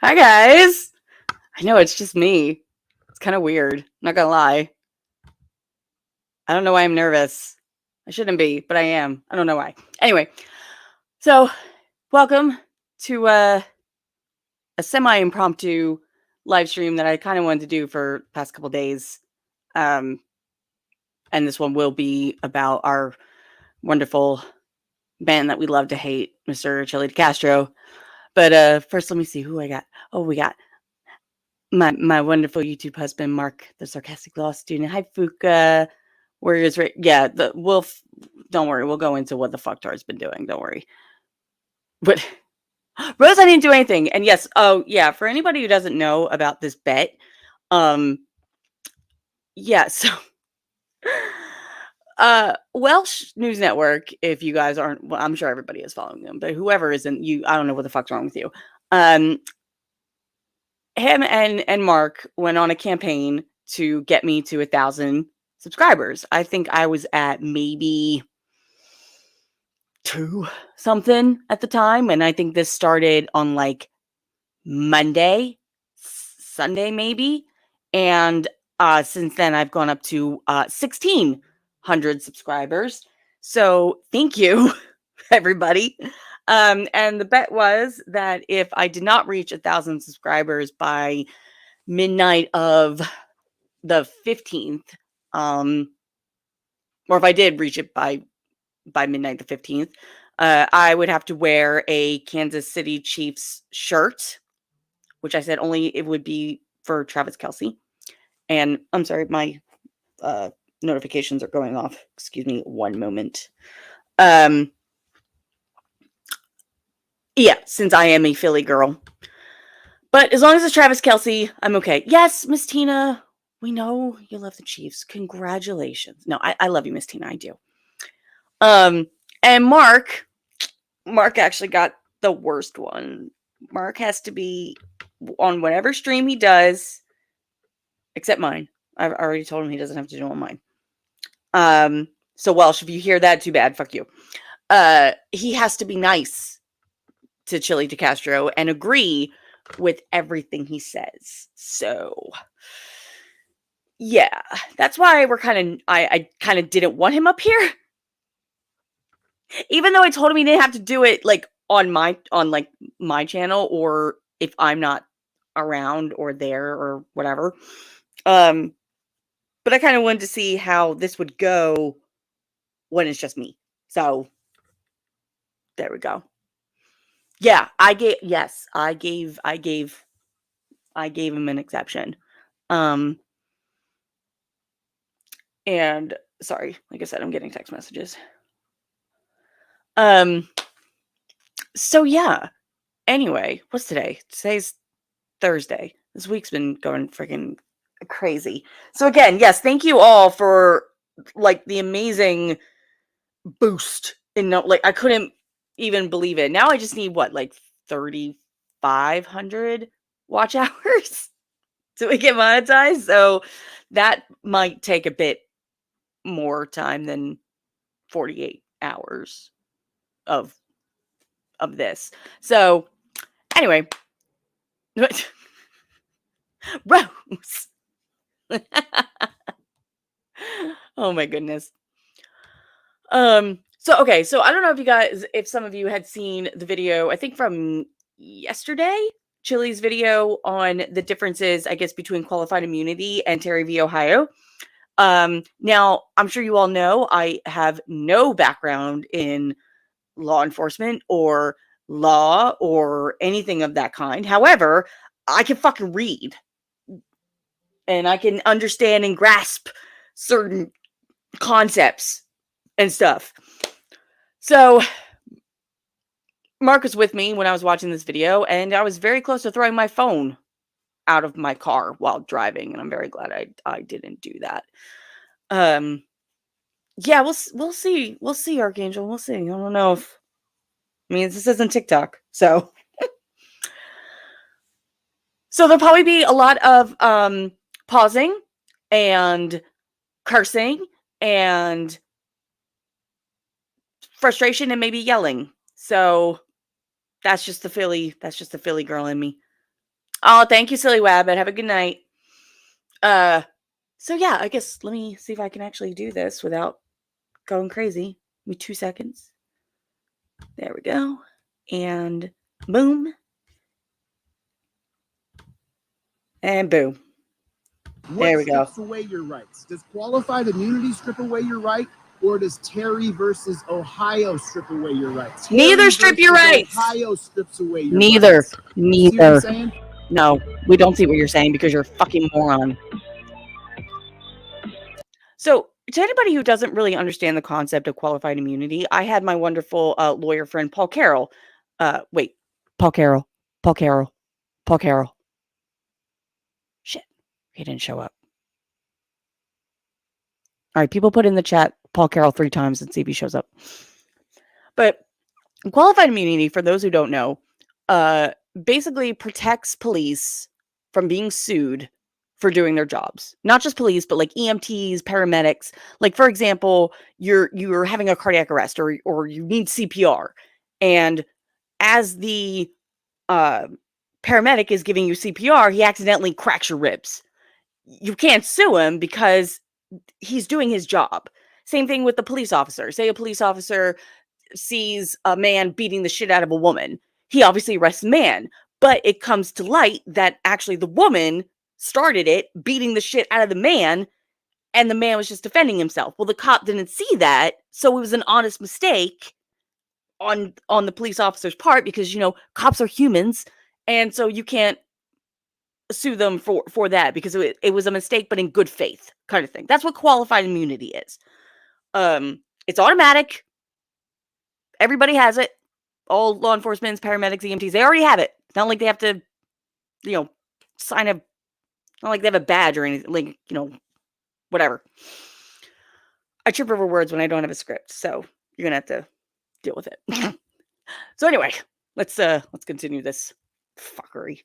Hi, guys. I know it's just me. It's kind of weird. Not gonna lie. I don't know why I'm nervous. I shouldn't be, but I am. I don't know why. Anyway, so welcome to a semi-impromptu live stream that I kind of wanted to do for the past couple days. And this one will be about our wonderful man that we love to hate, Mr. Chille Castro. But first, let me see who I got. Oh, we got my wonderful YouTube husband, Mark, the sarcastic law student. Hi, Fuka. Warriors, yeah, don't worry. We'll go into what the fucktar's been doing. Don't worry. But Rose, I didn't do anything. And yes, oh yeah, for anybody who doesn't know about this bet, yeah, so Welsh News Network, if you guys aren't, well, I'm sure everybody is following them, but whoever isn't, I don't know what the fuck's wrong with you. Him and Mark went on a campaign to get me to 1,000 subscribers. I think I was at maybe 2 something at the time, and I think this started on like Monday, Sunday maybe, and since then I've gone up to 1,600 subscribers. So thank you, everybody. And the bet was that if I did not reach 1,000 subscribers by midnight of the 15th, or if I did reach it by midnight the 15th, I would have to wear a Kansas City Chiefs shirt, which I said only it would be for Travis Kelce. And I'm sorry, my notifications are going off. Excuse me, one moment. Yeah, since I am a Philly girl. But as long as it's Travis Kelce, I'm okay. Yes, Miss Tina, we know you love the Chiefs. Congratulations. No, I love you, Miss Tina. I do. And Mark actually got the worst one. Mark has to be on whatever stream he does, except mine. I've already told him he doesn't have to do it on mine. So Welsh, if you hear that, too bad. Fuck you. He has to be nice to Chille Castro and agree with everything he says. So yeah, that's why I kind of didn't want him up here. Even though I told him he didn't have to do it like on my channel, or if I'm not around or there or whatever. But I kind of wanted to see how this would go when it's just me. So there we go. Yeah, I gave him an exception. And sorry, like I said, I'm getting text messages. So yeah. Anyway, what's today? Today's Thursday. This week's been going freaking crazy. So again, yes, thank you all for like the amazing boost in like I couldn't even believe it. Now I just need what, like 3,500 watch hours so we get monetized. So that might take a bit more time than 48 hours of this. So anyway, Rose. Oh my goodness. So okay, so I don't know if some of you had seen the video, I think from yesterday, Chille's video on the differences, I guess, between qualified immunity and Terry v. Ohio. Now, I'm sure you all know I have no background in law enforcement or law or anything of that kind. However, I can fucking read and I can understand and grasp certain concepts and stuff. So Mark was with me when I was watching this video, and I was very close to throwing my phone out of my car while driving, and I'm very glad I didn't do that. Yeah, we'll see. We'll see, Archangel. We'll see. I don't know if, I mean, this isn't TikTok, so. So there'll probably be a lot of pausing and cursing and frustration and maybe yelling. So that's just the Philly girl in me. Oh, thank you, Silly Wabbit. Have a good night. So yeah, I guess let me see if I can actually do this without going crazy. Give me 2 seconds. There we go. And boom. And boom. There we go. What strips away your rights? Does qualified immunity strip away your right, or does Terry versus Ohio strip away your rights? Neither strip your rights. Ohio strips away your Neither. rights. Neither. See what I'm saying? No, we don't see what you're saying because you're a fucking moron. So, to anybody who doesn't really understand the concept of qualified immunity, I had my wonderful lawyer friend Paul Carroll. Paul Carroll. Shit, he didn't show up. All right, people put in the chat Paul Carroll 3 times and see if he shows up. But qualified immunity, for those who don't know, basically protects police from being sued for doing their jobs. Not just police, but like EMTs, paramedics. Like, for example, you're having a cardiac arrest or you need CPR, and as the paramedic is giving you CPR, he accidentally cracks your ribs. You can't sue him because he's doing his job. Same thing with the police officer. Say a police officer sees a man beating the shit out of a woman. He obviously arrests the man, but it comes to light that actually the woman started it, beating the shit out of the man, and the man was just defending himself. Well, the cop didn't see that, so it was an honest mistake on the police officer's part because, you know, cops are humans, and so you can't sue them for that because it was a mistake, but in good faith kind of thing. That's what qualified immunity is. It's automatic. Everybody has it. All law enforcement, paramedics, EMTs, they already have it. It's not like they have to, you know, sign a, not like they have a badge or anything, like, you know, whatever. I trip over words when I don't have a script, so you're gonna have to deal with it. So anyway, let's continue this fuckery.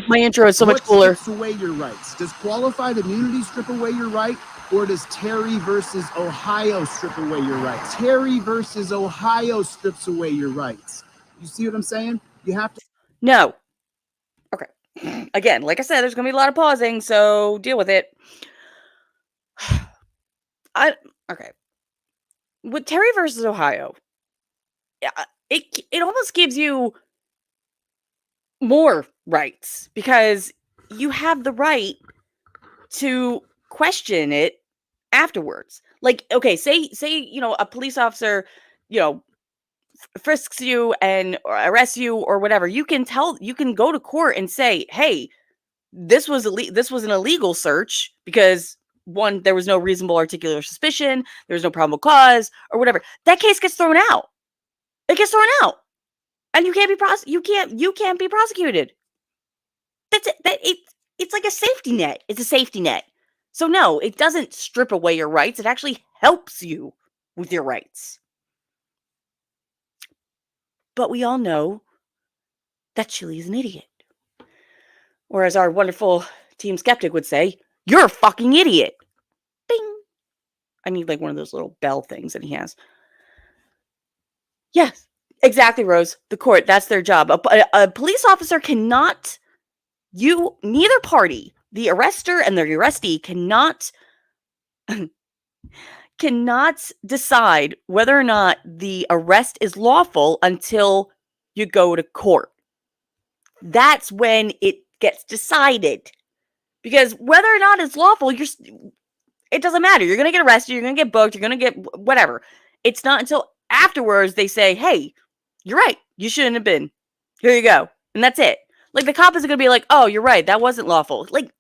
My intro is so much cooler. What strips away your rights? Does qualified immunity strip away your right, or does Terry versus Ohio strip away your rights? Terry versus Ohio strips away your rights. You see what I'm saying? You have to. No. Okay. Again, like I said, there's gonna be a lot of pausing, so deal with it. Okay. With Terry versus Ohio, it almost gives you more rights because you have the right to question it afterwards. Like, okay, say you know, a police officer, you know, frisks you and arrests you or whatever. You can go to court and say, hey, this was an illegal search because, one, there was no reasonable articulable suspicion, there was no probable cause or whatever. That case gets thrown out. It gets thrown out. And you can't be prosecuted. That's it. It's like a safety net. It's a safety net. So no, it doesn't strip away your rights. It actually helps you with your rights. But we all know that Chille is an idiot. Or as our wonderful Team Skeptic would say, you're a fucking idiot. Bing. I need like one of those little bell things that he has. Yes, exactly, Rose. The court, that's their job. A police officer cannot, neither party, the arrestor and the arrestee cannot decide whether or not the arrest is lawful until you go to court. That's when it gets decided. Because whether or not it's lawful, it doesn't matter. You're going to get arrested, you're going to get booked, you're going to get whatever. It's not until afterwards they say, hey, you're right, you shouldn't have been. Here you go. And that's it. Like, the cop isn't going to be like, oh, you're right, that wasn't lawful. Like,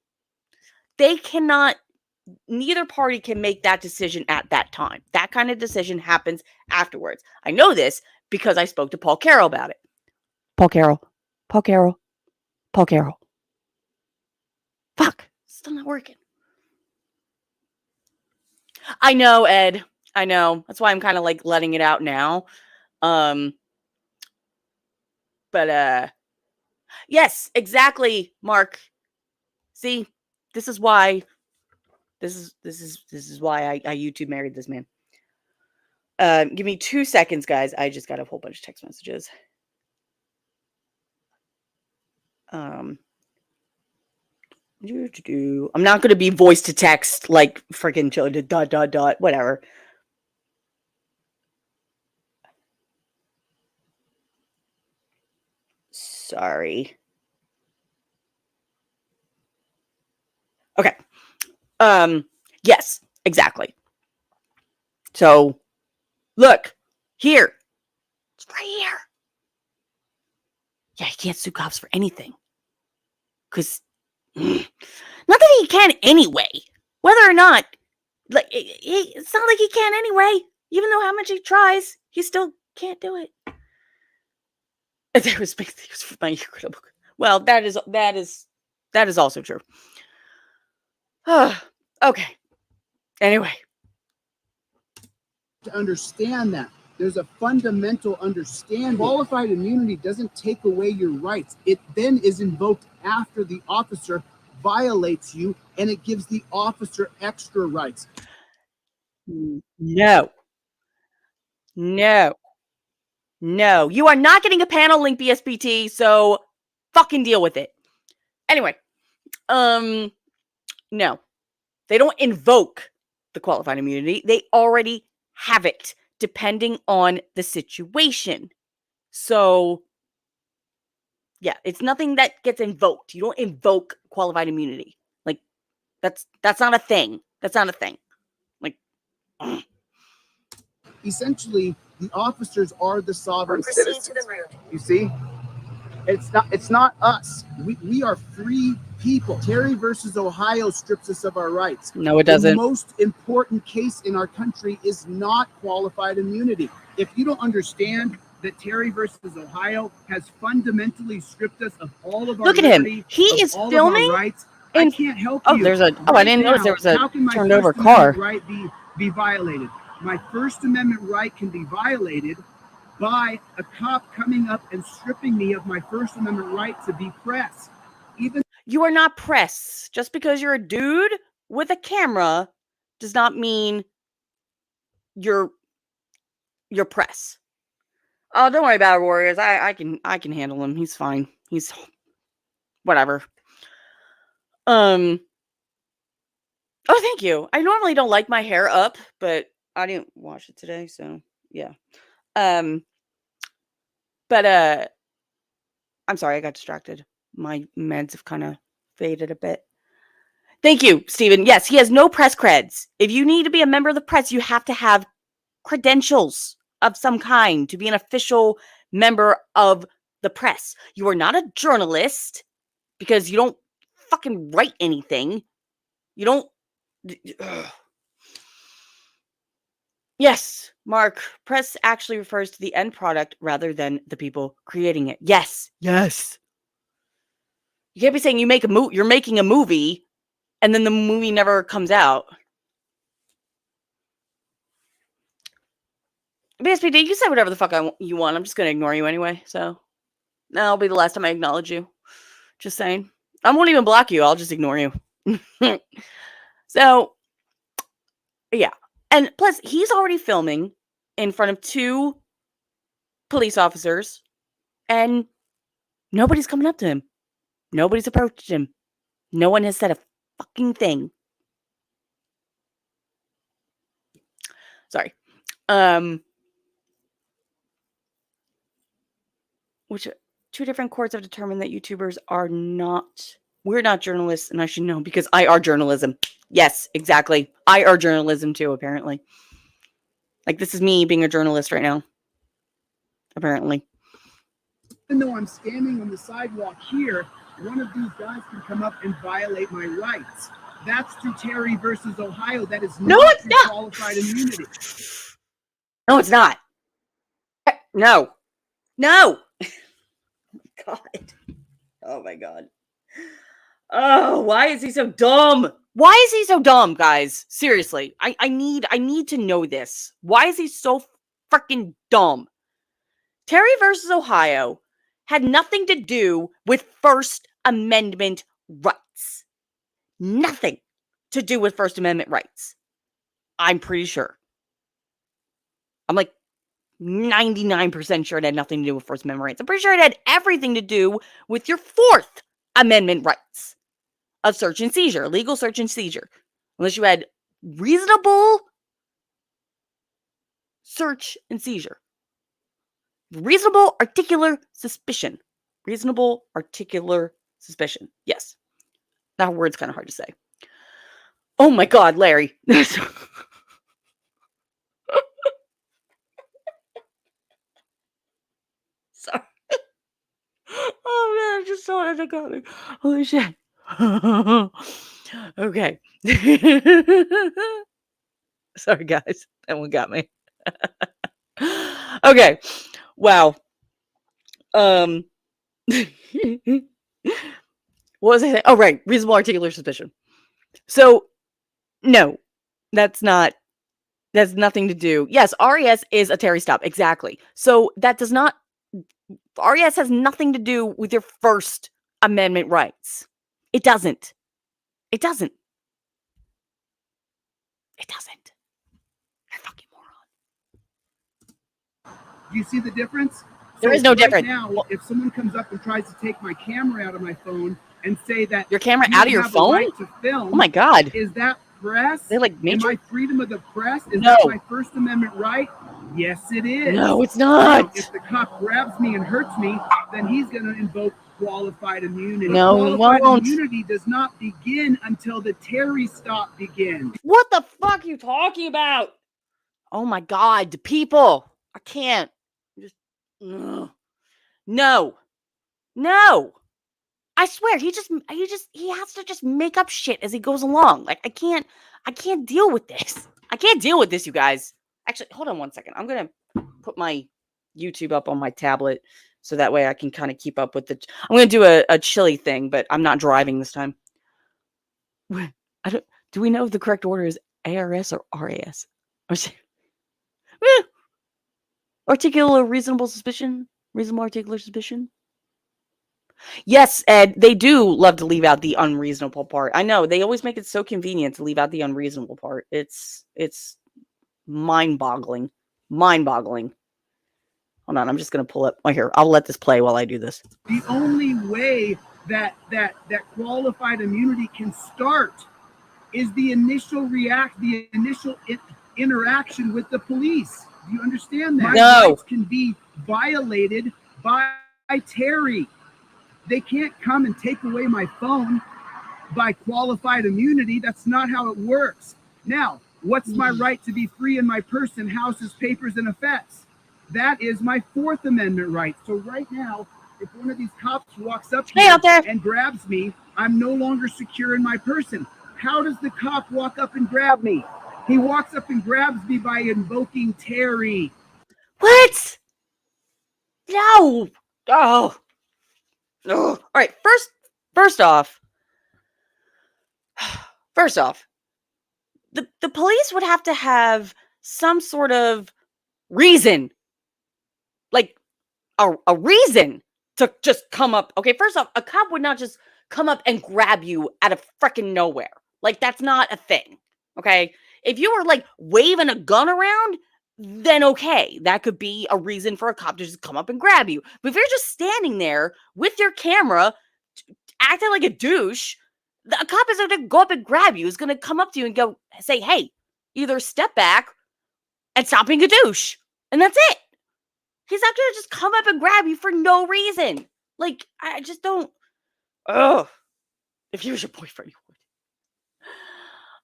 they cannot, neither party can make that decision at that time. That kind of decision happens afterwards. I know this because I spoke to Paul Carroll about it. Paul Carroll. Fuck, still not working. I know, Ed. I know. That's why I'm kind of like letting it out now. But yes, exactly, Mark. See, this is why This is why I YouTube married this man. Give me 2 seconds, guys. I just got a whole bunch of text messages. I'm not going to be voice to text like freaking Chille, ... whatever. Sorry. Okay. Yes, exactly. So, look, here. It's right here. Yeah, he can't sue cops for anything. Because, not that he can anyway. Whether or not, like, it's not like he can anyway. Even though how much he tries, he still can't do it. There was big things for my incredible. Well, that is also true. Okay. Anyway. To understand that. There's a fundamental understanding. Qualified immunity doesn't take away your rights. It then is invoked after the officer violates you, and it gives the officer extra rights. No. You are not getting a panel link, BSPT, so fucking deal with it. Anyway, no. They don't invoke the qualified immunity. They already have it, depending on the situation. So, yeah, it's nothing that gets invoked. You don't invoke qualified immunity. Like, that's not a thing. That's not a thing. Like, essentially, the officers are the sovereign citizens. To the room. You see? It's not us. We are free people. Terry versus Ohio strips us of our rights. No, it doesn't. The most important case in our country is not qualified immunity. If you don't understand that Terry versus Ohio has fundamentally stripped us of all of our Look at him. He is filming. Rights, I can't help you. There's a. Oh, I didn't notice there was a turned over car. Right be violated. My First Amendment right can be violated by a cop coming up and stripping me of my First Amendment right to be press. Even you are not press. Just because you're a dude with a camera does not mean you're press. Oh, don't worry about it, Warriors. I can handle him. He's fine. He's whatever. Oh, thank you. I normally don't like my hair up, but I didn't wash it today, so yeah. But I'm sorry, I got distracted. My meds have kind of faded a bit. Thank you, Steven. Yes, he has no press creds. If you need to be a member of the press, you have to have credentials of some kind to be an official member of the press. You are not a journalist because you don't fucking write anything. You don't. Yes, Mark, press actually refers to the end product rather than the people creating it. Yes. You can't be saying you're making a movie and then the movie never comes out. BSPD, you can say whatever the fuck you want. I'm just going to ignore you anyway. So that'll be the last time I acknowledge you. Just saying. I won't even block you. I'll just ignore you. So, yeah. And plus, he's already filming in front of 2 police officers, and nobody's coming up to him. Nobody's approached him. No one has said a fucking thing. Sorry. Which 2 different courts have determined that YouTubers are not. We're not journalists, and I should know because I are journalism. Yes, exactly. I are journalism too, apparently. Like, this is me being a journalist right now. Apparently. Even though I'm standing on the sidewalk here, one of these guys can come up and violate my rights. That's through Terry versus Ohio. That is not qualified immunity. No, it's not. No. Oh my God. Oh my God. Oh, why is he so dumb? Why is he so dumb, guys? Seriously. I need to know this. Why is he so freaking dumb? Terry versus Ohio had nothing to do with First Amendment rights. Nothing to do with First Amendment rights. I'm pretty sure. I'm like 99% sure it had nothing to do with First Amendment rights. I'm pretty sure it had everything to do with your Fourth Amendment rights of search and seizure, legal search and seizure. Unless you had reasonable search and seizure. Reasonable articular suspicion. Reasonable articular suspicion. Yes. That word's kind of hard to say. Oh my God, Larry. Sorry. Oh man, I just saw it coming. Holy shit. Okay. Sorry, guys. That one got me. Okay. Wow. What was I saying? Oh, right. Reasonable articular suspicion. So, no, that's nothing to do. Yes, RES is a Terry stop. Exactly. So that does not, RES has nothing to do with your First Amendment rights. It doesn't. It doesn't. It doesn't. You're a fucking moron. You see the difference? There is no difference. Now, if someone comes up and tries to take my camera out of my phone and say that your camera out of your phone? Right to film, oh my God. Is that press? They like Am I freedom of the press? Is no. that my First Amendment right? Yes, it is. No, it's not. Now, if the cop grabs me and hurts me, then he's going to invoke qualified immunity. No, qualified immunity does not begin until the Terry stop begins. What the fuck are you talking about? Oh my God, people. I can't. Just no. I swear, he has to just make up shit as he goes along. Like I can't deal with this. I can't deal with this, you guys. Actually, hold on one second. I'm gonna put my YouTube up on my tablet so that way I can kind of keep up with I'm gonna do a Chille thing, but I'm not driving this time. Do we know if the correct order is ARS or RAS? Articular reasonable suspicion? Reasonable articular suspicion? Yes, Ed, they do love to leave out the unreasonable part. I know, they always make it so convenient to leave out the unreasonable part. It's mind-boggling. Mind-boggling. Hold on, I'm just going to pull up. Oh, here, I'll let this play while I do this. The only way that qualified immunity can start is the initial interaction with the police. Do you understand that? No. My rights can be violated by Terry. They can't come and take away my phone by qualified immunity. That's not how it works. Now, what's my right to be free in my person, houses, papers, and effects? That is my Fourth Amendment right. So right now, if one of these cops walks up here and grabs me, I'm no longer secure in my person. How does the cop walk up and grab me? He walks up and grabs me by invoking Terry. What? No. Oh. All right. First off, the police would have to have some sort of reason, like a reason to just come up. Okay, first off, a cop would not just come up and grab you out of freaking nowhere. Like, that's not a thing. Okay, if you were like waving a gun around, then okay, that could be a reason for a cop to just come up and grab you. But if you're just standing there with your camera, acting like a douche, a cop is going to go up and grab you. Is going to come up to you and go say, "Hey, either step back and stop being a douche," and that's it. He's not going to just come up and grab you for no reason. Like, I just don't. Ugh. If he was your boyfriend, you would.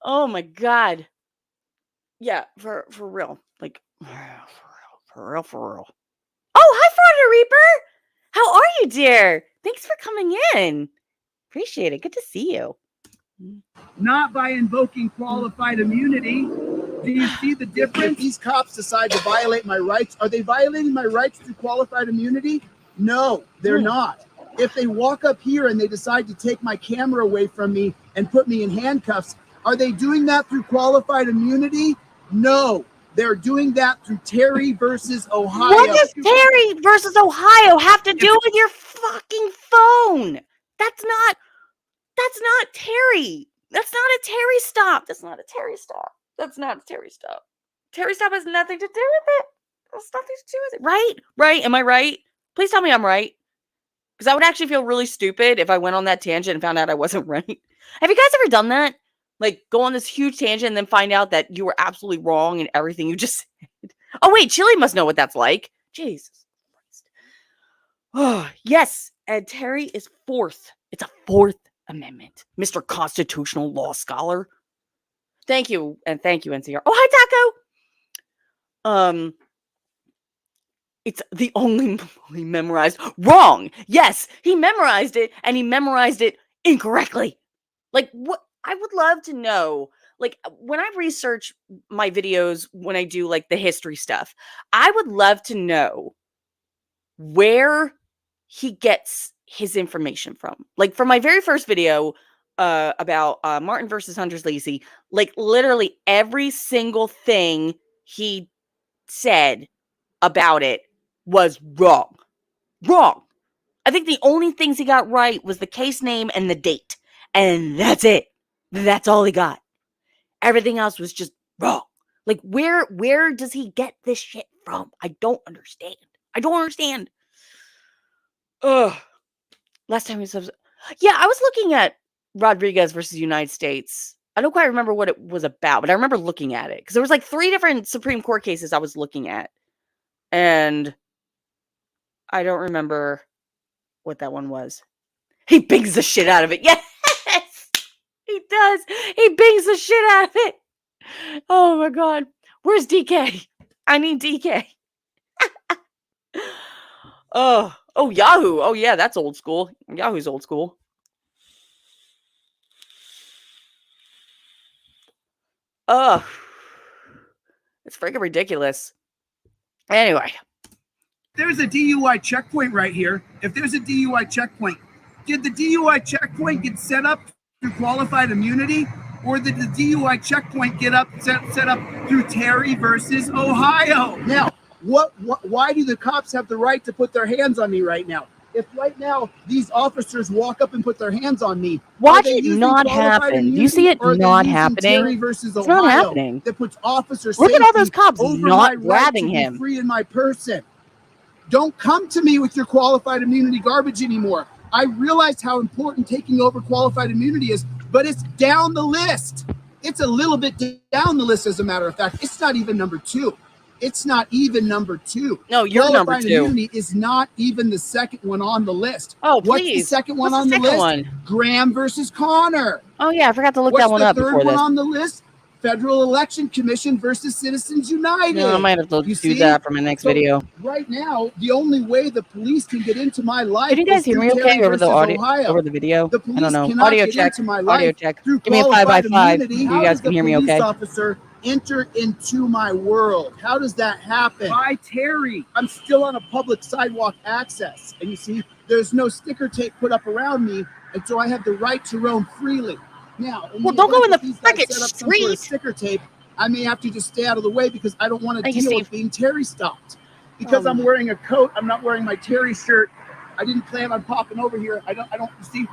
Oh my God. Yeah, for real. Like, for real. Oh, hi, Florida Reaper. How are you, dear? Thanks for coming in. Appreciate it. Good to see you. Not by invoking qualified immunity. Do you see the difference? If these cops decide to violate my rights, are they violating my rights through qualified immunity? No, they're not. If they walk up here and they decide to take my camera away from me and put me in handcuffs, are they doing that through qualified immunity? No, they're doing that through Terry versus Ohio. What does Terry versus Ohio have to do with your fucking phone? That's not Terry. That's not a Terry stop. That's not a Terry stop. That's not a Terry stop. Terry stop has nothing to do with it. That's nothing to do with it. Right? Right? Am I right? Please tell me I'm right. Because I would actually feel really stupid if I went on that tangent and found out I wasn't right. Have you guys ever done that? Like, go on this huge tangent and then find out that you were absolutely wrong in everything you just said. Oh, wait, Chille must know what that's like. Jesus Christ. Oh, yes. And Terry is fourth. It's a Fourth Amendment. Mr. Constitutional Law Scholar. Thank you. And thank you, NCR. Oh, hi, Taco. It's the only he memorized. Wrong. Yes, he memorized it, and he memorized it incorrectly. Like, what? I would love to know. Like, when I research my videos, when I do like the history stuff, I would love to know where he gets his information from. Like, for my very first video about Martin versus Hunter's Lacey, like literally every single thing he said about it was wrong. Wrong. I think the only things he got right was the case name and the date. And that's it. That's all he got. Everything else was just wrong. Like, where does he get this shit from? I don't understand. I don't understand. Ugh. Last time he said, yeah, I was looking at Rodriguez versus United States. I don't quite remember what it was about, but I remember looking at it because there was like 3 different Supreme Court cases I was looking at. And I don't remember what that one was. He bings the shit out of it. Yes, he does. He bings the shit out of it. Oh my God. Where's DK? I need DK. Oh, Yahoo. Oh yeah, that's old school. Yahoo's old school. Oh, it's freaking ridiculous. Anyway. There's a DUI checkpoint right here. If there's a DUI checkpoint, did the DUI checkpoint get set up through qualified immunity, or did the DUI checkpoint get set up through Terry versus Ohio? Now, why do the cops have the right to put their hands on me right now? If right now these officers walk up and put their hands on me, watch it not happen. Do you see it not happening? It's not happening. That puts officer Look at all those cops over not my grabbing right to him. be free in my person. Don't come to me with your qualified immunity garbage anymore. I realize how important taking over qualified immunity is, but it's down the list. It's a little bit down the list, as a matter of fact. It's not even number 2. It's not even number 2. No, you're qualified number 2. Immunity is not even the second one on the list. Oh, What's please. the second one on the list? One? Graham versus Connor. Oh yeah, I forgot to look that one up before this. What's the third one on the list? Federal Election Commission versus Citizens United. No, I might have to do that for my next video. Right now, the only way the police can get into my life. Can you guys hear me okay over the audio, over the video? I don't know. Audio check. Audio check. Give me a 5x5. You guys can hear me okay? Officer enter into my world. How does that happen? By Terry. I'm still on a public sidewalk access, and you see, there's no sticker tape put up around me, and so I have the right to roam freely. Now, well, don't go in the freaking street. Sort of sticker tape. I may have to just stay out of the way because I don't want to deal with being Terry stopped. Because I'm wearing a coat, I'm not wearing my Terry shirt. I didn't plan on popping over here. I don't see.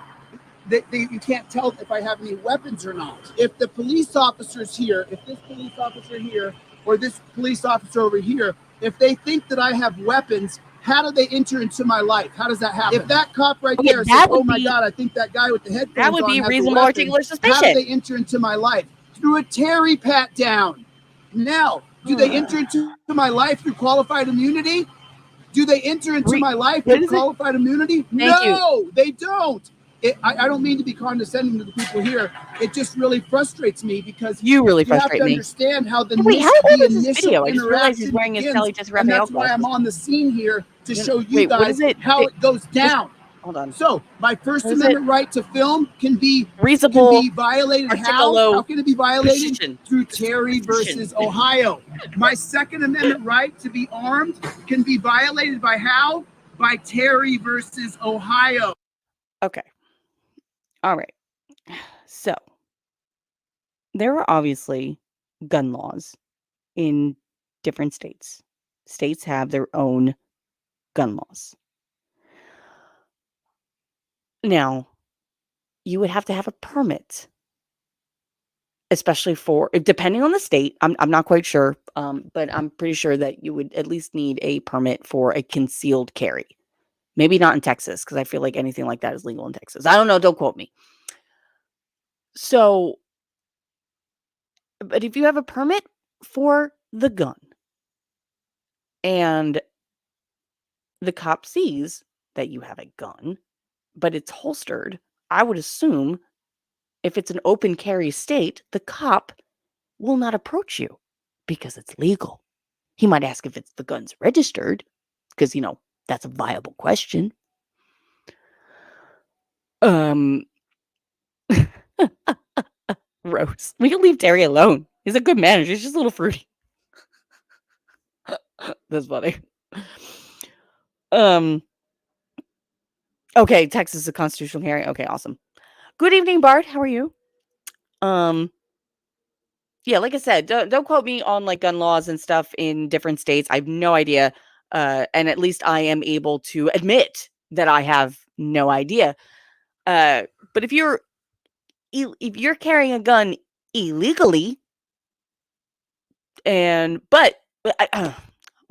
You can't tell if I have any weapons or not. If the police officers here, if this police officer here, or this police officer over here, if they think that I have weapons, how do they enter into my life? How does that happen? If that cop right there says, "Oh my God, I think that guy with the headphones that would be on reasonable articulate suspicion." How do they enter into my life? Through a Terry pat down. Now, do they enter into my life through qualified immunity? Do they enter into my life through qualified immunity? No, they don't. I don't mean to be condescending to the people here. It just really frustrates me because you really frustrate me. You have to understand how the initial I just realized he's wearing his Kelly just and that's why I'm on the scene here to show you guys how it goes down. Hold on. So my First Amendment right to film can be violated. How can it be violated? Through Terry versus Ohio. My Second Amendment right to be armed can be violated by how? By Terry versus Ohio. Okay. All right. So there are obviously gun laws in different states. States have their own gun laws. Now, you would have to have a permit especially for depending on the state. I'm not quite sure, but I'm pretty sure that you would at least need a permit for a concealed carry. Maybe not in Texas, because I feel like anything like that is legal in Texas. I don't know. Don't quote me. So, but if you have a permit for the gun and the cop sees that you have a gun, but it's holstered, I would assume if it's an open carry state, the cop will not approach you because it's legal. He might ask if the gun's registered because, that's a viable question. Rose, we can leave Terry alone. He's a good manager. He's just a little fruity. That's funny. Okay, Texas is a constitutional carry. Okay, awesome. Good evening, Bart. How are you? Yeah, like I said, don't quote me on like gun laws and stuff in different states. I have no idea. And at least I am able to admit that I have no idea. But if you're carrying a gun illegally, let's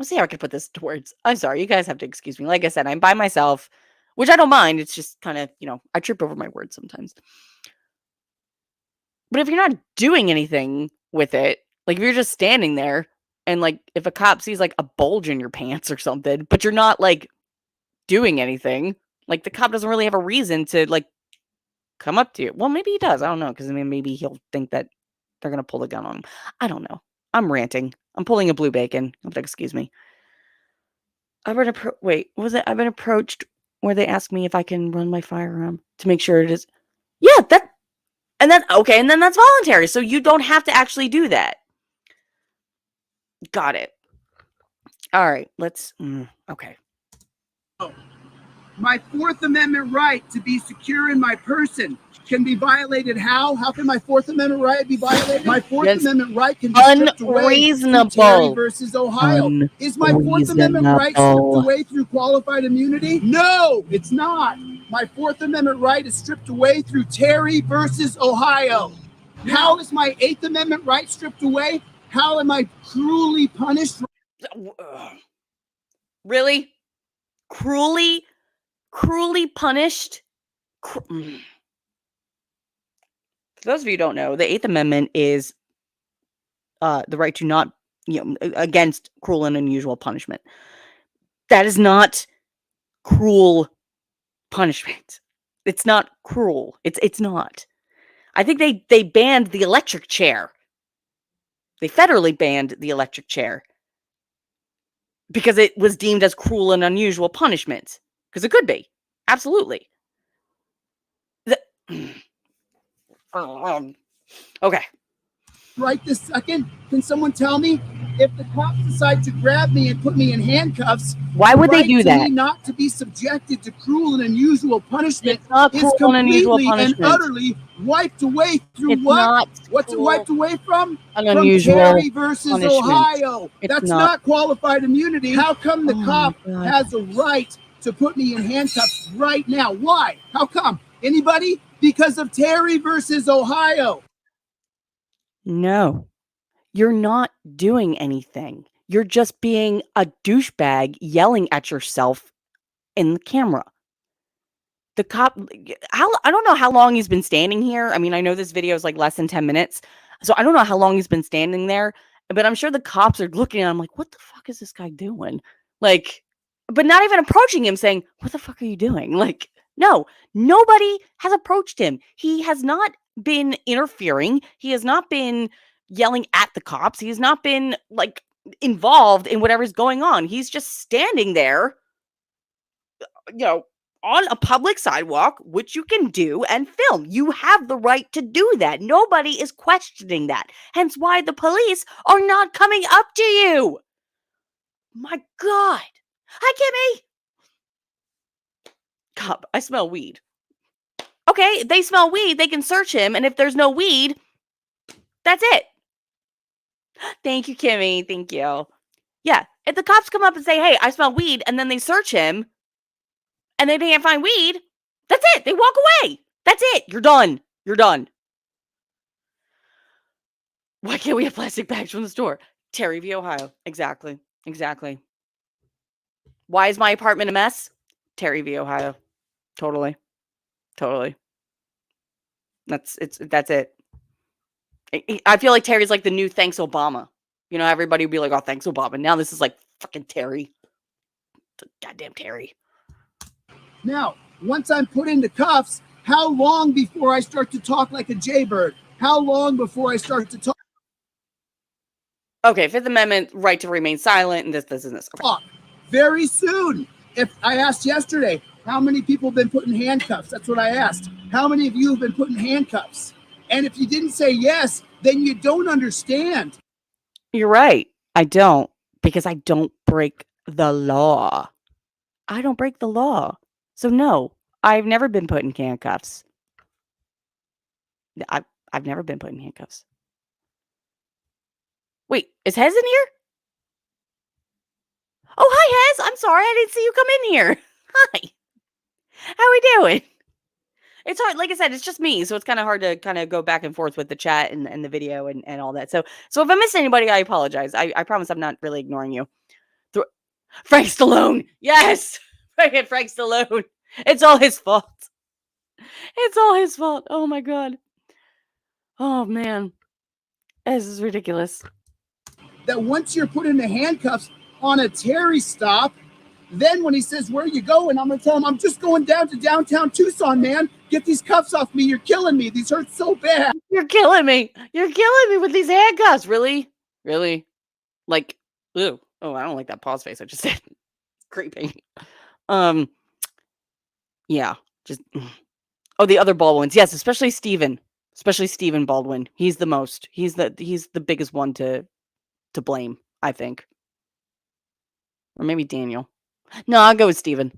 see how I can put this to words. I'm sorry, you guys have to excuse me. Like I said, I'm by myself, which I don't mind. It's just kind of, I trip over my words sometimes. But if you're not doing anything with it, like if you're just standing there and like if a cop sees like a bulge in your pants or something, but you're not like doing anything, like the cop doesn't really have a reason to like come up to you. Well, maybe he does. I don't know. Because I mean, maybe he'll think that they're going to pull the gun on him. I don't know. I'm ranting. I'm pulling a blue bacon. Excuse me. I've been approached where they ask me if I can run my firearm to make sure it is. Yeah, and then that's voluntary. So you don't have to actually do that. Got it. All right, let's. Okay. My Fourth Amendment right to be secure in my person can be violated. How? How can my Fourth Amendment right be violated? My Fourth Amendment right can be stripped away through Terry versus Ohio. Is my Fourth Amendment right stripped away through qualified immunity? No, it's not. My Fourth Amendment right is stripped away through Terry versus Ohio. How is my Eighth Amendment right stripped away? How am I cruelly punished? Really? Cruelly punished? For those of you who don't know, the Eighth Amendment is the right to not, against cruel and unusual punishment. That is not cruel punishment. It's not cruel. It's not. I think they banned the electric chair. They federally banned the electric chair because it was deemed as cruel and unusual punishment. Because it could be. Absolutely. Okay. Right this second, can someone tell me if the cops decide to grab me and put me in handcuffs? Why would they do that? Me not to be subjected to cruel and unusual punishment is completely and utterly wiped away through it's what? What's it wiped away from? An unusual from Terry versus punishment. Ohio. That's not qualified immunity. How come the cop has a right to put me in handcuffs right now? Why? How come? Anybody? Because of Terry versus Ohio. No, you're not doing anything. You're just being a douchebag yelling at yourself in the camera. The cop, I don't know how long he's been standing here. I mean, I know this video is like less than 10 minutes. So I don't know how long he's been standing there, but I'm sure the cops are looking at him like, what the fuck is this guy doing? Like, but not even approaching him saying, what the fuck are you doing? Like, no, nobody has approached him. He has not been interfering. He has not been yelling at the cops. He has not been like involved in whatever's going on. He's just standing there, on a public sidewalk, which you can do and film. You have the right to do that. Nobody is questioning that. Hence why the police are not coming up to you. My God. Hi, Kimmy. Cop, I smell weed. Okay, they smell weed. They can search him. And if there's no weed, that's it. Thank you, Kimmy. Thank you. Yeah, if the cops come up and say, hey, I smell weed, and then they search him, and they can't find weed, that's it. They walk away. That's it. You're done. You're done. Why can't we have plastic bags from the store? Terry v. Ohio. Exactly. Exactly. Why is my apartment a mess? Terry v. Ohio. Totally. Totally. That's it. I feel like Terry's like the new thanks Obama. You know, everybody would be like, oh, thanks Obama. Now this is like fucking Terry. Goddamn Terry. Now, once I'm put into cuffs, how long before I start to talk like a jaybird? How long before I start to talk? Okay, Fifth Amendment, right to remain silent, and this and this. Okay. Very soon. If I asked yesterday, how many people have been put in handcuffs? That's what I asked. How many of you have been put in handcuffs? And if you didn't say yes, then you don't understand. You're right. I don't, because I don't break the law. I don't break the law. So no, I've never been put in handcuffs. I've never been put in handcuffs. Wait, is Hez in here? Oh, hi, Hez. I'm sorry. I didn't see you come in here. Hi. How we doing? It's hard. Like I said, it's just me. So it's kind of hard to kind of go back and forth with the chat and the video and all that. So if I missed anybody, I apologize. I promise I'm not really ignoring you. Frank Stallone. Yes. Frank Stallone. It's all his fault. It's all his fault. Oh my God. Oh man. This is ridiculous. That once you're put in the handcuffs on a Terry stop, then when he says, where are you going? I'm going to tell him, I'm just going down to downtown Tucson, man. Get these cuffs off me. You're killing me. These hurt so bad. You're killing me. You're killing me with these handcuffs. Really? Really? Like, ew. Oh, I don't like that pause face I just did. It's creepy. Yeah. Just oh, the other Baldwins. Yes, especially Stephen. Especially Stephen Baldwin. He's the most. He's the biggest one to blame, I think. Or maybe Daniel. No, I'll go with Stephen.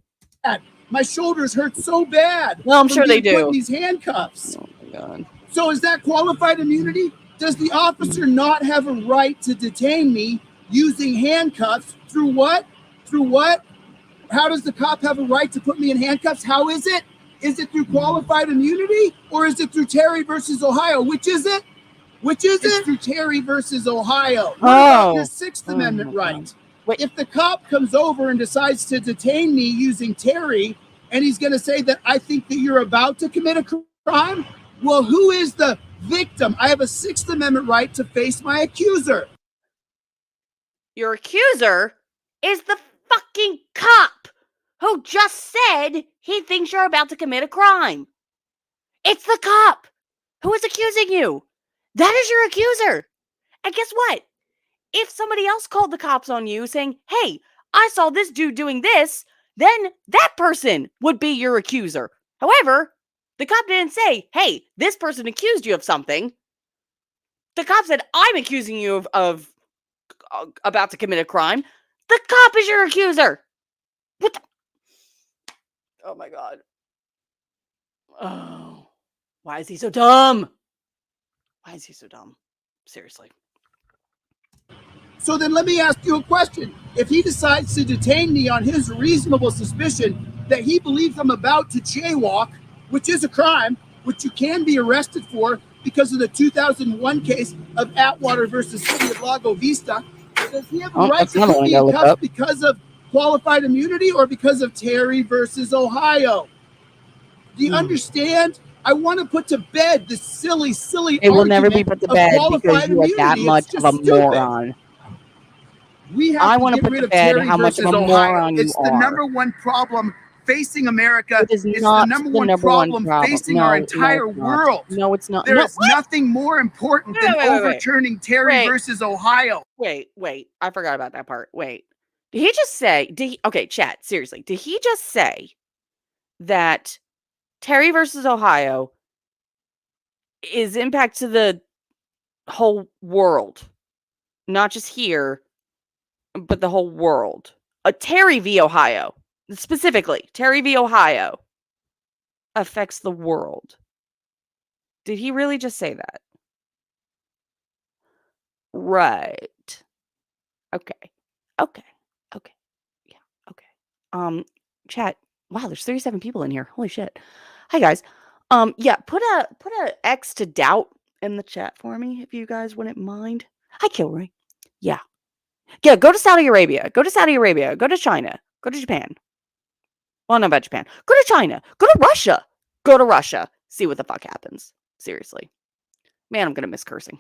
My shoulders hurt so bad. Well, I'm sure they do. Put these handcuffs. Oh my God. So is that qualified immunity? Does the officer not have a right to detain me using handcuffs? Through what? Through what? How does the cop have a right to put me in handcuffs? How is it? Is it through qualified immunity or is it through Terry versus Ohio? Which is it? Which is it? Through Terry versus Ohio. What about your Sixth Amendment right? Wait. If the cop comes over and decides to detain me using Terry, and he's going to say that I think that you're about to commit a crime, well, who is the victim? I have a Sixth Amendment right to face my accuser. Your accuser is the fucking cop who just said he thinks you're about to commit a crime. It's the cop who is accusing you. That is your accuser. And guess what? If somebody else called the cops on you saying, hey, I saw this dude doing this, then that person would be your accuser. However, the cop didn't say, hey, this person accused you of something. The cop said, I'm accusing you of about to commit a crime. The cop is your accuser. What the? Oh my God. Oh, why is he so dumb? Why is he so dumb? Seriously. So then let me ask you a question. If he decides to detain me on his reasonable suspicion that he believes I'm about to jaywalk, which is a crime, which you can be arrested for because of the 2001 case of Atwater versus City of Lago Vista, does he have a right to put me in cuffs because of qualified immunity or because of Terry versus Ohio? Do you understand? I want to put to bed this silly it will never be put to bed because you are that much of a moron. We have to get rid of Terry versus Ohio. It's the number one problem facing America. It is not the number one problem facing our entire world. No, it's not. There is nothing more important than overturning Terry versus Ohio. Wait. I forgot about that part. Wait. Did he just say, okay, chat, seriously. Did he just say that Terry versus Ohio is impact to the whole world? Not just here, but the whole world. Terry v. Ohio, specifically, Terry v. Ohio affects the world. Did he really just say that? Right. Okay. Yeah, okay. Chat. Wow, there's 37 people in here. Holy shit. Hi guys. Yeah, put a X to doubt in the chat for me if you guys wouldn't mind. Hi, Kilroy. Yeah. Yeah, go to Saudi Arabia. Go to Saudi Arabia. Go to China. Go to Japan. Well, not about Japan. Go to China. Go to Russia. Go to Russia. See what the fuck happens. Seriously. Man, I'm going to miss cursing.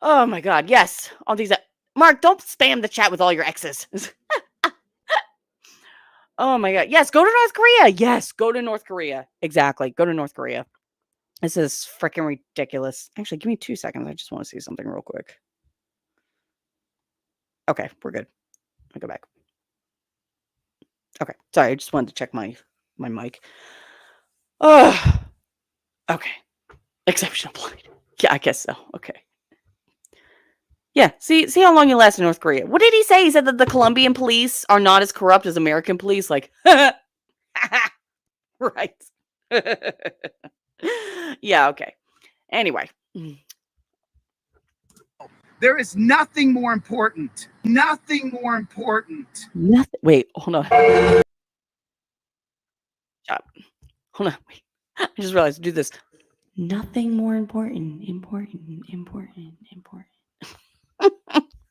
Oh my God. Yes. All these. Mark, don't spam the chat with all your exes. Oh my God. Yes. Go to North Korea. Yes. Go to North Korea. Exactly. Go to North Korea. This is freaking ridiculous. Actually, give me 2 seconds. I just want to see something real quick. Okay. We're good. I'll go back. Okay. Sorry. I just wanted to check my mic. Oh. Okay. Exception applied. Yeah, I guess so. Okay. Yeah, see how long you last in North Korea. What did he say? He said that the Colombian police are not as corrupt as American police. Like, right. Yeah, okay. Anyway. There is nothing more important. Nothing more important. Nothing. Wait, hold on. Stop. Hold on. Wait. I just realized to do this. Nothing more important.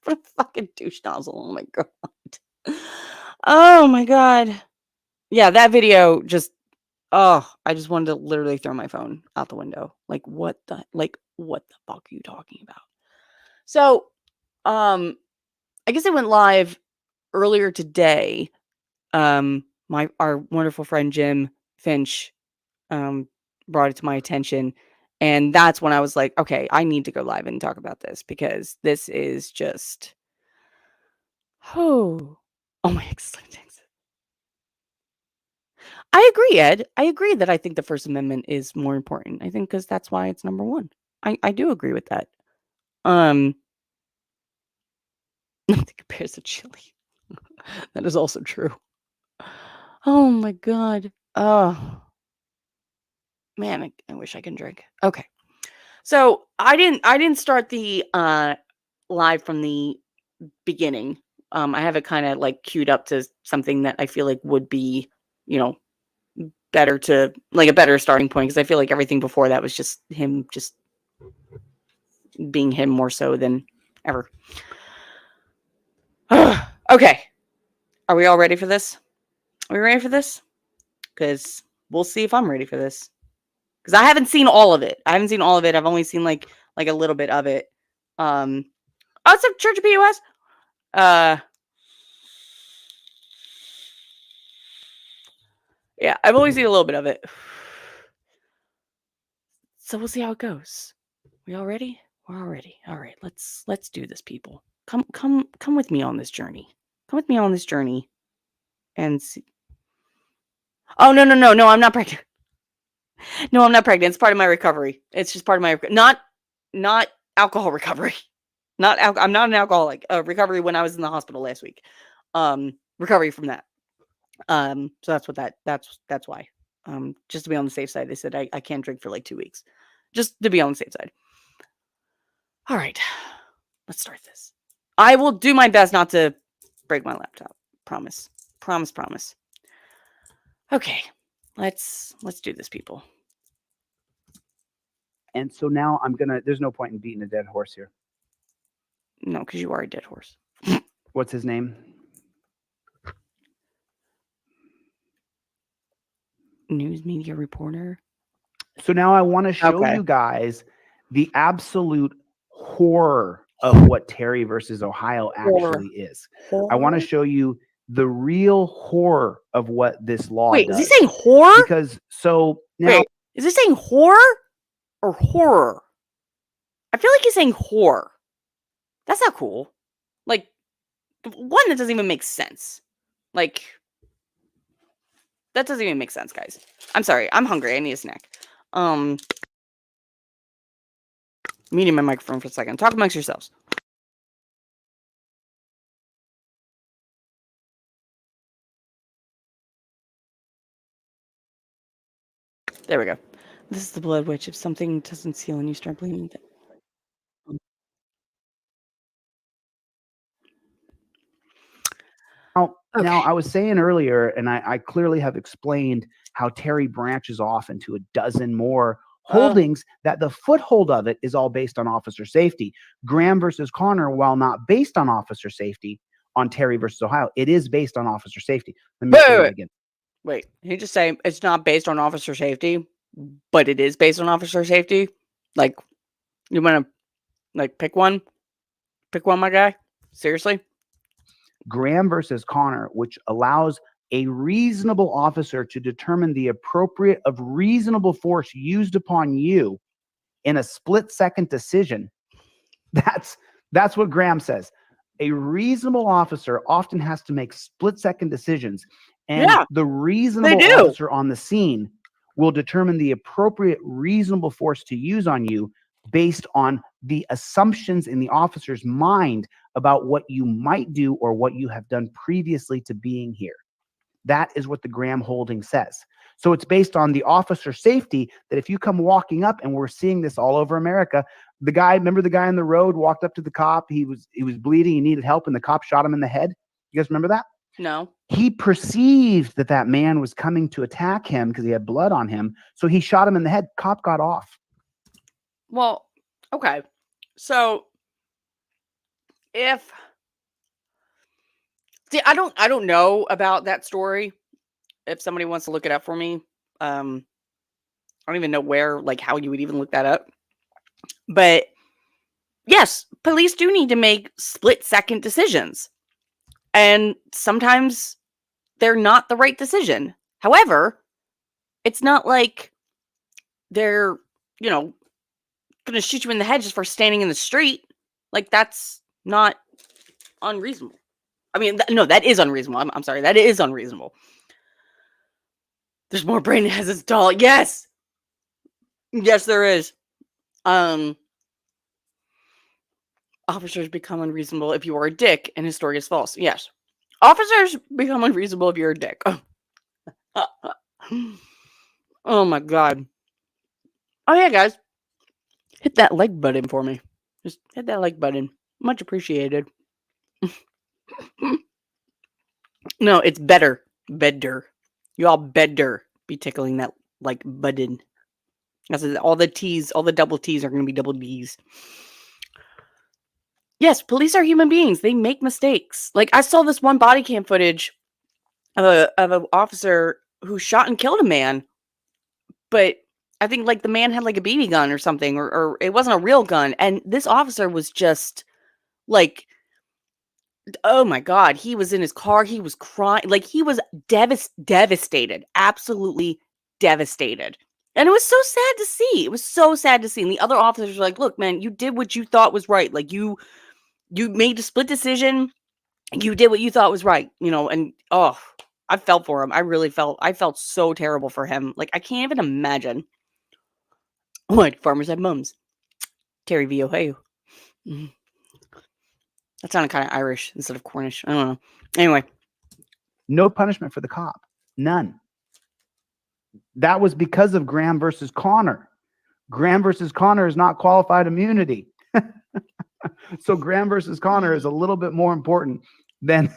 What a fucking douche nozzle. Oh my God. Oh my God. Yeah, that video just, I just wanted to literally throw my phone out the window. Like, what the fuck are you talking about? So, I guess it went live earlier today. Our wonderful friend Jim Finch brought it to my attention, and that's when I was like, okay, I need to go live and talk about this because this is just my excellent. I agree, Ed. I agree that I think the First Amendment is more important. I think because that's why it's number one. I do agree with that. Nothing compares to Chile. That is also true. Oh my God. Oh man, I wish I can drink. Okay. So I didn't start the live from the beginning. I have it kind of like queued up to something that I feel like would be, better to like a better starting point because I feel like everything before that was just him just being him more so than ever. Okay. Are we all ready for this? Are we ready for this? Because we'll see if I'm ready for this. Because I haven't seen all of it. I've only seen like a little bit of it. What's up, Church of POS? Yeah, I've only seen a little bit of it. So we'll see how it goes. We all ready? We're all ready. All right, let's do this, people. Come with me on this journey. Come with me on this journey and see. Oh, no, I'm not pregnant. No, I'm not pregnant. It's part of my recovery. It's just part of my not alcohol recovery. I'm not an alcoholic. Recovery when I was in the hospital last week. Recovery from that. So that's what that's why. Just to be on the safe side, they said I can't drink for like 2 weeks. Just to be on the safe side. All right. Let's start this. I will do my best not to break my laptop. Promise. Okay. Let's do this, people. And so now there's no point in beating a dead horse here. No, because you are a dead horse. What's his name? News media reporter. So now I want to show you guys the absolute horror of what Terry versus Ohio actually is. I want to show you the real horror of what this law does. Wait, is he saying horror? Because so now is he saying horror or horror? I feel like he's saying horror. That's not cool. Like, one, that doesn't even make sense. Like, that doesn't even make sense, guys. I'm sorry. I'm hungry. I need a snack. Muting my microphone for a second. Talk amongst yourselves. There we go. This is the blood witch. If something doesn't seal and you start bleeding, Now, I was saying earlier, and I clearly have explained how Terry branches off into a dozen more holdings that the foothold of it is all based on officer safety. Graham versus Connor, while not based on officer safety, on Terry versus Ohio, it is based on officer safety. Let me say that again. Wait, he just say it's not based on officer safety, but it is based on officer safety? Like, you want to, like, pick one? Pick one, my guy? Seriously? Graham versus Connor, which allows a reasonable officer to determine the appropriate of reasonable force used upon you in a split-second decision. That's what Graham says. A reasonable officer often has to make split-second decisions, and the reasonable officer on the scene will determine the appropriate reasonable force to use on you based on the assumptions in the officer's mind about what you might do or what you have done previously to being here. That is what the Graham holding says. So it's based on the officer safety that if you come walking up, and we're seeing this all over America, the guy, remember the guy on the road walked up to the cop, he was bleeding, he needed help, and the cop shot him in the head? You guys remember that? No. He perceived that man was coming to attack him because he had blood on him, so he shot him in the head. Cop got off. Well, okay. So I don't know about that story. If somebody wants to look it up for me, I don't even know where, like, how you would even look that up. But yes, police do need to make split-second decisions. And sometimes they're not the right decision. However, it's not like they're, going to shoot you in the head just for standing in the street. Like, that's not unreasonable. I mean, no, that is unreasonable. I'm sorry. That is unreasonable. There's more brain as its doll. Yes. Yes, there is. Officers become unreasonable if you are a dick and his story is false. Yes. Officers become unreasonable if you're a dick. Oh my God. Oh yeah, guys. Hit that like button for me. Just hit that like button. Much appreciated. No, it's better. Better. You all better be tickling that like button. That's all the T's, all the double T's are going to be double D's. Yes, police are human beings. They make mistakes. Like, I saw this one body cam footage of an officer who shot and killed a man, but I think, like, the man had, like, a BB gun or something, or it wasn't a real gun, and this officer was just, like, oh my God, he was in his car, he was crying, like, he was devastated, absolutely devastated. And it was so sad to see. It was so sad to see. And the other officers were like, look, man, you did what you thought was right. Like, you made a split decision. You did what you thought was right, and I felt for him. I felt so terrible for him. Like, I can't even imagine what farmers have mums. Terry v. Ohio. Mm-hmm. That sounded kind of Irish instead of Cornish. I don't know. Anyway. No punishment for the cop. None. That was because of Graham versus Connor. Graham versus Connor is not qualified immunity. So Graham versus Connor is a little bit more important than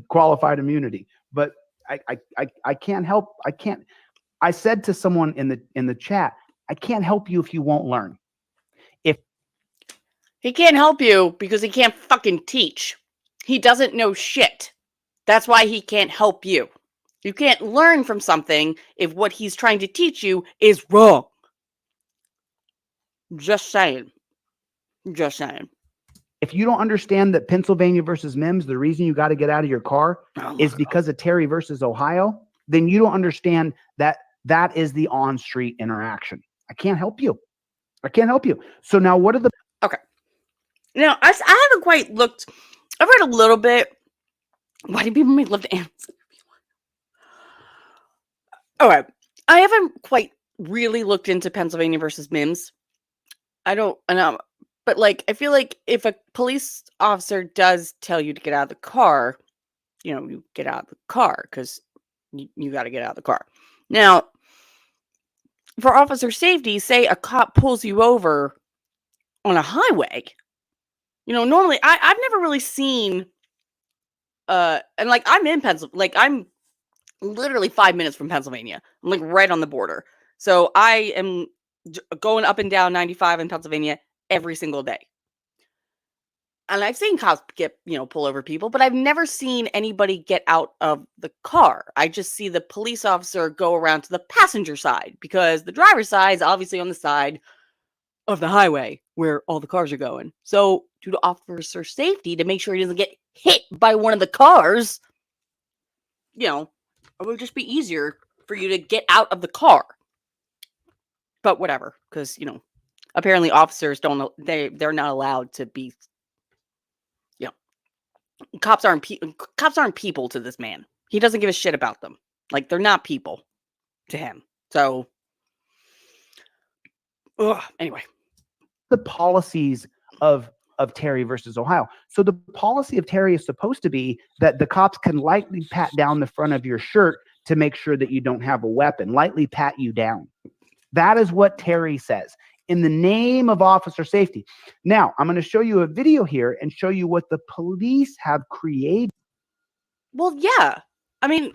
qualified immunity. But I can't help. I said to someone in the chat, I can't help you if you won't learn. If he can't help you because he can't fucking teach. He doesn't know shit. That's why he can't help you. You can't learn from something if what he's trying to teach you is wrong. Just saying. Just saying. If you don't understand that Pennsylvania versus Mims, the reason you got to get out of your car is because of Terry versus Ohio, then you don't understand that is the on-street interaction. I can't help you. I can't help you. So now what are the... Okay. Now, I haven't quite looked... I've read a little bit. Why do people make love to answer? All right. I haven't quite really looked into Pennsylvania versus Mims. I don't know. But, like, I feel like if a police officer does tell you to get out of the car, you get out of the car because you got to get out of the car. Now, for officer safety, say a cop pulls you over on a highway. Normally, I've never really seen, and, like, I'm in Pennsylvania. Like, I'm literally 5 minutes from Pennsylvania. I'm, like, right on the border. So I am going up and down 95 in Pennsylvania every single day. And I've seen cops get, pull over people, but I've never seen anybody get out of the car. I just see the police officer go around to the passenger side because the driver's side is obviously on the side of the highway where all the cars are going. So, due to officer safety, to make sure he doesn't get hit by one of the cars, it would just be easier for you to get out of the car. But whatever, because, apparently officers they're not allowed to be, cops aren't people to this man. He doesn't give a shit about them. Like, they're not people to him. So, anyway. The policies of Terry versus Ohio. So the policy of Terry is supposed to be that the cops can lightly pat down the front of your shirt to make sure that you don't have a weapon, lightly pat you down. That is what Terry says in the name of officer safety. Now, I'm going to show you a video here and show you what the police have created. Well, yeah. I mean,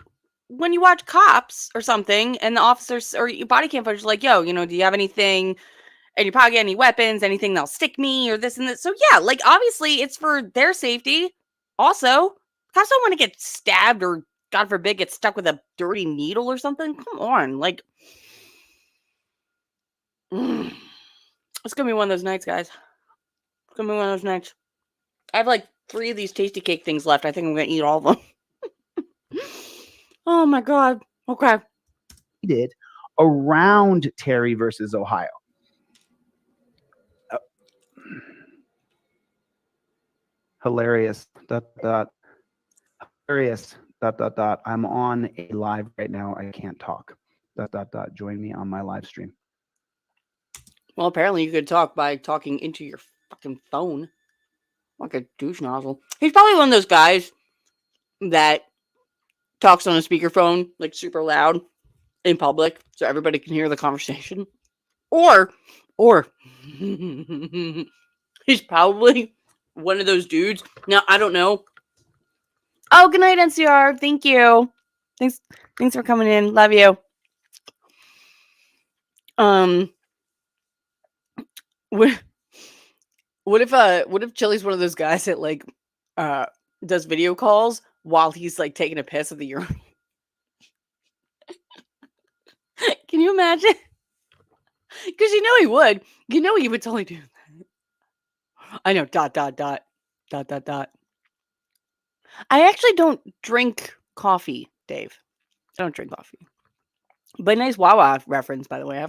when you watch Cops or something and the officers or body cam footage like, yo, do you have anything in your pocket, any weapons, anything that'll stick me or this and that? So yeah, like obviously it's for their safety. Also, cops don't want to get stabbed or God forbid get stuck with a dirty needle or something. Come on, like it's gonna be one of those nights, guys. It's gonna be one of those nights. I have like 3 of these tasty cake things left. I think I'm gonna eat all of them. Oh my God. Okay. Did around Terry versus Ohio. Hilarious. Hilarious. I'm on a live right now. I can't talk. Join me on my live stream. Well, apparently you could talk by talking into your fucking phone. Like a douche nozzle. He's probably one of those guys that talks on a speakerphone, like super loud in public, so everybody can hear the conversation. Or he's probably one of those dudes. Now, I don't know. Oh, good night, NCR. Thank you. Thanks for coming in. Love you. What if Chille's one of those guys that like does video calls while he's like taking a piss at the urinal? Can you imagine? Because he would. He would totally do that. I know. ... I actually don't drink coffee, Dave. I don't drink coffee. But nice Wawa reference, by the way.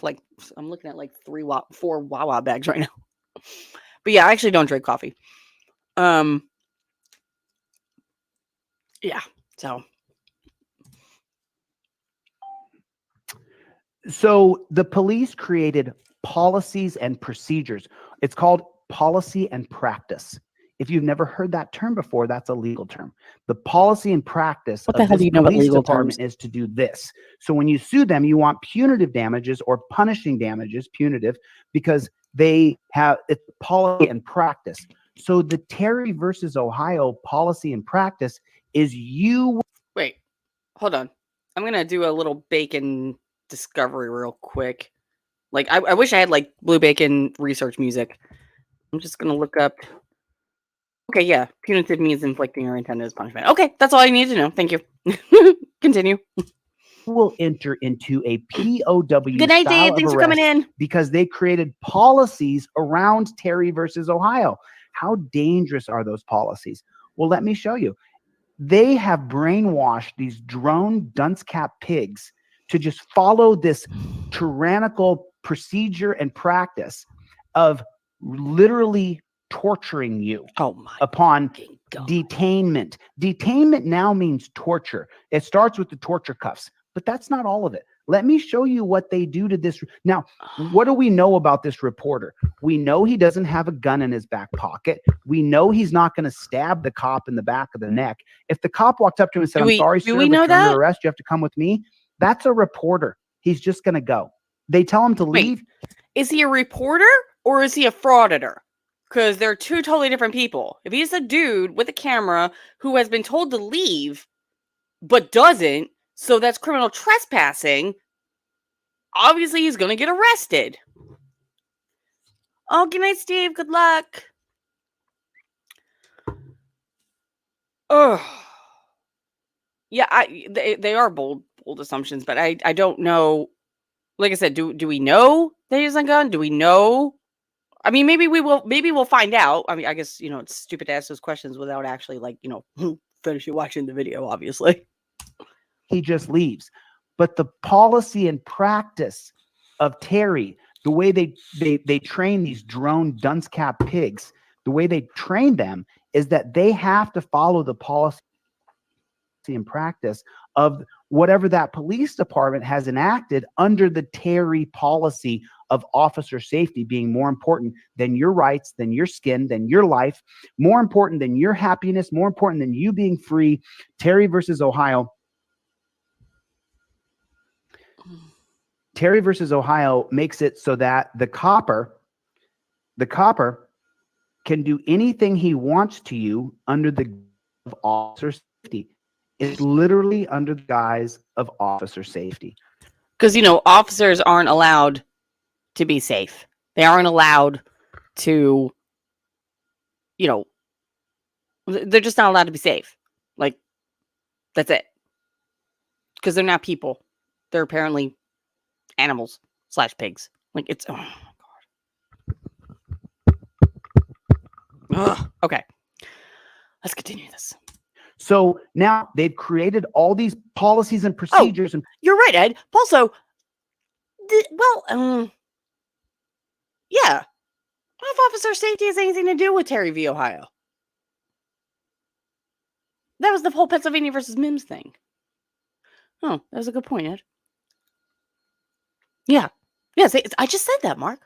I'm looking at like 4 Wawa bags right now. But yeah, I actually don't drink coffee. Yeah. So the police created policies and procedures. It's called policy and practice. If you've never heard that term before, that's a legal term. The policy and practice of this police department is to do this. So when you sue them, you want punitive damages or punishing damages, punitive, because they have it's policy and practice. So the Terry versus Ohio policy and practice is you. Wait, hold on. I'm going to do a little bacon discovery real quick. Like, I wish I had like Blue Bacon research music. I'm just going to look up. Okay, yeah. Punitive means inflicting or intended as punishment. Okay, that's all I need to know. Thank you. Continue. Will enter into a POW. Good night, Dave. Thanks for coming in. Because they created policies around Terry versus Ohio. How dangerous are those policies? Well, let me show you. They have brainwashed these drone dunce cap pigs to just follow this tyrannical procedure and practice of literally torturing you upon detainment. Detainment now means torture. It starts with the torture cuffs, but that's not all of it. Let me show you what they do to this. Now, what do we know about this reporter? We know he doesn't have a gun in his back pocket. We know he's not going to stab the cop in the back of the neck. If the cop walked up to him and said, I'm sorry, sir, but you're under arrest, you have to come with me. That's a reporter. He's just going to go. They tell him to leave. Is he a reporter or is he a frauditor? Because they're 2 totally different people. If he's a dude with a camera who has been told to leave, but doesn't, so that's criminal trespassing, obviously he's going to get arrested. Oh, good night, Steve. Good luck. Oh, yeah. They are bold assumptions, but I don't know. Like I said, do we know that he's a gun? Do we know? I mean, maybe we'll find out. I mean, I guess, it's stupid to ask those questions without actually, like, finishing watching the video, obviously. He just leaves. But the policy and practice of Terry, the way they train these drone dunce cap pigs, the way they train them is that they have to follow the policy and practice of whatever that police department has enacted under the Terry policy of officer safety being more important than your rights, than your skin, than your life, more important than your happiness, more important than you being free. Terry versus Ohio. Terry versus Ohio makes it so that the copper can do anything he wants to you under the of officer safety. It's literally under the guise of officer safety. Because, officers aren't allowed to be safe. They aren't allowed to, they're just not allowed to be safe. Like, that's it. Because they're not people. They're apparently animals / pigs. Like, it's, oh my God. Ugh. Okay. Let's continue this. So now they've created all these policies and procedures. And you're right, Ed. Also, yeah. What if officer safety has anything to do with Terry v. Ohio? That was the whole Pennsylvania versus Mims thing. Oh, that was a good point, Ed. Yeah. Yes, I just said that, Mark.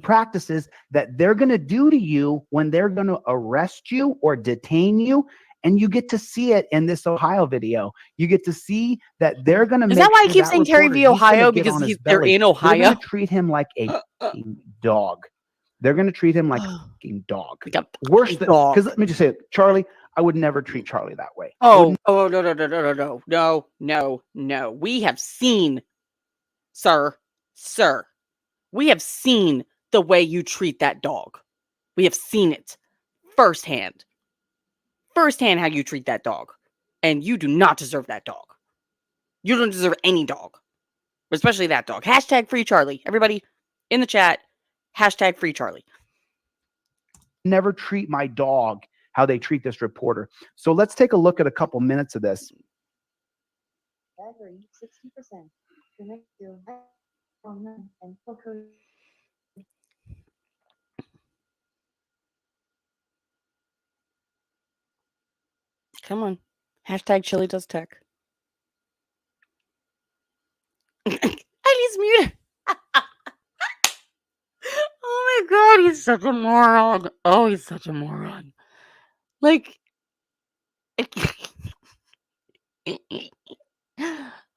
Practices that they're going to do to you when they're going to arrest you or detain you. And you get to see it in this Ohio video. You get to see that they're going to make. Is that why I keep saying Terry v. Ohio? Because they're in Ohio? They're going to treat him like a dog. They're going to treat him like a fucking dog. Like a worse than dog. Because let me just say it, Charlie, I would never treat Charlie that way. No. We have seen, sir, we have seen the way you treat that dog. We have seen it firsthand how you treat that dog. And you do not deserve that dog. You don't deserve any dog, especially that dog. Hashtag free Charlie. Everybody in the chat, hashtag free Charlie. Never treat my dog how they treat this reporter. So let's take a look at a couple minutes of this. 60%. Come on. Hashtag Chille does tech. He's muted. Oh my God, he's such a moron. Oh, he's such a moron. Like,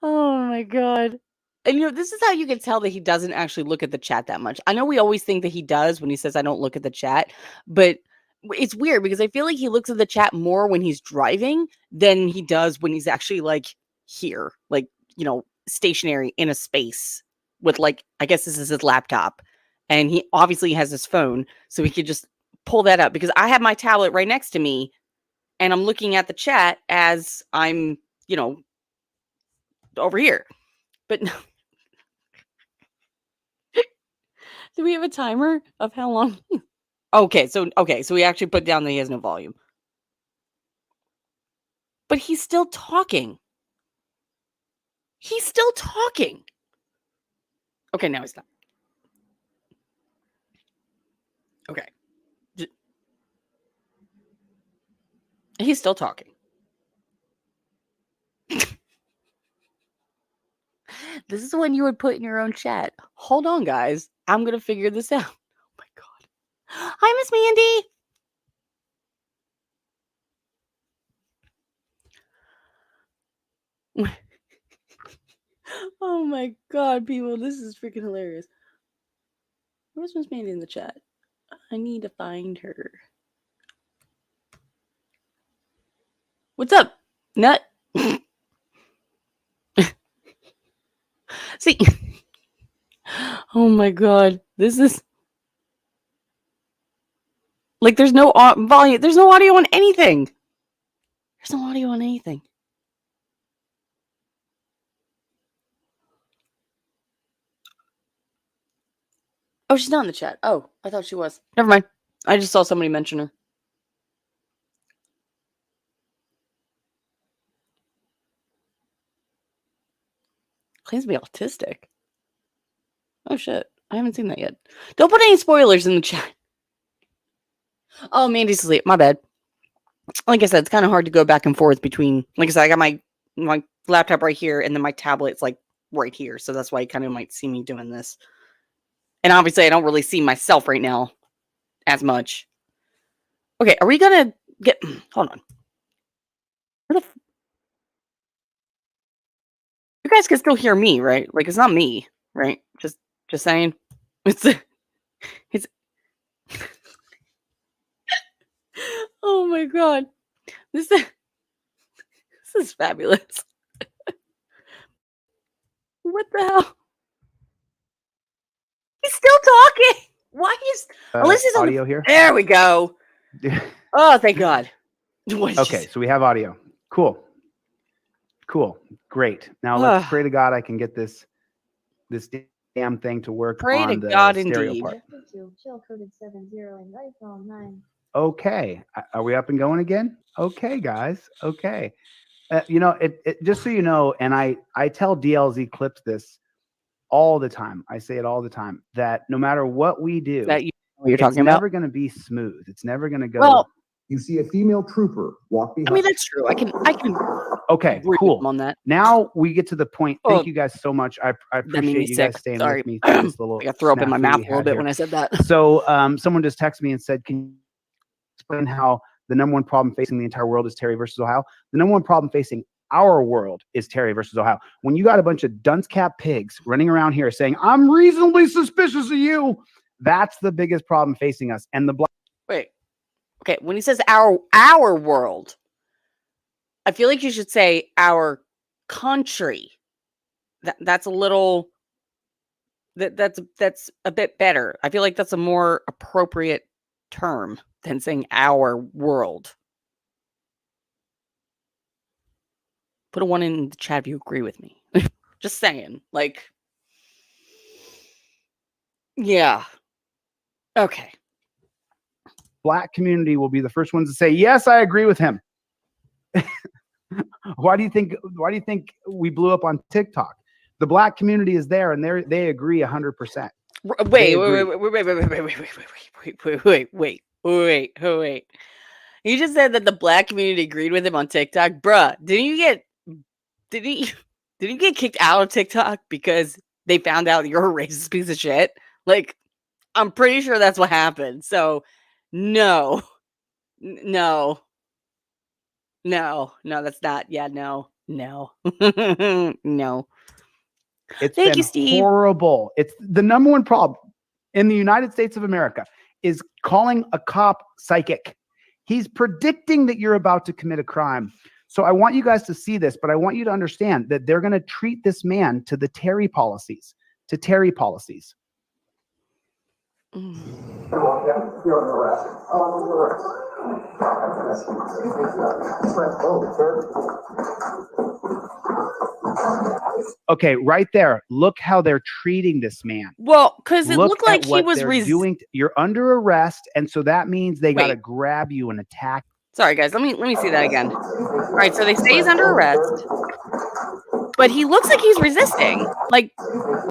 oh my God. And this is how you can tell that he doesn't actually look at the chat that much. I know we always think that he does when he says, I don't look at the chat, but it's weird because I feel like he looks at the chat more when he's driving than he does when he's actually like here, like, stationary in a space with, like, I guess this is his laptop. And he obviously has his phone, so he could just pull that up because I have my tablet right next to me and I'm looking at the chat as I'm, over here. But no. Do we have a timer of how long? Okay, so we actually put down that he has no volume. But he's still talking. He's still talking. Okay, now he's not. Okay. He's still talking. This is when you would put in your own chat. Hold on, guys. I'm going to figure this out. Oh, my God. Hi, Miss Mandy. Oh, my God, people. This is freaking hilarious. Where's Miss Mandy in the chat? I need to find her. What's up, Nut? See, oh my God, this is Like, there's no volume. There's no audio on anything. There's no audio on anything. Oh, she's not in the chat. Oh, I thought she was. Never mind. I just saw somebody mention her. Claims to be autistic. Oh, shit. I haven't seen that yet. Don't put any spoilers in the chat. Oh, Mandy's asleep. My bad. Like I said, it's kind of hard to go back and forth between, like I said, I got my laptop right here, and then my tablet's like right here. So that's why you kind of might see me doing this. And obviously, I don't really see myself right now as much. Okay, are we gonna get... Hold on. Where the... You guys can still hear me, right? Like, it's not me, right? Just saying. It's... Oh my god. This is fabulous. What the hell? He's still talking. Why is unless he's audio here? There we go. Oh, thank God. Okay, so we have audio. Cool. Great. Now let's pray to God I can get this damn thing to work Pray on to the God stereo indeed. part. Chill coded 70 and iPhone 9. Okay. Are we up and going again? Okay, guys. Okay. You know, it just so you know, and I tell DLZ Clips this all the time. I say it all the time that no matter what we do, That you know what you're talking it's about. never going to be smooth. It's never going to go. Well, You see a female trooper walk behind. I mean, that's true. I can Okay, agree with cool. him on that. Now we get to the point. Oh, Thank you guys so much. I that made appreciate me you sick. guys staying Sorry. with me through this little I got throw up in my snafu mouth we a little had bit here. when I said that. So someone just texted me and said, can you explain how the number one problem facing the entire world is Terry versus Ohio? The number one problem facing our world is Terry versus Ohio. When you got a bunch of dunce-cap pigs running around here saying, I'm reasonably suspicious of you, that's the biggest problem facing us. And the Wait. Okay, when he says our world, I feel like you should say our country. That's a little that's a bit better. I feel like that's a more appropriate term than saying our world. Put a 1 in the chat if you agree with me. Just saying. Like, yeah. Okay. Black community will be the first ones to say, yes, I agree with him. Why do you think we blew up on TikTok? The Black community is there and they agree 100%. Wait. You just said that the Black community agreed with him on TikTok. Bruh, didn't you get kicked out of TikTok because they found out you're a racist piece of shit? Like, I'm pretty sure that's what happened. So, no, that's not. Yeah, no. No. It's Thank been you, Steve. horrible. It's the number one problem in the United States of America is calling a cop psychic. He's predicting that you're about to commit a crime. So I want you guys to see this, but I want you to understand that they're going to treat this man to the Terry policies, Okay, right there. Look how they're treating this man. Well, because it Look looked like at he what was they're doing. You're under arrest, and so that means they got to Wait. grab you and attack. Sorry, guys. Let me see that again. All right, so they say he's under arrest, but he looks like he's resisting. Like, so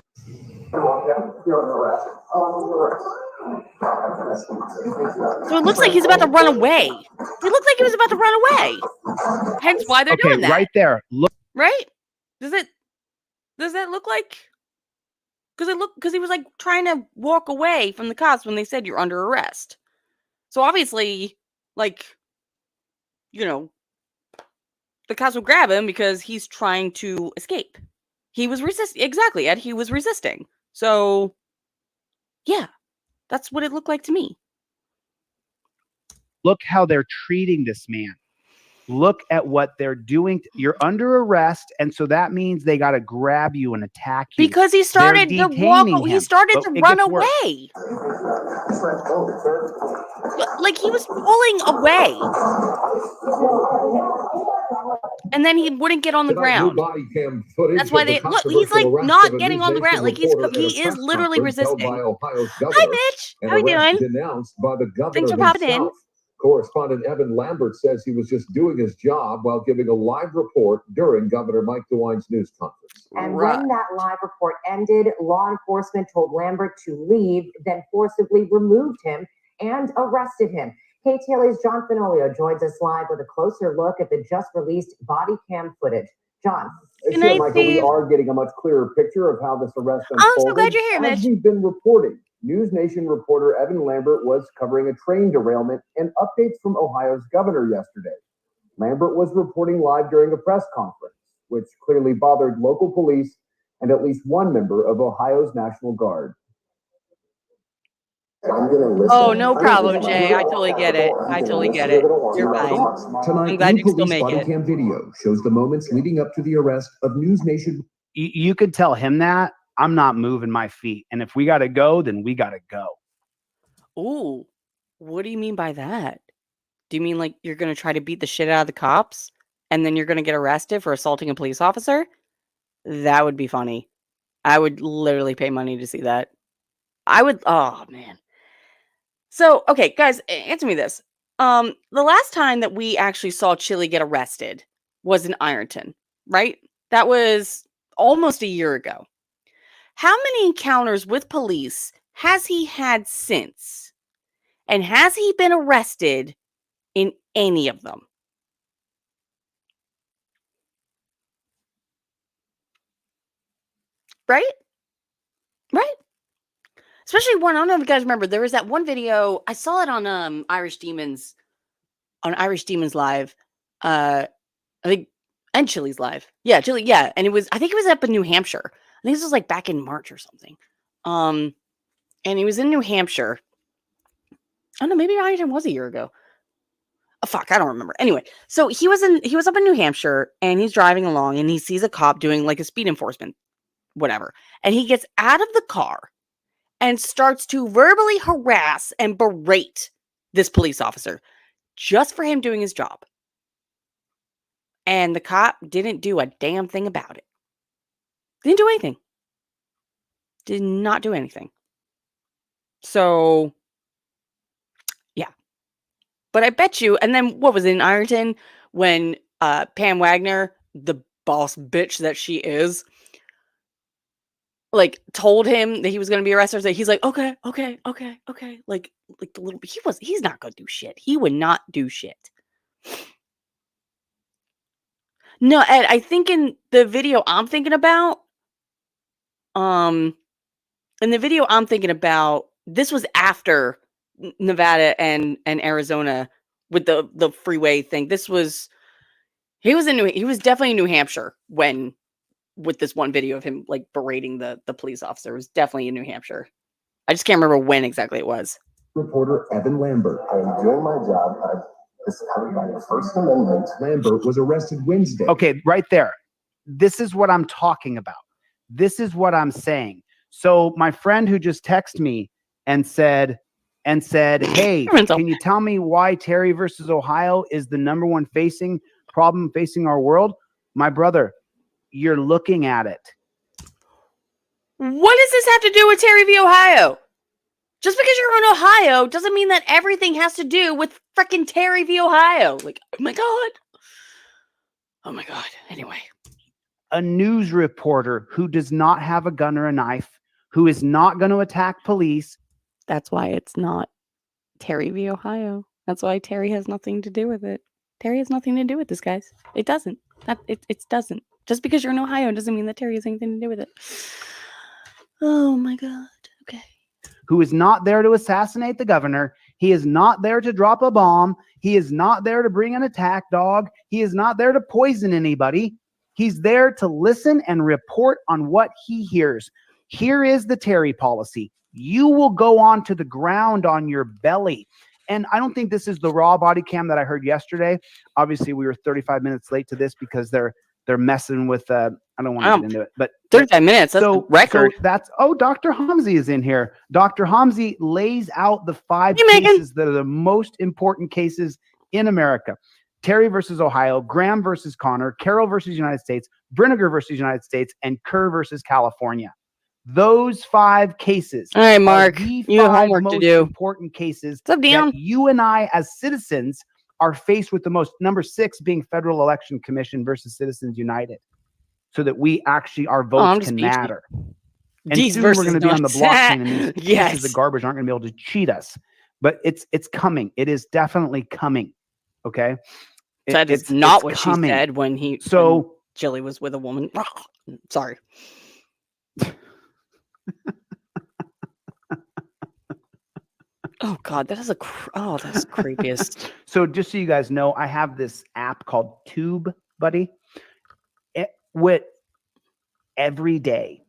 it looks like he's about to run away. He looked like he was about to run away. Hence why they're doing that. Right there. Look. Right? Does that look like? Because he was like trying to walk away from the cops when they said you're under arrest. So obviously, like, you know, the cops will grab him because he's trying to escape. He was resisting. Exactly, Ed. He was resisting. So, yeah, that's what it looked like to me. Look how they're treating this man. Look at what they're doing. You're under arrest, and so that means they got to grab you and attack you. Because he started to walk. He started to run away. Like he was pulling away. And then he wouldn't get on the ground. That's why they look. He's like not getting on the ground. Like he is literally resisting. Hi, Mitch. How are you doing? Thanks for popping in. Correspondent Evan Lambert says he was just doing his job while giving a live report during Governor Mike DeWine's news conference. And when that live report ended, law enforcement told Lambert to leave, then forcibly removed him and arrested him. KTLA's John Fenolio joins us live with a closer look at the just released body cam footage. John. Sure, Michael, we are getting a much clearer picture of how this arrest unfolded. I'm so glad you're here, Mitch. As we've been reporting, News Nation reporter Evan Lambert was covering a train derailment and updates from Ohio's governor yesterday. Lambert was reporting live during a press conference, which clearly bothered local police and at least one member of Ohio's National Guard. Oh, no problem, Jay. I totally get it. I totally get it. You're fine. Tonight, I'm glad you can still police make body it. cam video shows the moments leading up to the arrest of News Nation. You could tell him that I'm not moving my feet. And if we got to go, then we got to go. Ooh, what do you mean by that? Do you mean like you're going to try to beat the shit out of the cops and then you're going to get arrested for assaulting a police officer? That would be funny. I would literally pay money to see that. I would. Oh, man. So, okay, guys, answer me this. The last time that we actually saw Chille get arrested was in Ironton, right? That was almost a year ago. How many encounters with police has he had since? And has he been arrested in any of them? Right? Right? Especially one, I don't know if you guys remember, there was that one video, I saw it on Irish Demons Live. I think, and Chille's Live. Yeah, Chille, yeah. And I think it was up in New Hampshire. I think this was like back in March or something. And he was in New Hampshire. Oh no, maybe Ironton was a year ago. Oh, fuck, I don't remember. Anyway, so he was up in New Hampshire and he's driving along and he sees a cop doing like a speed enforcement, whatever. And he gets out of the car and starts to verbally harass and berate this police officer just for him doing his job. And the cop didn't do a damn thing about it. Didn't do anything. Did not do anything. So, yeah. But I bet you, and then what was it in Ironton when Pam Wagner, the boss bitch that she is, like told him that he was going to be arrested. He's like, okay. Like the little, he's not going to do shit. He would not do shit. No, Ed, I think in the video I'm thinking about, this was after Nevada and Arizona with the freeway thing. He was definitely in New Hampshire with this one video of him like berating the police officer. It was definitely in New Hampshire. I just can't remember when exactly it was. Reporter Evan Lambert. I am doing my job. This is covered by the First Amendment. Lambert was arrested Wednesday. Okay, right there. This is what I'm talking about. This is what I'm saying. So my friend who just texted me and said, hey, can you tell me why Terry versus Ohio is the number one problem facing our world? My brother, you're looking at it. What does this have to do with Terry v. Ohio? Just because you're in Ohio doesn't mean that everything has to do with freaking Terry v. Ohio. Like, oh my God. Oh my God. Anyway. A news reporter who does not have a gun or a knife, who is not going to attack police. That's why it's not Terry v. Ohio. That's why Terry has nothing to do with it. Terry has nothing to do with this, guys. It doesn't. It doesn't. Just because you're in Ohio doesn't mean that Terry has anything to do with it. Oh my God. Okay. Who is not there to assassinate the governor. He is not there to drop a bomb. He is not there to bring an attack dog. He is not there to poison anybody. He's there to listen and report on what he hears. Here is the Terry policy. You will go onto the ground on your belly And I don't think this is the raw body cam that I heard yesterday. Obviously, we were 35 minutes late to this because they're messing with. I don't want to get into it, but 35 minutes. That's a record. So that's Dr. Hamzi is in here. Dr. Hamzi lays out the 5 Hey, Megan. cases that are the most important cases in America. Terry versus Ohio, Graham versus Connor, Carroll versus United States, Brinegar versus United States, and Kerr versus California. Those 5 cases. All right, Mark, are the you have 5 homework to most do. important cases What's up, Dion? that you and I, as citizens, are faced with the most. Number 6 being Federal Election Commission versus Citizens United, so that we actually our votes can matter. And These soon we're versus going to be on the blockchain, and these Yes. pieces of garbage aren't going to be able to cheat us. But it's coming. It is definitely coming. Okay. That is not what coming. she said when when Chille was with a woman. Sorry. Oh God, that is that's creepiest. So just so you guys know, I have this app called Tube Buddy. Every day,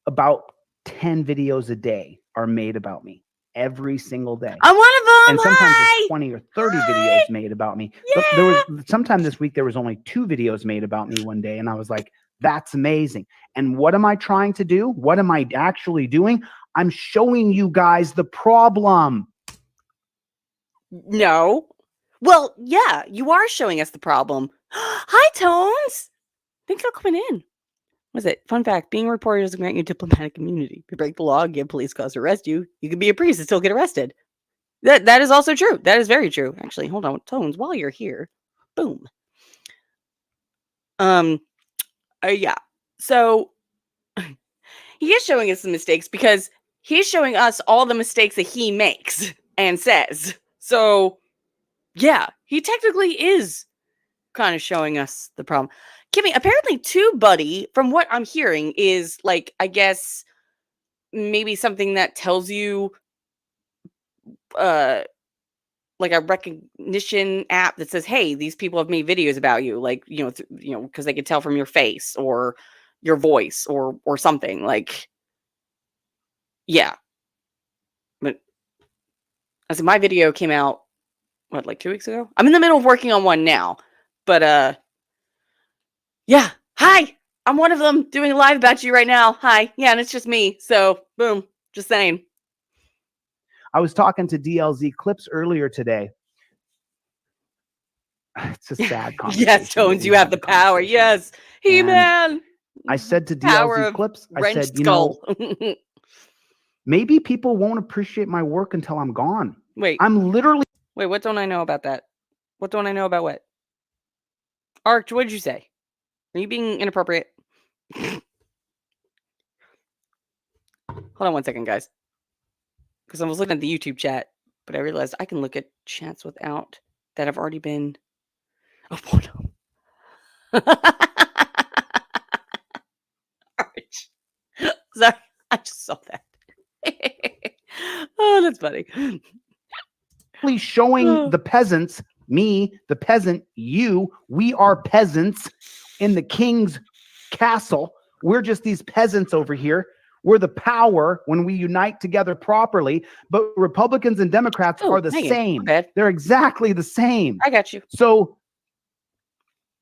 about 10 videos a day are made about me. Every single day. I'm one of them. And sometimes there's 20 or 30 videos made about me. Yeah. There was sometime this week, there was only 2 videos made about me one day. And I was like, that's amazing. And what am I trying to do? What am I actually doing? I'm showing you guys the problem. No. Well, yeah, you are showing us the problem. Hi, Tones. Thanks for coming in. What is it? Fun fact, being a reporter doesn't grant you diplomatic immunity. If you break the law, give police cause to arrest you, you can be a priest and still get arrested. That is also true. That is very true. Actually, hold on, Tones, while you're here. Boom. Yeah. So he is showing us the mistakes because he's showing us all the mistakes that he makes and says. So yeah, he technically is kind of showing us the problem. Kimmy, apparently TubeBuddy, from what I'm hearing, is like, I guess, maybe something that tells you like a recognition app that says, hey, these people have made videos about you, like, because they can tell from your face or your voice or something. Like, yeah. But I said my video came out like 2 weeks ago. I'm in the middle of working on one now. But yeah. Hi. I'm one of them doing a live about you right now. Hi. Yeah, and it's just me. So boom. Just saying. I was talking to DLZ Clips earlier today. It's a sad conversation. Yes, Tones, you have the power. Yes. He-Man. I said to DLZ Clips, I said, maybe people won't appreciate my work until I'm gone. Wait, what don't I know about that? What don't I know about what? Arch, what did you say? Are you being inappropriate? Hold on one second, guys. Because I was looking at the YouTube chat, but I realized I can look at chats without that have already been. Oh, boy, no. Arch. Sorry, I just saw that. Oh, that's funny. Showing the peasants, me, the peasant, you, we are peasants in the king's castle. We're just these peasants over here. We're the power when we unite together properly. But Republicans and Democrats are the same. They're exactly the same. I got you. So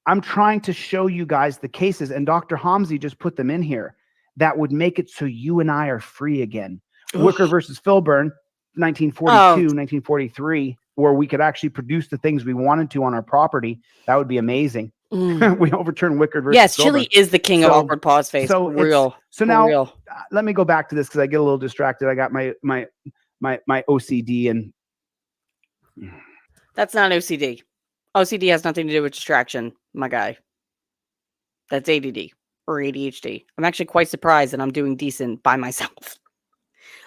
I'm trying to show you guys the cases, and Dr. Hamzi just put them in here that would make it so you and I are free again. Wicker versus Filburn, 1942, 1943, where we could actually produce the things we wanted to on our property. That would be amazing. We overturned Wicker versus Filburn. Chille is the king of awkward pause face. So let me go back to this because I get a little distracted. I got my OCD and that's not OCD. OCD has nothing to do with distraction, my guy. That's ADD or ADHD. I'm actually quite surprised that I'm doing decent by myself.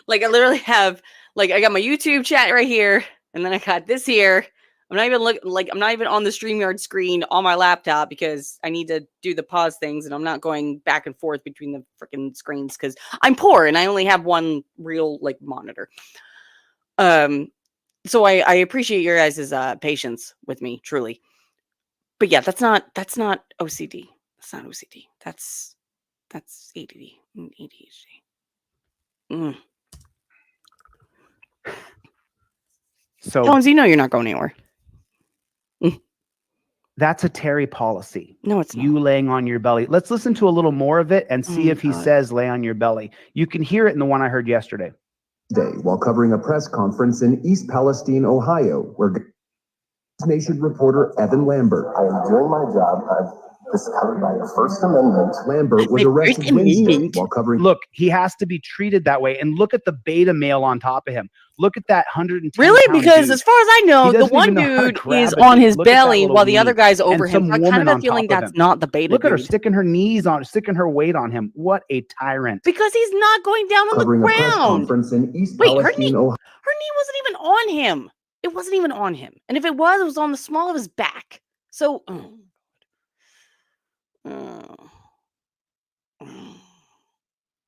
Like, I literally have, like, I got my YouTube chat right here, and then I got this here. I'm not even I'm not even on the StreamYard screen on my laptop because I need to do the pause things, and I'm not going back and forth between the freaking screens because I'm poor and I only have one real monitor. So I appreciate your guys' patience with me, truly. But yeah, that's not OCD. That's not OCD. That's ADD and ADHD. So Tones, you know you're not going anywhere. that's a Terry policy. No, it's not. You laying on your belly. Let's listen to a little more of it and see if he God. says lay on your belly. You can hear it in the one I heard yesterday. While covering a press conference in East Palestine, Ohio, where News Nation reporter Evan Lambert. I am doing my job. This is covered by the First Amendment. Lambert was The arrested First Wednesday Amendment. while covering. Look, he has to be treated that way. And look at the beta male on top of him. Look at that 110 Really? pound Because dude. as far as I know, He the doesn't one even know how to dude grab is a on thing. his Look at that belly little while the other weenie. guy's over And him. some So I kind woman of have on a feeling top of that's him. not the beta Look at her dude. sticking her knees on, sticking her weight on him. What a tyrant. Because he's not going down on Covering the a press ground. conference in East Wait, her knee Palestine, Ohio. wasn't even on him. It wasn't even on him. And if it was on the small of his back. So,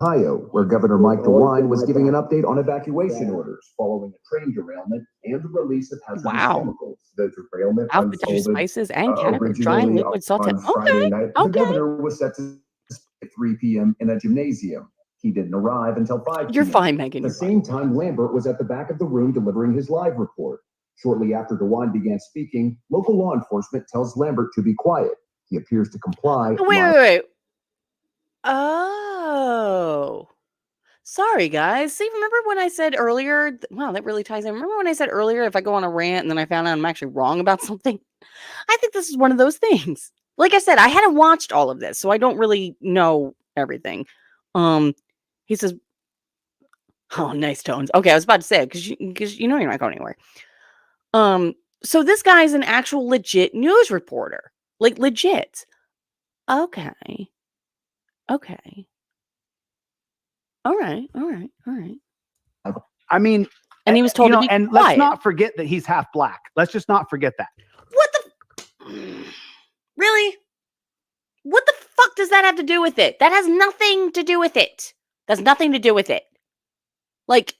Ohio, where Governor Mike DeWine was giving an update on evacuation orders following a train derailment and the release of hazardous chemicals. The derailment alphabet unfolded spices and cannabis, dry and originally liquid saute. on Friday night. The Okay. governor was set to speak at 3 p.m. in a gymnasium. He didn't arrive until 5 You're p.m. fine, Megan. At the same time, Lambert was at the back of the room delivering his live report. Shortly after DeWine began speaking, local law enforcement tells Lambert to be quiet. He appears to comply. Wait. Oh. Sorry, guys. See, remember when I said earlier? Wow, that really ties in. Remember when I said earlier if I go on a rant and then I found out I'm actually wrong about something? I think this is one of those things. Like I said, I hadn't watched all of this, so I don't really know everything. He says, "Oh, nice tones." Okay, I was about to say it because you know you're not going anywhere. So this guy's an actual legit news reporter, like legit. Okay. All right. I mean, And he was told to be and quiet. let's not forget that he's half black. Let's just not forget that. What the? Really? What the fuck does that have to do with it? That has nothing to do with it. That's nothing to do with it. Like,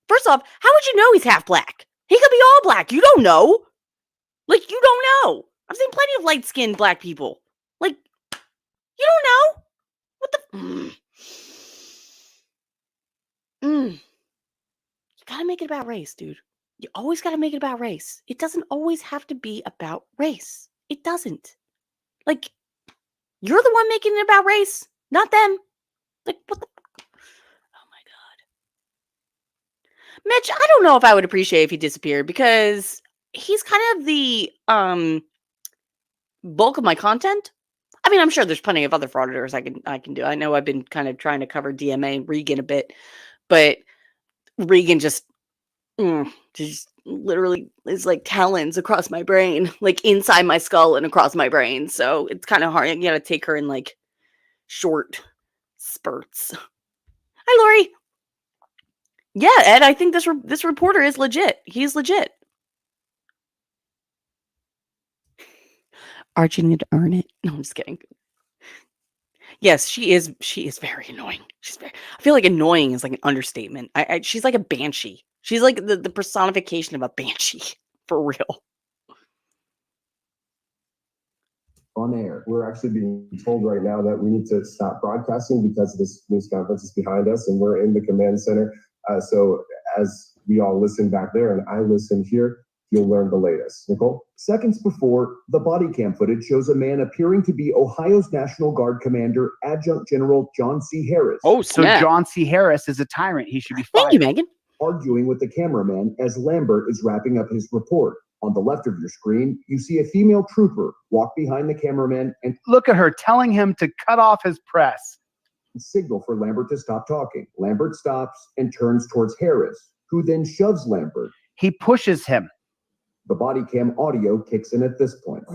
first off, how would you know he's half black? He could be all black. You don't know. Like, you don't know. I've seen plenty of light-skinned black people. Like, you don't know. What the? You gotta make it about race, dude. You always gotta make it about race. It doesn't always have to be about race. It doesn't. Like, you're the one making it about race, not them. Like, what the? Oh my God. Mitch, I don't know if I would appreciate if he disappeared because he's kind of the bulk of my content. I mean, I'm sure there's plenty of other frauditors I can do. I know I've been kind of trying to cover DMA and Regan a bit, but Regan just literally is like talons across my brain, like inside my skull and across my brain. So it's kind of hard. You gotta take her in like short spurts. Hi, Lori. Yeah, Ed, I think this reporter is legit. He's legit. Archie need to earn it. No, I'm just kidding. Yes, she is very annoying. I feel like annoying is like an understatement. She's like a banshee. She's like the personification of a banshee. For real. On air. We're actually being told right now that we need to stop broadcasting because this news conference is behind us and we're in the command center. So as we all listen back there and I listen here, you'll learn the latest. Nicole? Seconds before, the body cam footage shows a man appearing to be Ohio's National Guard Commander, Adjunct General John C. Harris. Oh, so John C. Harris is a tyrant. He should be fired. Thank you, Megan. Arguing with the cameraman as Lambert is wrapping up his report. On the left of your screen, you see a female trooper walk behind the cameraman and look at her telling him to cut off his press. Signal for Lambert to stop talking. Lambert stops and turns towards Harris, who then shoves Lambert. He pushes him. The body cam audio kicks in at this point. The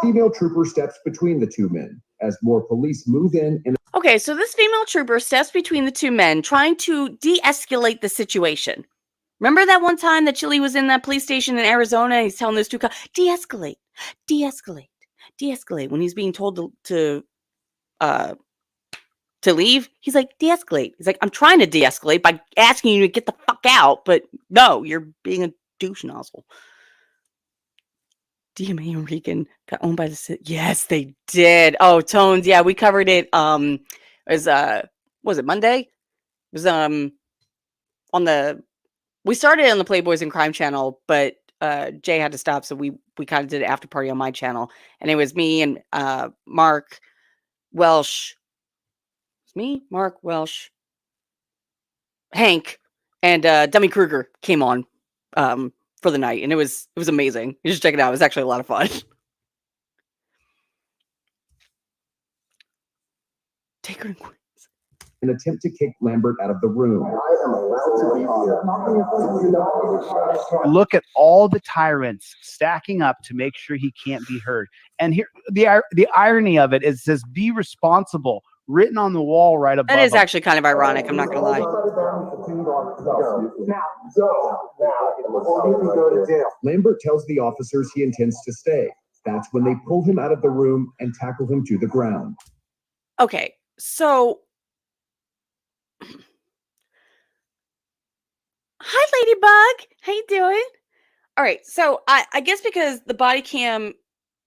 female trooper steps between the two men as more police move in and Okay, so this female trooper steps between the two men, trying to de-escalate the situation. Remember that one time that Chille was in that police station in Arizona and he's telling those two cops, de-escalate. When he's being told to leave, he's like, de-escalate. He's like, I'm trying to de-escalate by asking you to get the fuck out, but no, you're being a douche nozzle. DMA and Regan got owned by the city. Yes, they did. Oh, Tones. Yeah, we covered it. Was it Monday? It was on the we started on the Playboys and Crime channel, but Jay had to stop, so we kind of did an after party on my channel, and it was me and Mark Welsh. It's me, Mark Welsh, Hank, and Demi Kruger came on for the night, and it was amazing. You should check it out. It was actually a lot of fun. Take her in Queens. An attempt to kick Lambert out of the room. Look at all the tyrants stacking up to make sure he can't be heard. And here, the irony of it is, it says, "Be responsible," written on the wall right above. That is him. actually kind of ironic. I'm not gonna lie. Lambert tells the officers he intends to stay. That's when they pull him out of the room and tackle him to the ground. Okay, so hi, Ladybug. How you doing? All right, so I guess because the body cam,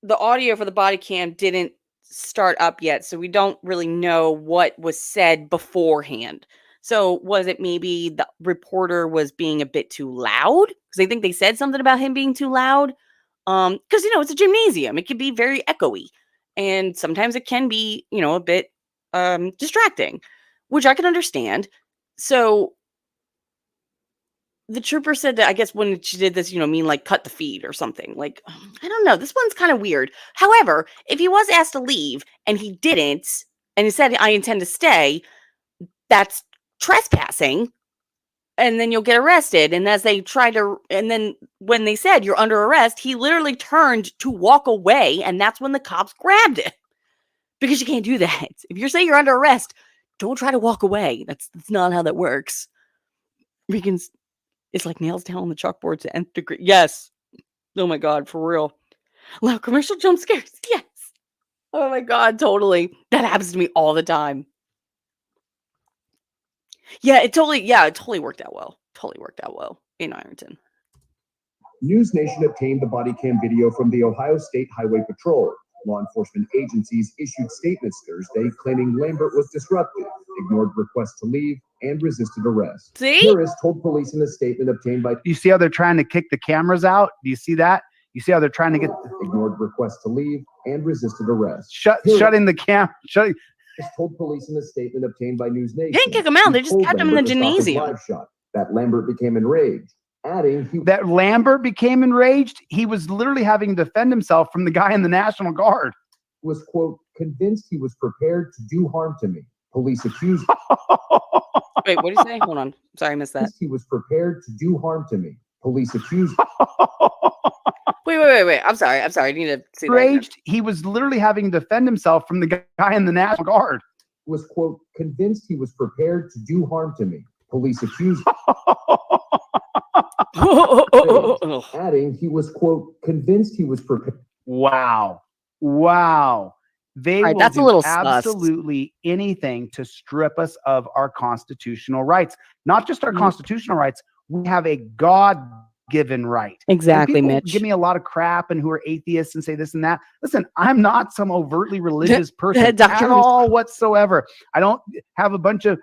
the audio for the body cam didn't start up yet, so we don't really know what was said beforehand. So was it maybe the reporter was being a bit too loud? Because I think they said something about him being too loud. Because it's a gymnasium, it can be very echoey, and sometimes it can be a bit distracting, which I can understand. So the trooper said that, I guess, when she did this, mean like cut the feed or something. Like, I don't know. This one's kind of weird. However, if he was asked to leave and he didn't, and he said, "I intend to stay," that's trespassing. And then you'll get arrested. And and then when they said you're under arrest, he literally turned to walk away. And that's when the cops grabbed him. Because you can't do that. If you're saying you're under arrest, don't try to walk away. That's not how that works. It's like nails down on the chalkboard to nth degree. Yes. Oh my God, for real. Loud commercial jump scares. Yes. Oh my God, totally. That happens to me all the time. Yeah, it totally worked out well. Totally worked out well in Ironton. News Nation obtained the body cam video from the Ohio State Highway Patrol. Law enforcement agencies issued statements Thursday claiming Lambert was disruptive, ignored requests to leave, and resisted arrest. See? Harris told police in a statement obtained by... You see how they're trying to kick the cameras out? Do you see that? You see how they're trying to get... Ignored requests to leave and resisted arrest. Shutting the cam... Shutting... told police in a statement obtained by News Nation. They didn't kick him out. They just kept him in the gymnasium. Live shot. That Lambert became enraged, adding that Lambert became enraged. He was literally having to defend himself from the guy in the National Guard. Was, quote, convinced he was prepared to do harm to me. Police accused. Wait, what did you say? Hold on. Sorry, I missed that. He was prepared to do harm to me. Police accused. Wait. I'm sorry. I need to see enraged. He was literally having to defend himself from the guy in the National Guard. Was, quote, convinced he was prepared to do harm to me. Police accused. Adding, he was, quote, convinced he was prepared. Wow. They will that's do a little absolutely anything to strip us of our constitutional rights. Not just our constitutional rights. We have a God-given right. Exactly, Mitch. Give me a lot of crap and who are atheists and say this and that. Listen, I'm not some overtly religious person at all whatsoever. I don't have a bunch of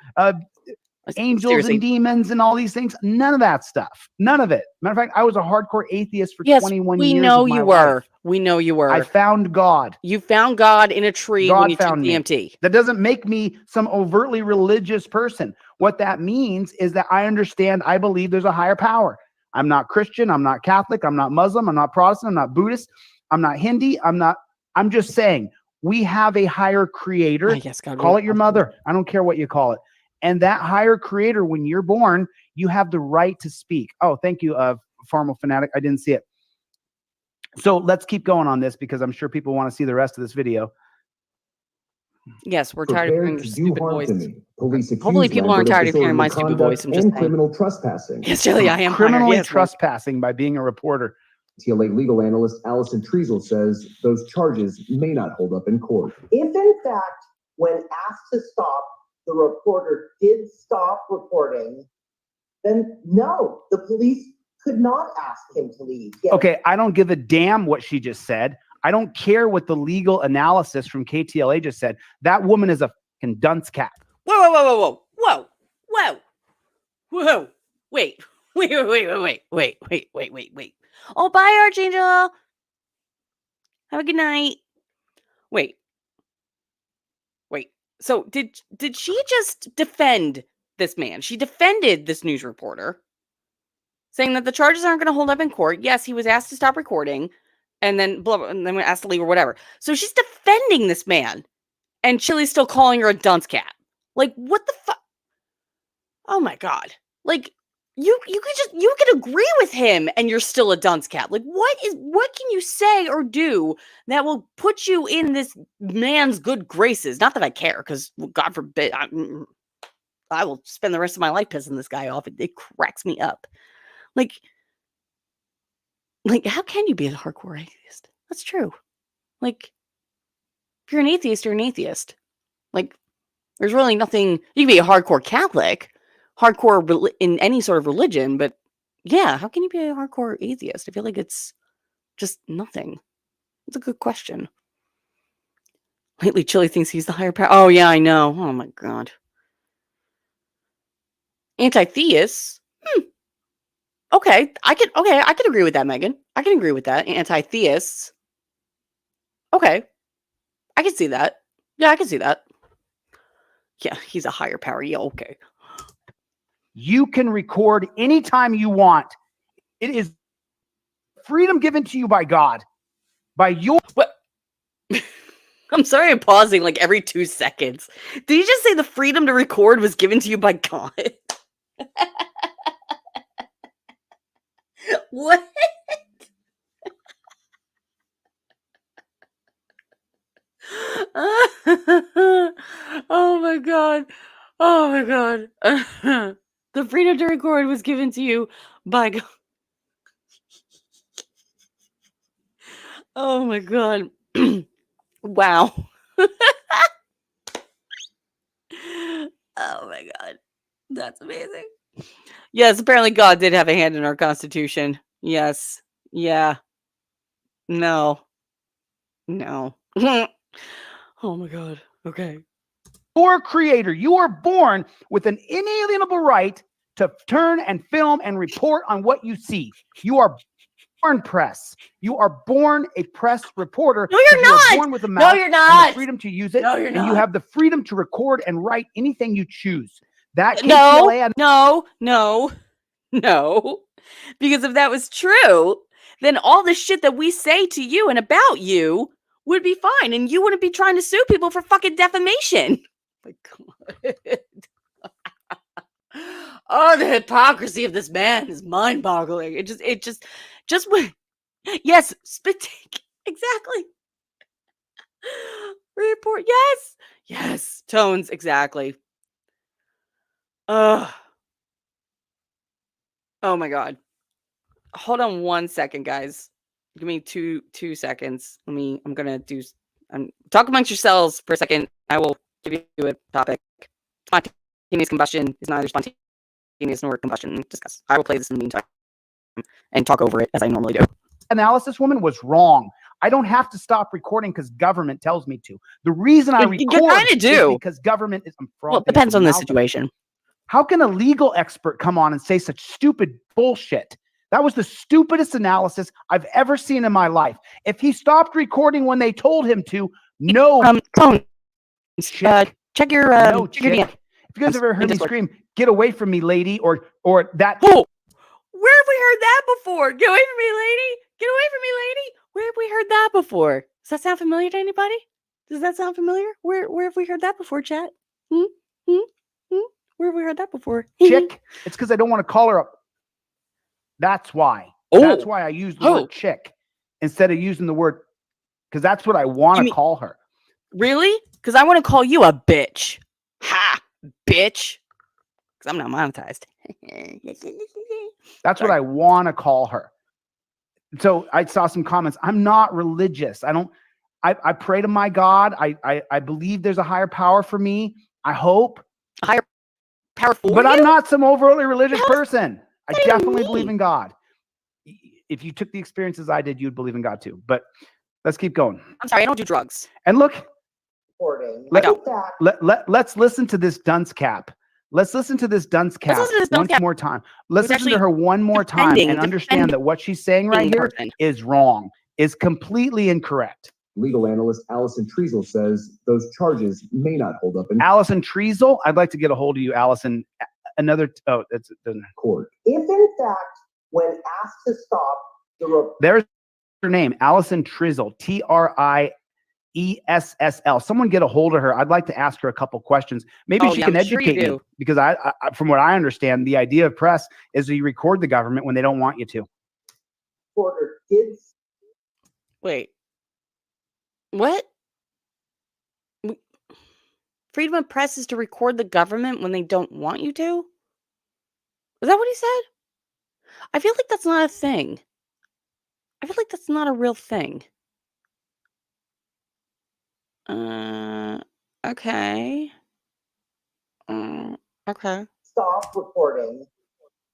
angels and demons and all these things. None of that stuff. None of it. Matter of fact, I was a hardcore atheist for 21 years. We know you were. We know you were. I found God. You found God in a tree when you took DMT. That doesn't make me some overtly religious person. What that means is that I understand, I believe there's a higher power. I'm not Christian. I'm not Catholic. I'm not Muslim. I'm not Protestant. I'm not Buddhist. I'm not Hindi. I'm just saying we have a higher creator. Yes, God, call it your mother. I don't care what you call it. And that higher creator, when you're born, you have the right to speak. Oh, thank you, Farmal Fanatic. I didn't see it. So let's keep going on this because I'm sure people want to see the rest of this video. Yes, we're tired of hearing your stupid voice. Hopefully people aren't tired of hearing my stupid voice. I'm just saying. Criminal trespassing. Yes, Chille, I am criminally trespassing by being a reporter. TLA legal analyst Allison Treasel says those charges may not hold up in court. If in fact, when asked to stop, the reporter did stop reporting, then no, the police could not ask him to leave. Yes. Okay, I don't give a damn what she just said. I don't care what the legal analysis from KTLA just said. That woman is a fucking dunce cap. Whoa. Wait. Wait. Oh, bye, Archangel. Have a good night. Wait. So did she just defend this man? She defended this news reporter, saying that the charges aren't going to hold up in court. Yes, he was asked to stop recording, and then blah, blah, and then asked to leave or whatever. So she's defending this man, and Chille's still calling her a dunce cat. Like, what the fuck? Oh my god! Like, you could agree with him, and you're still a dunce cat. Like, what can you say or do that will put you in this man's good graces? Not that I care, because God forbid, I will spend the rest of my life pissing this guy off. It cracks me up. Like, how can you be a hardcore atheist? That's true. Like, if you're an atheist, you're an atheist. Like, there's really nothing. You can be a hardcore Catholic, hardcore in any sort of religion, but yeah, how can you be a hardcore atheist? I feel like it's just nothing. It's a good question. Lately, Chille thinks he's the higher power. Oh yeah, I know. Oh my god. Anti-theists. Okay, I could agree with that, Megan. I can agree with that. Anti-theists. Okay. I can see that. Yeah, I can see that. Yeah, he's a higher power. Yeah, okay. You can record anytime you want. It is freedom given to you by God. By your... What? I'm sorry I'm pausing like every 2 seconds. Did you just say the freedom to record was given to you by God? What? Oh my god. Oh my god. The freedom to record was given to you by God. Oh my god. Wow. Oh my god. That's amazing. Yes, apparently God did have a hand in our Constitution. Yes. Yeah. No. Oh my god. Okay. Your creator. You are born with an inalienable right to turn and film and report on what you see. You are born press. You are born a press reporter. No, you're not. You are born with a mouth. No, you're not. And the freedom to use it. No, you're and not. you have the freedom to record and write anything you choose. That No. Because if that was true, then all the shit that we say to you and about you would be fine, and you wouldn't be trying to sue people for fucking defamation. My god. Oh, the hypocrisy of this man is mind-boggling. It just went. Yes, spit take. Exactly. Report. Yes. Tones. Exactly. Oh my god. Hold on 1 second, guys. Give me two seconds. I'm gonna talk amongst yourselves for a second. I will give you a topic. Spontaneous combustion is neither spontaneous nor combustion. Discuss. I will play this in the meantime and talk over it as I normally do. Analysis woman was wrong. I don't have to stop recording because government tells me to. The reason I record is because government is... Well, it depends on the situation. How can a legal expert come on and say such stupid bullshit? That was the stupidest analysis I've ever seen in my life. If he stopped recording when they told him to, no. Tone. Check your no, DM. If you guys ever heard me scream, "Get away from me, lady," or that... Oh, where have we heard that before? Get away from me, lady. Get away from me, lady. Where have we heard that before? Does that sound familiar to anybody? Does that sound familiar? Where have we heard that before, chat? Where have we heard that before? Chick. It's because I don't want to call her up. That's why. Oh. That's why I use the word chick instead of using the word, because that's what I want to call her. Really? Because I want to call you a bitch. Ha, bitch. Because I'm not monetized. That's what I want to call her. So I saw some comments. I'm not religious. I pray to my God. I believe there's a higher power for me. I hope. A higher power for But you? I'm not some overtly religious person. I definitely believe in God. If you took the experiences I did, you'd believe in God too. But let's keep going. I'm sorry, I don't do drugs. And look, Reporting. let's listen to this dunce cap Let's listen to this dunce cap listen to this dunce once cap. more time. Let's Who's listen to her one more time defending- and understand defending that what she's saying right here person. is wrong, is completely incorrect. Legal analyst Allison Treasel says those charges may not hold up in Allison Treasel, I'd like to get a hold of you, Allison. It's court. If in fact, when asked to stop the report, there's her name, Allison Treasel, TRIESSL. Someone get a hold of her. I'd like to ask her a couple questions. Maybe she can educate me, because I, from what I understand, the idea of press is you record the government when they don't want you to. reporter did Wait. What? Freedom of press is to record the government when they don't want you to? Is that what he said? I feel like that's not a thing. I feel like that's not a real thing. Okay. Okay. stop recording,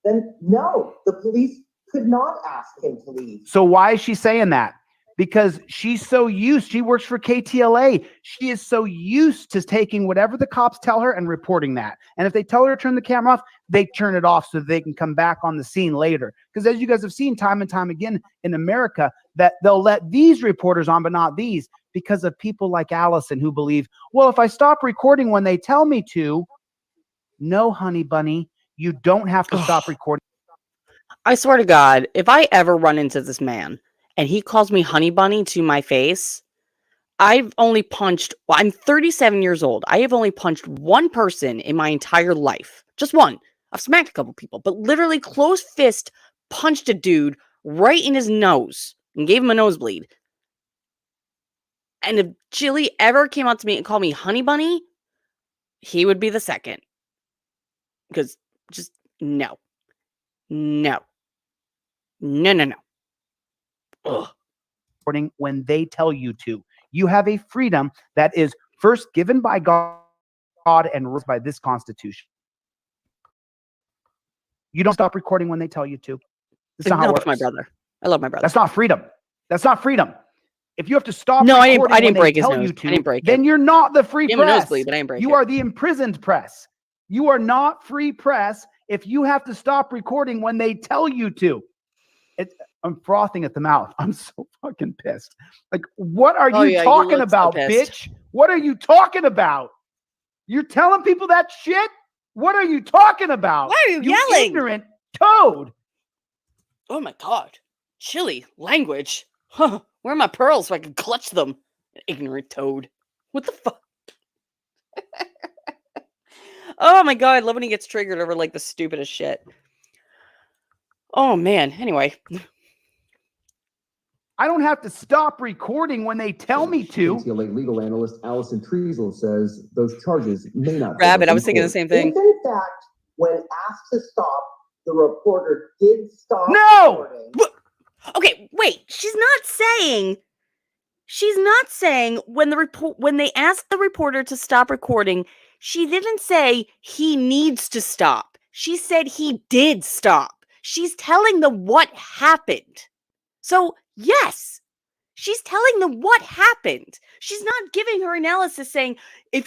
then no, the police could not ask him to leave. So why is she saying that? Because she's so used, she works for KTLA. She is so used to taking whatever the cops tell her and reporting that. And if they tell her to turn the camera off, they turn it off so they can come back on the scene later. Because as you guys have seen time and time again in America, that they'll let these reporters on, but not these, because of people like Allison who believe, well, if I stop recording when they tell me to, no, honey bunny, you don't have to stop recording. I swear to God, if I ever run into this man and he calls me honey bunny to my face, I've only punched, well, I'm 37 years old. I have only punched one person in my entire life. Just one. I've smacked a couple people, but literally closed fist punched a dude right in his nose and gave him a nosebleed. And if Chille ever came out to me and called me honey bunny, he would be the second. Because just no. No. No, no, no. Ugh. When they tell you to. You have a freedom that is first given by God and rules by this Constitution. You don't stop recording when they tell you to. That's not how it works. My brother. I love my brother. That's not freedom. That's not freedom. If you have to stop No, I recording didn't when break they his tell nose. you to, I didn't break then it. you're not the free Give him a press. nosebleed, but I didn't break You it. are the imprisoned press. You are not free press if you have to stop recording when they tell you to. I'm frothing at the mouth. I'm so fucking pissed. Like, what are you talking about, bitch? What are you talking about? You're telling people that shit? What are you talking about? Why are you yelling? Ignorant toad. Oh my God. Chille language. Huh. Where are my pearls so I can clutch them? Ignorant toad. What the fuck? Oh my God. I love when he gets triggered over like the stupidest shit. Oh man. Anyway. I don't have to stop recording when they tell me to. KTLA legal analyst Allison Treasel says those charges may not. Rabbit, I was thinking the same thing. If in fact, when asked to stop, the reporter did stop recording. Okay, wait. She's not saying when they asked the reporter to stop recording, she didn't say he needs to stop. She said he did stop. She's telling them what happened. So, yes, she's telling them what happened. She's not giving her analysis saying if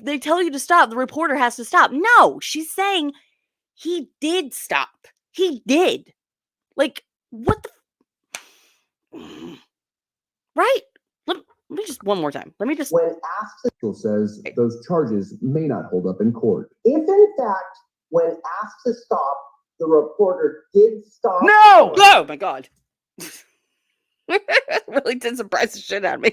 they tell you to stop, the reporter has to stop. No, she's saying he did stop. He did. Like, what the right? Let me just one more time. Let me just. When asked to, says those charges may not hold up in court. if in fact, when asked to stop, the reporter did stop. No! recording. Oh my God. Really did surprise the shit out of me.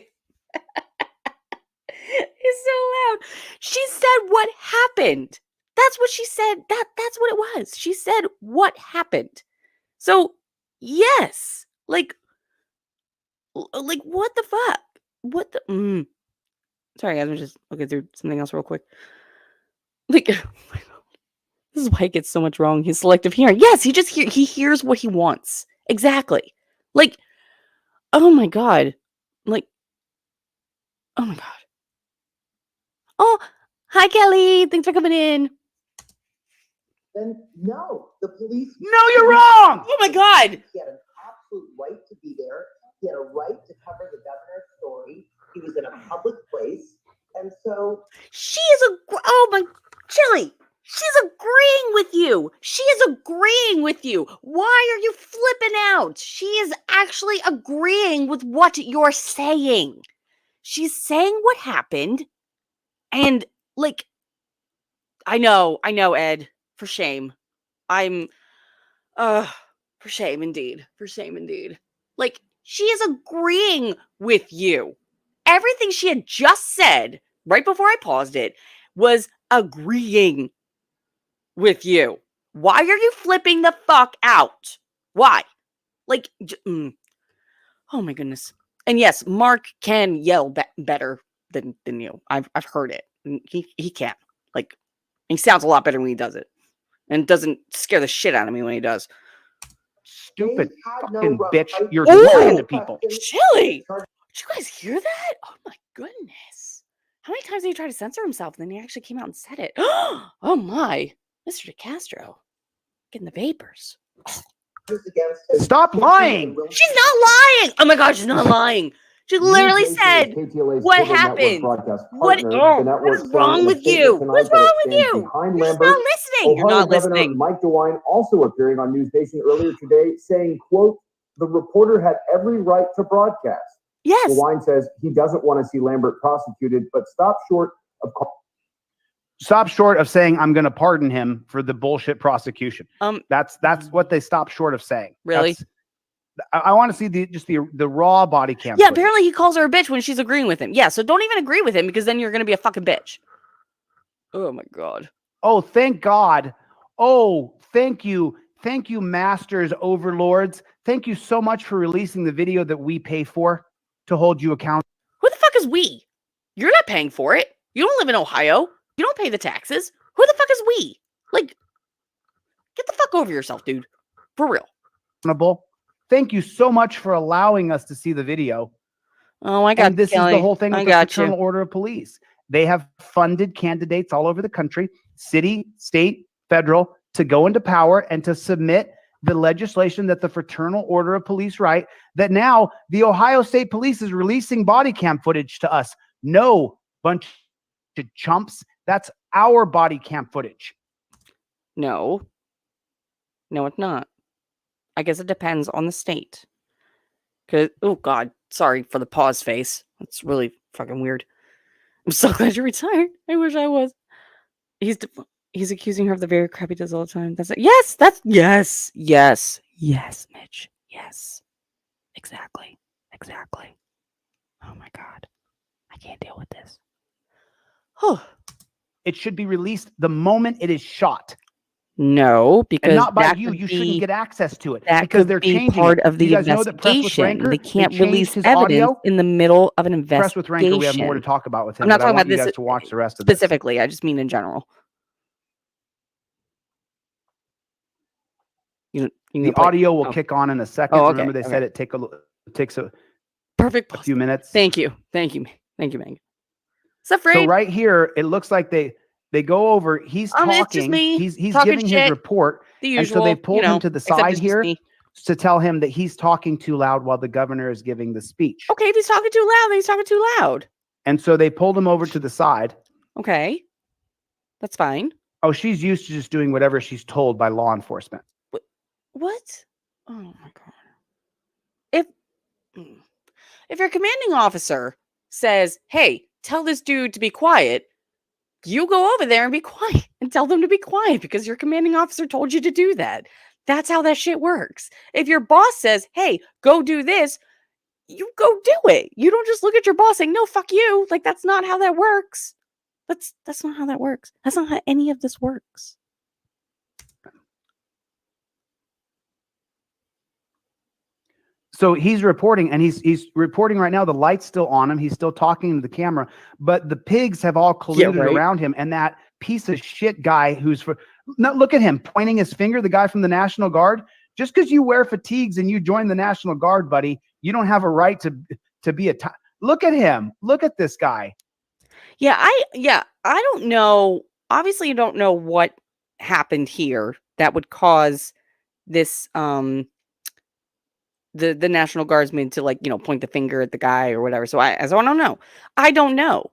He's so loud. She said what happened. That's what she said. That's what it was. She said what happened. So, yes. Like what the fuck? What the Sorry, guys, I'm just looking through something else real quick. Like, this is why he gets so much wrong. He's selective hearing. Yes, he hears what he wants. Exactly. Like, oh my God. Like, oh my God. Oh, hi Kelly. Thanks for coming in. Then no, the police. No, you're wrong. Oh my God. He had an absolute right to be there. He had a right to cover the governor's story. He was in a public place, and so She is oh my Chille. She's agreeing with you. She is agreeing with you. Why are you flipping out? She is actually agreeing with what you're saying. She's saying what happened. And, like, I know, Ed. For shame. For shame indeed. For shame indeed. Like, she is agreeing with you. Everything she had just said, right before I paused it, was agreeing with you. Why are you flipping the fuck out? Why? Like, oh my goodness. And yes, Mark can yell better than you. I've heard it. He can. Like, he sounds a lot better when he does it, and doesn't scare the shit out of me when he does. Stupid had no fucking right bitch! You're Ooh! lying to people. Chille! Did you guys hear that? Oh my goodness. How many times did he try to censor himself and then he actually came out and said it? Oh my. Mr. DeCastro. Getting the vapors. against him. Stop lying. She's not lying. Oh my God, she's not lying. She literally said, what happened? What is wrong with you? What's wrong with you? You're just not listening. You're not listening. Mike DeWine also appearing on News Nation earlier today saying, quote, the reporter had every right to broadcast. Yes. DeWine says he doesn't want to see Lambert prosecuted, but stopped short of saying I'm going to pardon him for the bullshit prosecution. That's what they stopped short of saying. Really? I want to see the raw body cam. Yeah, footage. apparently he calls her a bitch when she's agreeing with him. Yeah, so don't even agree with him because then you're going to be a fucking bitch. Oh my God. Oh, thank God. Oh, thank you. Thank you, masters, overlords. Thank you so much for releasing the video that we pay for to hold you accountable. Who the fuck is we? You're not paying for it. You don't live in Ohio. You don't pay the taxes. Who the fuck is we? Like, get the fuck over yourself, dude. For real. Thank you so much for allowing us to see the video. Oh, I got And this Kelly. is the whole thing with the got Fraternal Order of Police. They have funded candidates all over the country, city, state, federal, to go into power and to submit the legislation that the Fraternal Order of Police write, that now the Ohio State Police is releasing body cam footage to us. No, bunch of chumps. That's our body cam footage. No. No, it's not. I guess it depends on the state. Cause, oh God, sorry for the pause face. That's really fucking weird. I'm so glad you're retired. I wish I was. He's accusing her of the very crap he does all the time. That's it. Yes, yes, Mitch. Yes. Exactly. Oh my God. I can't deal with this. Oh. It should be released the moment it is shot. No, because and not by you. You shouldn't get access to it because they're changing part it. of the you guys know that Press with investigation. Ranker, They can't release his evidence audio? in the middle of an investigation. Press with Ranker, we have more to talk about with him. I'm not but I talking want about you this guys to watch the rest of this. specifically. I just mean in general. The audio will kick on in a second. Oh, okay, Remember, they said it takes a perfect few minutes. Thank you, Meg. So right here, it looks like they go over. He's talking. It's just me he's talking giving shit, his report, the usual, and so they pulled him to the except side it's just here me. to tell him that he's talking too loud while the governor is giving the speech. Okay, if he's talking too loud, then he's talking too loud. And so they pulled him over to the side. Okay, that's fine. Oh, she's used to just doing whatever she's told by law enforcement. What? Oh my God. If your commanding officer says, hey, tell this dude to be quiet, you go over there and be quiet and tell them to be quiet because your commanding officer told you to do that. That's how that shit works. If your boss says, hey, go do this, you go do it. You don't just look at your boss saying, no, fuck you. Like, that's not how that works. That's not how that works. That's not how any of this works. So he's reporting, and he's reporting right now. The light's still on him. He's still talking to the camera, but the pigs have all colluded around him. And that piece of shit guy look at him pointing his finger, the guy from the National Guard. Just because you wear fatigues and you join the National Guard, buddy, you don't have a right to be look at him. Look at this guy. Yeah, I don't know. Obviously, you don't know what happened here that would cause this the National Guardsman to point the finger at the guy or whatever. So I don't know. I don't know.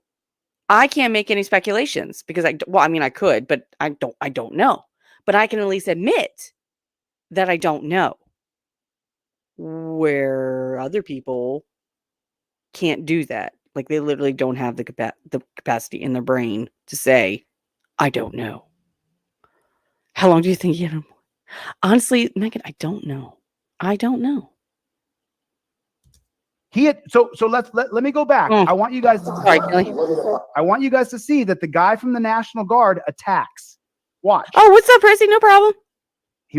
I can't make any speculations because I could, but I don't know. But I can at least admit that I don't know. Where other people can't do that. Like, they literally don't have the capacity in their brain to say, I don't know. How long do you think he had him? Honestly, Megan, I don't know. I don't know. He had so let me go back. I want you guys to Sorry, Kelly. I want you guys to see that the guy from the National Guard attacks. Watch. Oh, what's up, Percy? No problem. He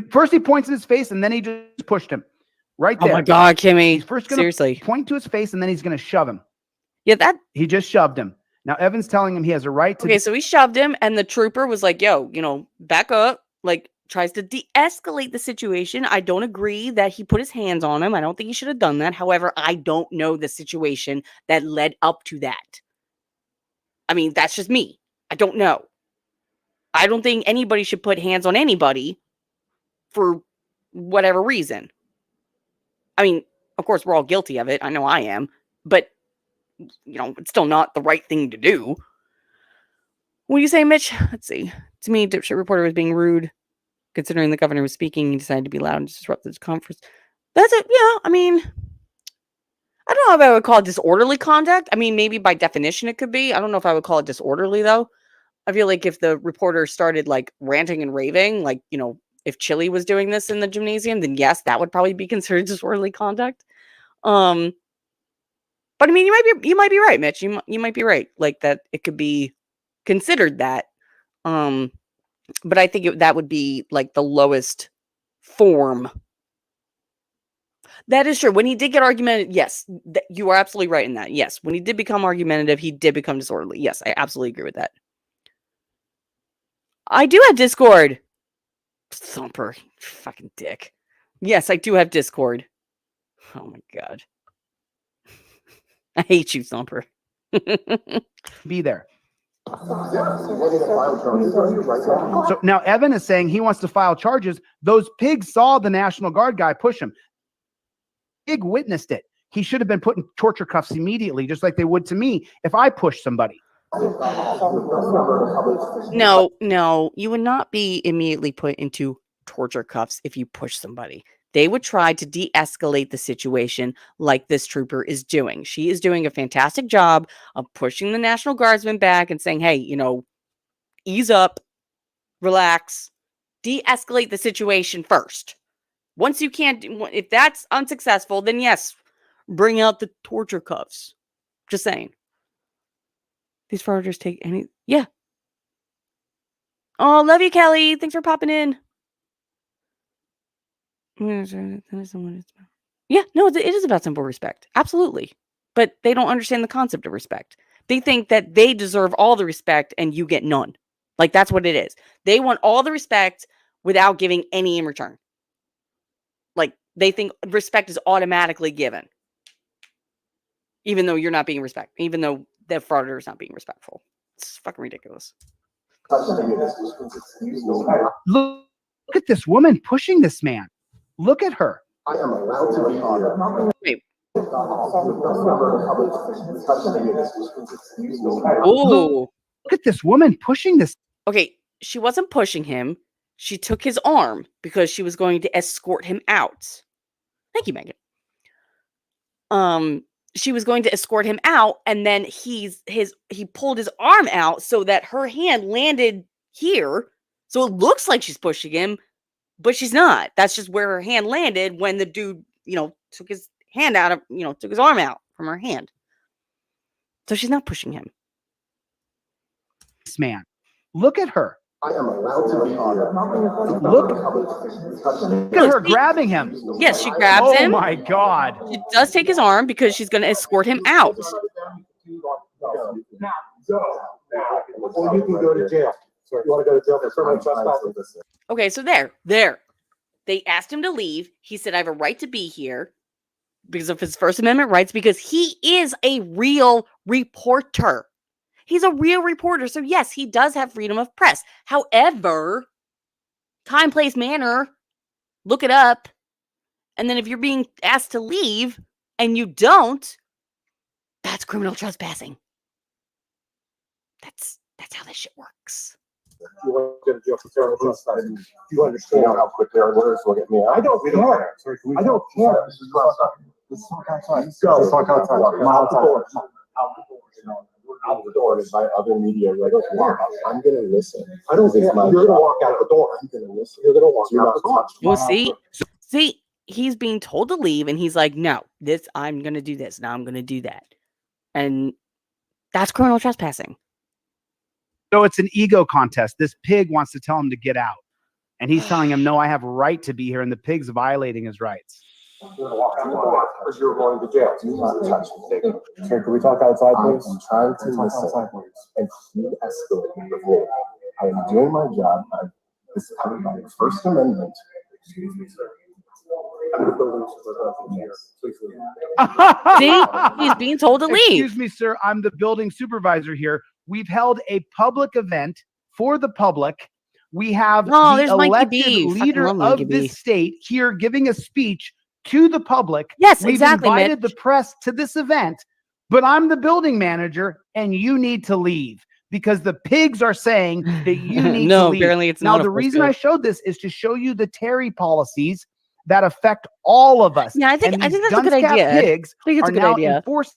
first he points at his face and then he just pushed him. Right there. Oh my God, Kimmy. He's first going to point to his face and then he's going to shove him. Yeah, he just shoved him. Now Evan's telling him he has a right to. Okay, so he shoved him and the trooper was like, yo, back up. Like, tries to de-escalate the situation. I don't agree that he put his hands on him. I don't think he should have done that. However, I don't know the situation that led up to that. I mean, that's just me. I don't know. I don't think anybody should put hands on anybody for whatever reason. I mean, of course, we're all guilty of it. I know I am. But, it's still not the right thing to do. What do you say, Mitch? Let's see. To me, dipshit reporter was being rude. Considering the governor was speaking, he decided to be loud and disrupt the conference. That's it. Yeah, I mean, I don't know if I would call it disorderly conduct. I mean, maybe by definition it could be. I don't know if I would call it disorderly, though. I feel like if the reporter started, like, ranting and raving, like, if Chille was doing this in the gymnasium, then yes, that would probably be considered disorderly conduct. But I mean, you might be right, Mitch. You might be right, like that it could be considered that. But I think that would be like the lowest form. That is true. When he did get argumentative, yes, you are absolutely right in that. Yes, when he did become argumentative, he did become disorderly. Yes, I absolutely agree with that. I do have Discord. Thumper, you fucking dick. Yes, I do have Discord. Oh my God. I hate you, Thumper. Be there. So now Evan is saying he wants to file charges. Those pigs saw the National Guard guy push him. Pig witnessed it. He should have been put in torture cuffs immediately, just like they would to me if I pushed somebody. No, you would not be immediately put into torture cuffs if you push somebody. They would try to de-escalate the situation like this trooper is doing. She is doing a fantastic job of pushing the National Guardsman back and saying, hey, ease up, relax, de-escalate the situation first. Once you can't, if that's unsuccessful, then yes, bring out the torture cuffs. Just saying. These forwarders take any, yeah. Oh, love you, Kelly. Thanks for popping in. Yeah, no, it is about simple respect. Absolutely. But they don't understand the concept of respect. They think that they deserve all the respect and you get none. Like, that's what it is. They want all the respect without giving any in return. Like, they think respect is automatically given. Even though you're not being respectful. Even though the frauder is not being respectful. It's fucking ridiculous. Look at this woman pushing this man. Look at her. I am allowed to be here. Wait. Look at this woman pushing this. Okay, she wasn't pushing him. She took his arm because she was going to escort him out. Thank you, Megan. She was going to escort him out, and then he pulled his arm out so that her hand landed here. So it looks like she's pushing him, but she's not. That's just where her hand landed when the dude, took his hand out of, took his arm out from her hand. So she's not pushing him. This man. Look at her. I am allowed to be here. Look at her grabbing him. Yes, she grabs him. Oh my God. She does take his arm because she's going to escort him out. Now, or you can go to jail. So you want to go to jail for criminal trespass? Okay, so there. They asked him to leave. He said, I have a right to be here because of his First Amendment rights, because he is a real reporter. He's a real reporter. So yes, he does have freedom of press. However, time, place, manner, look it up. And then if you're being asked to leave and you don't, that's criminal trespassing. That's how this shit works. You want to go to jail for terror trespass. You understand how quick they are to look at me. I don't care. I don't care. Let's talk outside. Let's talk outside. Out the door. Out the door. By other media, like, I'm gonna listen. I don't think you're gonna walk out the door. I'm gonna listen. You're gonna walk out the door. Well, see, he's being told to leave, and he's like, "No, I'm gonna do this. Now I'm gonna do that," and that's criminal trespassing. So it's an ego contest. This pig wants to tell him to get out. And he's telling him, no, I have a right to be here. And the pig's violating his rights. You're gonna walk out the door, or you're going to jail. Do not touch me. Here, can we talk outside, please? I'm trying to listen, and you escalate with me. I am doing my job. This is covered by the First Amendment. Excuse me, sir. See, he's being told to leave. Excuse me, sir. I'm the building supervisor here. We've held a public event for the public. We have the elected leader of this state here giving a speech to the public. Yes, we've exactly. We've invited Mitch. the press to this event, but I'm the building manager, and you need to leave because the pigs are saying that you need to leave. Apparently it's now, not. the reason I showed this is to show you the Terry policies that affect all of us. Yeah, I think that's a good Dunce-Cap idea. Pigs I think it's are a good now idea. enforcing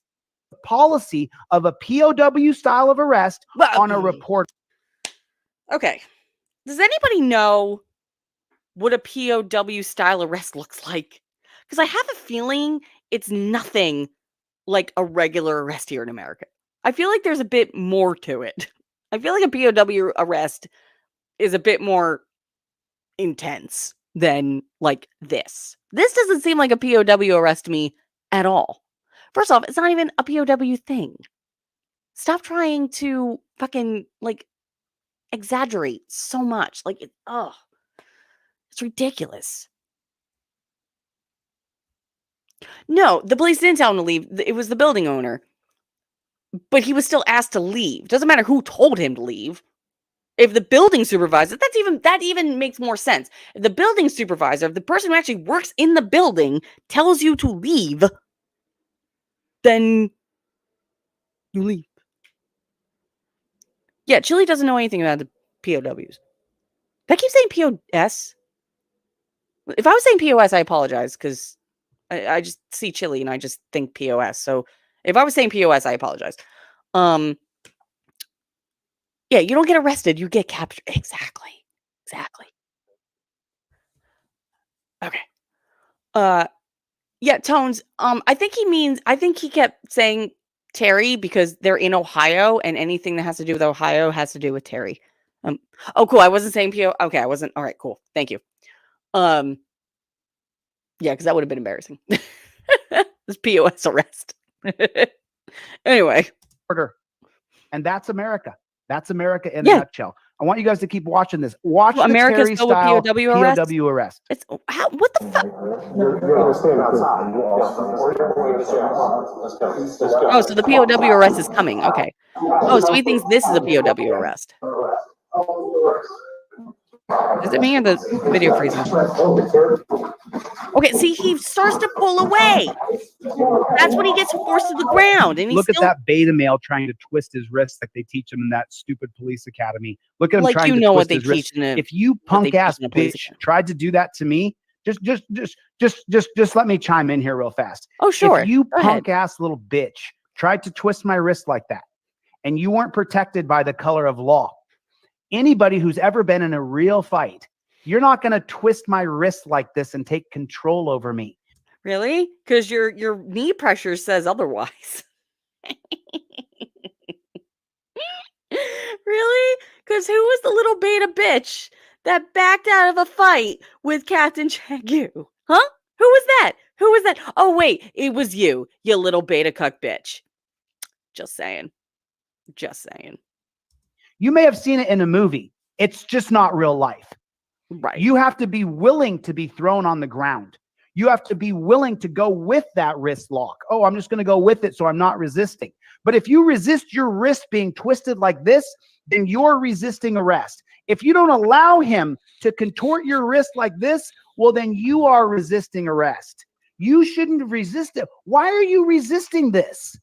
the policy of a POW style of arrest on a report. Okay. Does anybody know what a POW style arrest looks like? Because I have a feeling it's nothing like a regular arrest here in America. I feel like there's a bit more to it. I feel like a POW arrest is a bit more intense than like this. This doesn't seem like a POW arrest to me at all. First off, it's not even a POW thing. Stop trying to fucking like exaggerate so much. Like, it's ridiculous. No, the police didn't tell him to leave. It was the building owner. But he was still asked to leave. Doesn't matter who told him to leave. If the building supervisor, that even makes more sense. If the building supervisor, if the person who actually works in the building tells you to leave, then you leave. Yeah, Chille doesn't know anything about the POWs. If I keep saying POS, if I was saying POS, I apologize because I just see Chille and I just think POS. So if I was saying POS, I apologize. Yeah, you don't get arrested, you get captured. Exactly. Okay. Yeah, Tones, I think he kept saying Terry because they're in Ohio and anything that has to do with Ohio has to do with Terry. Oh, cool. I wasn't saying PO. Okay, I wasn't. All right, cool. Thank you. Yeah, because that would have been embarrassing. This POS arrest. Anyway. And that's America. That's America in a nutshell. I want you guys to keep watching this. Watch the America's Terry style POW arrest. It's what the fuck? Oh, so the POW arrest is coming. Okay. Oh, so he thinks this is a POW arrest. Is it me or the video freezing? Okay, see, he starts to pull away. That's when he gets forced to the ground. And look at that beta male trying to twist his wrist like they teach him in that stupid police academy. Look at him trying to twist his wrist. If you punk ass bitch tried to do that to me, just let me chime in here real fast. Oh, sure. If you punk ass little bitch tried to twist my wrist like that, and you weren't protected by the color of law, anybody who's ever been in a real fight, you're not going to twist my wrist like this and take control over me. Really? Because your knee pressure says otherwise. Really? Because who was the little beta bitch that backed out of a fight with Captain Chagoo? Huh? Who was that? Oh, wait. It was you little beta cuck bitch. Just saying. You may have seen it in a movie. It's just not real life. Right. You have to be willing to be thrown on the ground. You have to be willing to go with that wrist lock. Oh, I'm just going to go with it so I'm not resisting. But if you resist your wrist being twisted like this, then you're resisting arrest. If you don't allow him to contort your wrist like this, well, then you are resisting arrest. You shouldn't have resisted. Why are you resisting this?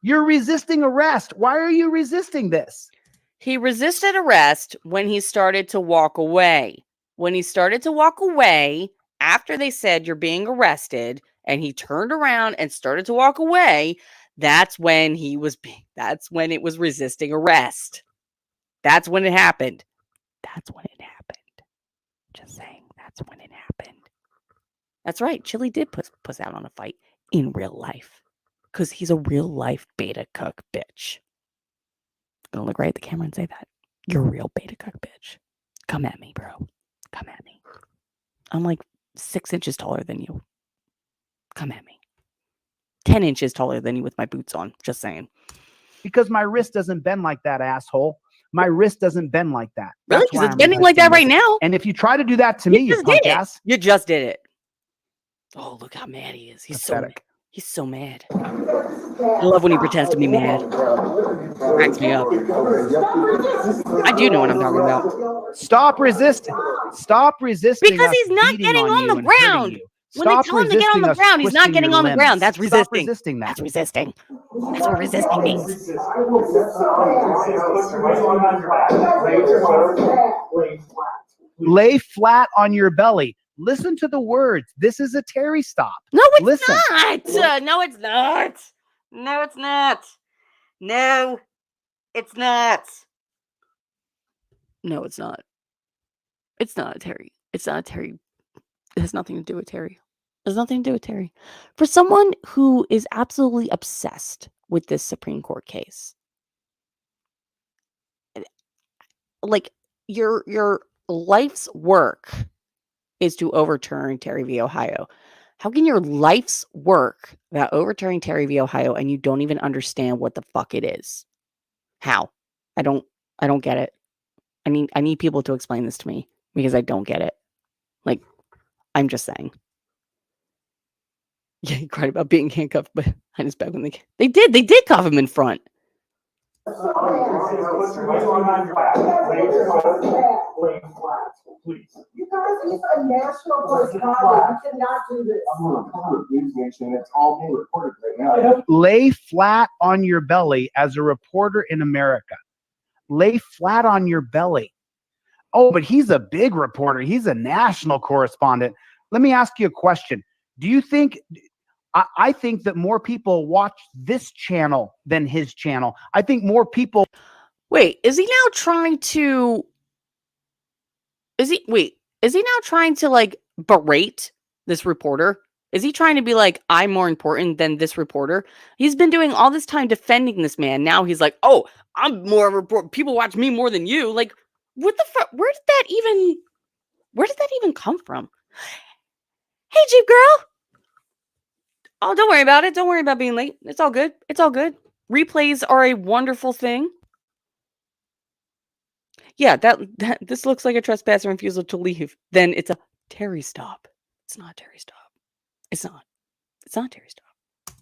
You're resisting arrest. Why are you resisting this? He resisted arrest when he started to walk away. When he started to walk away after they said you're being arrested, and he turned around and started to walk away, that's when it was resisting arrest. That's when it happened. That's when it happened. Just saying, that's when it happened. That's right. Chille did puss out on a fight in real life because he's a real life beta cook bitch. Gonna look right at the camera and say that. You're a real beta cook bitch. Come at me, bro. Come at me. I'm like 6 inches taller than you. Come at me. 10 inches taller than you with my boots on. Just saying. Because my wrist doesn't bend like that, asshole. My wrist doesn't bend like that. Really? Because it's bending like that right now. And if you try to do that to me, you punk ass. You just did it. Oh, look how mad he is. He's pathetic. He's so mad. I love when he pretends to be mad. Cracks me up. I do know what I'm talking about. Stop resisting. Stop resisting. Because he's not getting on the ground. When they tell him to get on the ground, he's not getting on the ground. That's resisting. Stop resisting that. That's resisting. That's what resisting means. Lay flat on your belly. Listen to the words. This is a Terry stop. No, it's Listen. not. No, it's not. No, it's not. No, it's not. No, it's not. It's not a Terry. It's not a Terry. It has nothing to do with Terry. It has nothing to do with Terry. For someone who is absolutely obsessed with this Supreme Court case, like your life's work is to overturn Terry v. Ohio. How can your life's work about overturning Terry v. Ohio and you don't even understand what the fuck it is? How? I don't get it. I need people to explain this to me because I don't get it. Like, I'm just saying. Yeah, he cried about being handcuffed behind his back when they did cuff him in front. You guys, he's a national correspondent. You cannot do this. I'm on a cover News Nation. It's all being recorded right now. Lay flat on your belly as a reporter in America. Lay flat on your belly. Oh, but he's a big reporter. He's a national correspondent. Let me ask you a question. Do you think... I think that more people watch this channel than his channel. I think more people... Wait, is he now trying to... Is he now trying to, like, berate this reporter? Is he trying to be like, I'm more important than this reporter? He's been doing all this time defending this man. Now he's like, oh, I'm more of a reporter. People watch me more than you. Like, what the fuck? Where did that even come from? Hey, Jeep girl. Oh, don't worry about it. Don't worry about being late. It's all good. It's all good. Replays are a wonderful thing. Yeah, this looks like a trespass and refusal to leave. Then it's a Terry stop. It's not a Terry stop. It's not. It's not a Terry stop.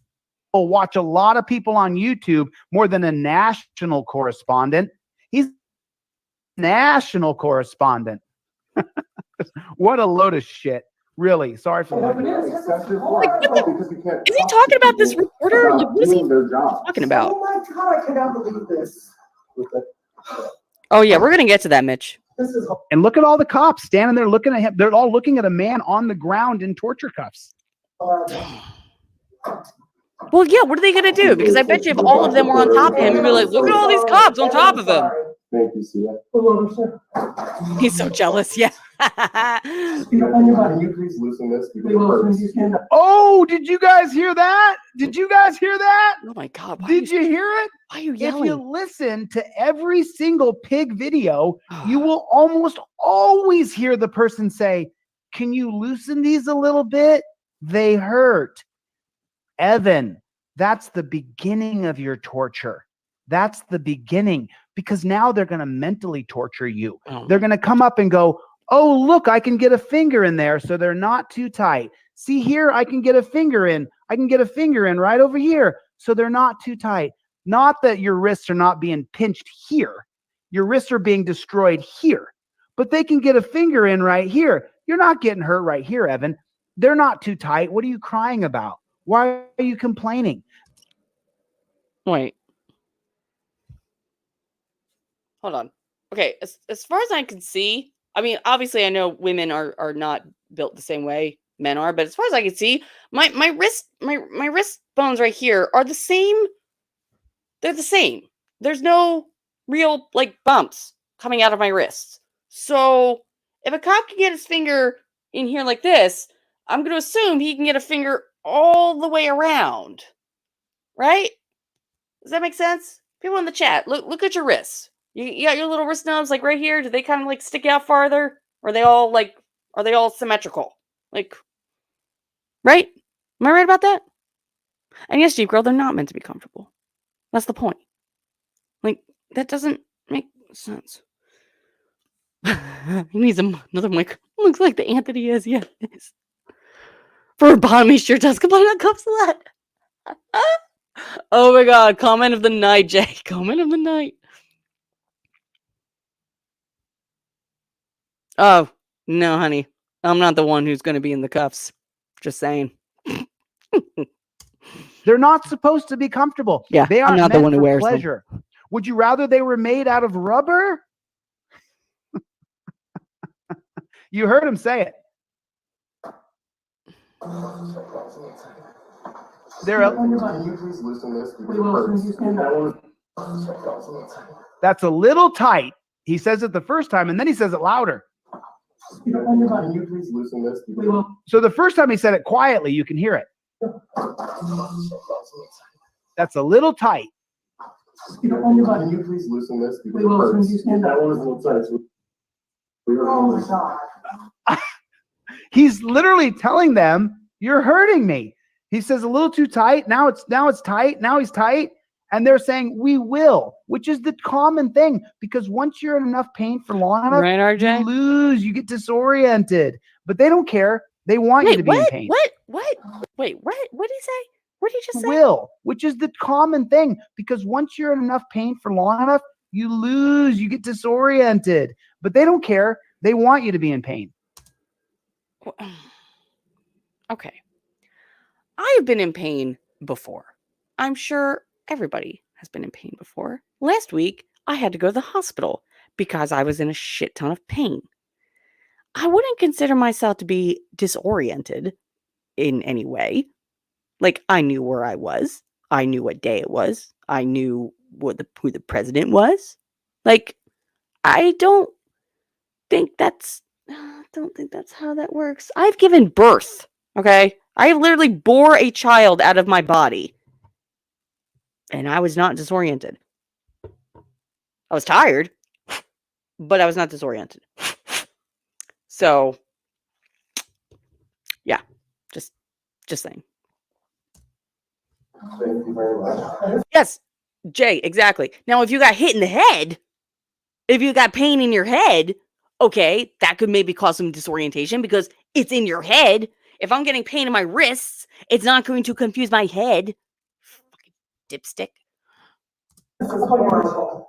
Will watch a lot of people on YouTube more than a national correspondent. He's a national correspondent. What a load of shit. Really, sorry for that. Is he talking about this reporter? Like, what is he talking about? Oh my God, I cannot believe this. Oh yeah, we're gonna get to that, Mitch. And look at all the cops standing there looking at him. They're all looking at a man on the ground in torture cuffs. Well, yeah, what are they gonna do? Because I bet you if all of them were on top of him, you'd be like, look at all these cops on top of him. Thank you, Sia. He's so jealous, yeah. Can you please loosen this? Oh, did you guys hear that? Did you guys hear that? Oh my God. Did you hear it? Why are you yelling? If you listen to every single pig video, you will almost always hear the person say, can you loosen these a little bit? They hurt. Evan, that's the beginning of your torture. That's the beginning, because now they're going to mentally torture you. They're going to come up and go, oh, look, I can get a finger in there so they're not too tight. See here, I can get a finger in. I can get a finger in right over here so they're not too tight. Not that your wrists are not being pinched here. Your wrists are being destroyed here. But they can get a finger in right here. You're not getting hurt right here, Evan. They're not too tight. What are you crying about? Why are you complaining? Wait. Hold on. Okay, as far as I can see, I mean, obviously, I know women are not built the same way men are, but as far as I can see, my wrist bones right here are the same. They're the same. There's no real like bumps coming out of my wrists. So if a cop can get his finger in here like this, I'm going to assume he can get a finger all the way around. Right? Does that make sense? People in the chat, look at your wrists. You got your little wrist nubs like right here. Do they kind of like stick out farther? Or are they all symmetrical? Like, right? Am I right about that? And yes, Jeep Girl, they're not meant to be comfortable. That's the point. Like, that doesn't make sense. He needs another mic. Looks like the Anthony is, yeah. For a bottom, he sure does. Come on, that comes to that. Oh my god, comment of the night, Jay. Comment of the night. Oh, no, honey. I'm not the one who's going to be in the cuffs. Just saying. They're not supposed to be comfortable. Yeah, they I'm aren't not the meant one who for wears them. pleasure. Would you rather they were made out of rubber? You heard him say it. That's a little tight. He says it the first time, and then he says it louder. So the first time he said it quietly, you can hear it. That's a little tight. Can you please loosen this? He's literally telling them, "You're hurting me." He says a little too tight. Now it's tight. Now he's tight. And they're saying, "We will," which is the common thing, because once you're in enough pain for long enough, right, RJ? you lose, you get disoriented. But they don't care. They want you to be in pain. What? Wait, what? What did he say? What did he just say? Will, which is the common thing, because once you're in enough pain for long enough, you lose, you get disoriented. But they don't care. They want you to be in pain. Okay. I have been in pain before. I'm sure everybody has been in pain before. Last week, I had to go to the hospital because I was in a shit ton of pain. I wouldn't consider myself to be disoriented in any way. Like, I knew where I was. I knew what day it was. I knew who the president was. Like, I don't think that's how that works. I've given birth, okay? I literally bore a child out of my body. And I was not disoriented. I was tired, but I was not disoriented. So, yeah, just saying. Thank you very much. Yes, Jay, exactly. Now, if you got hit in the head, if you got pain in your head, okay, that could maybe cause some disorientation because it's in your head. If I'm getting pain in my wrists, it's not going to confuse my head. Fucking dipstick. Oh,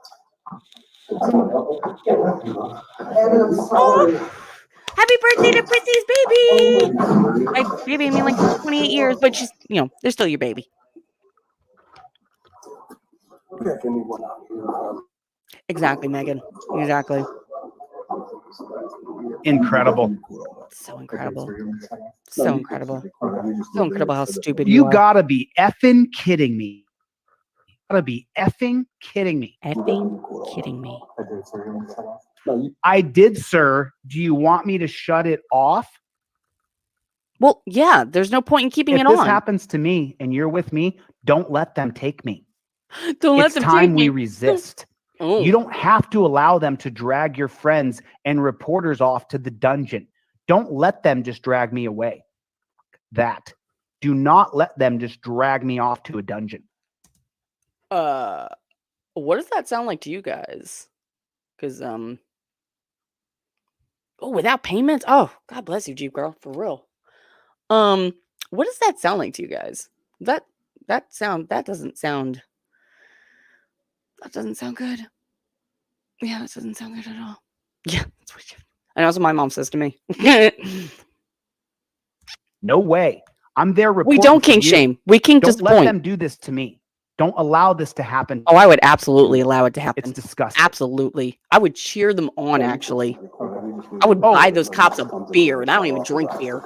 happy birthday to Prissy's baby! My baby, I mean like 28 years, but she's, they're still your baby. Exactly, Megan. Exactly. Incredible. So incredible. So incredible. So incredible how stupid you are. Gotta be effing kidding me. Gotta be effing kidding me. Effing kidding me. I did, sir. Do you want me to shut it off? Well, yeah, there's no point in keeping it on. If this happens to me and you're with me, don't let them take me. Don't let them take me. It's time we resist. Oh. You don't have to allow them to drag your friends and reporters off to the dungeon. Don't let them just drag me away. Do not let them just drag me off to a dungeon. What does that sound like to you guys? Because, without payments? Oh, God bless you, Jeep Girl, for real. What does that sound like to you guys? That doesn't sound good. Yeah, that doesn't sound good at all. Yeah, that's what and that's what my mom says to me. No way. I'm there reporting. We don't kink shame. We kink just Don't let point. them do this to me. Don't allow this to happen. Oh, I would absolutely allow it to happen. It's disgusting. Absolutely. I would cheer them on, actually. I would buy those cops a beer, and I don't even drink beer.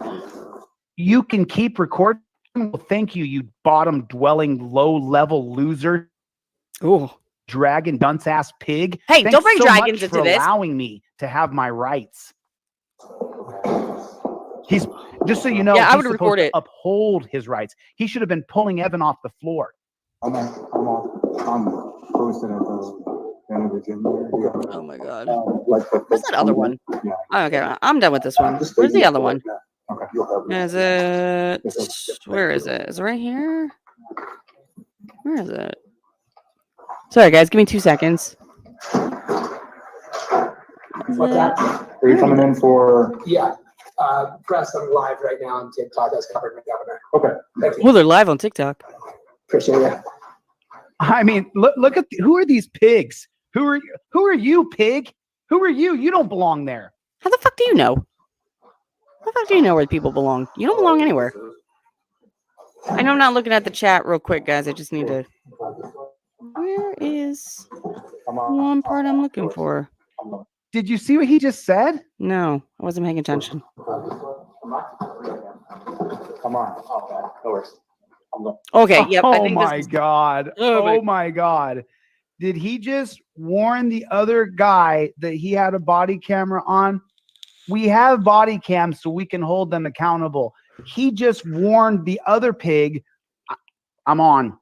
You can keep recording. Well, thank you, you bottom-dwelling, low-level loser. Ooh. Dragon dunce-ass pig. Hey, Thanks don't bring so dragons much into for this. allowing me to have my rights. He's just so you know, yeah, I he's would record supposed it. to uphold his rights. He should have been pulling Evan off the floor. I'm posted at the end of the gym. Oh my god. Where's that other one? Yeah. Oh, okay, I'm done with this one. Where's the other one? Okay. Is it? Where is it? Is it right here? Where is it? Sorry, guys. Give me 2 seconds. What's that? Are you coming in for? Yeah. Press, I'm live right now on TikTok. That's covered my governor. Okay. Thank you. Well, they're live on TikTok. Appreciate it. I mean, look at who are these pigs? Who are you, pig? Who are you? You don't belong there. How the fuck do you know? How the fuck do you know where people belong? You don't belong anywhere. I know I'm not looking at the chat real quick, guys. I just need to. Where is one part I'm looking for? Did you see what he just said? No, I wasn't paying attention. Come on. Okay. No worries. Okay, yep. I Oh think my this god. Oh my god. Did he just warn the other guy that he had a body camera on? We have body cams so we can hold them accountable. He just warned the other pig. I'm on.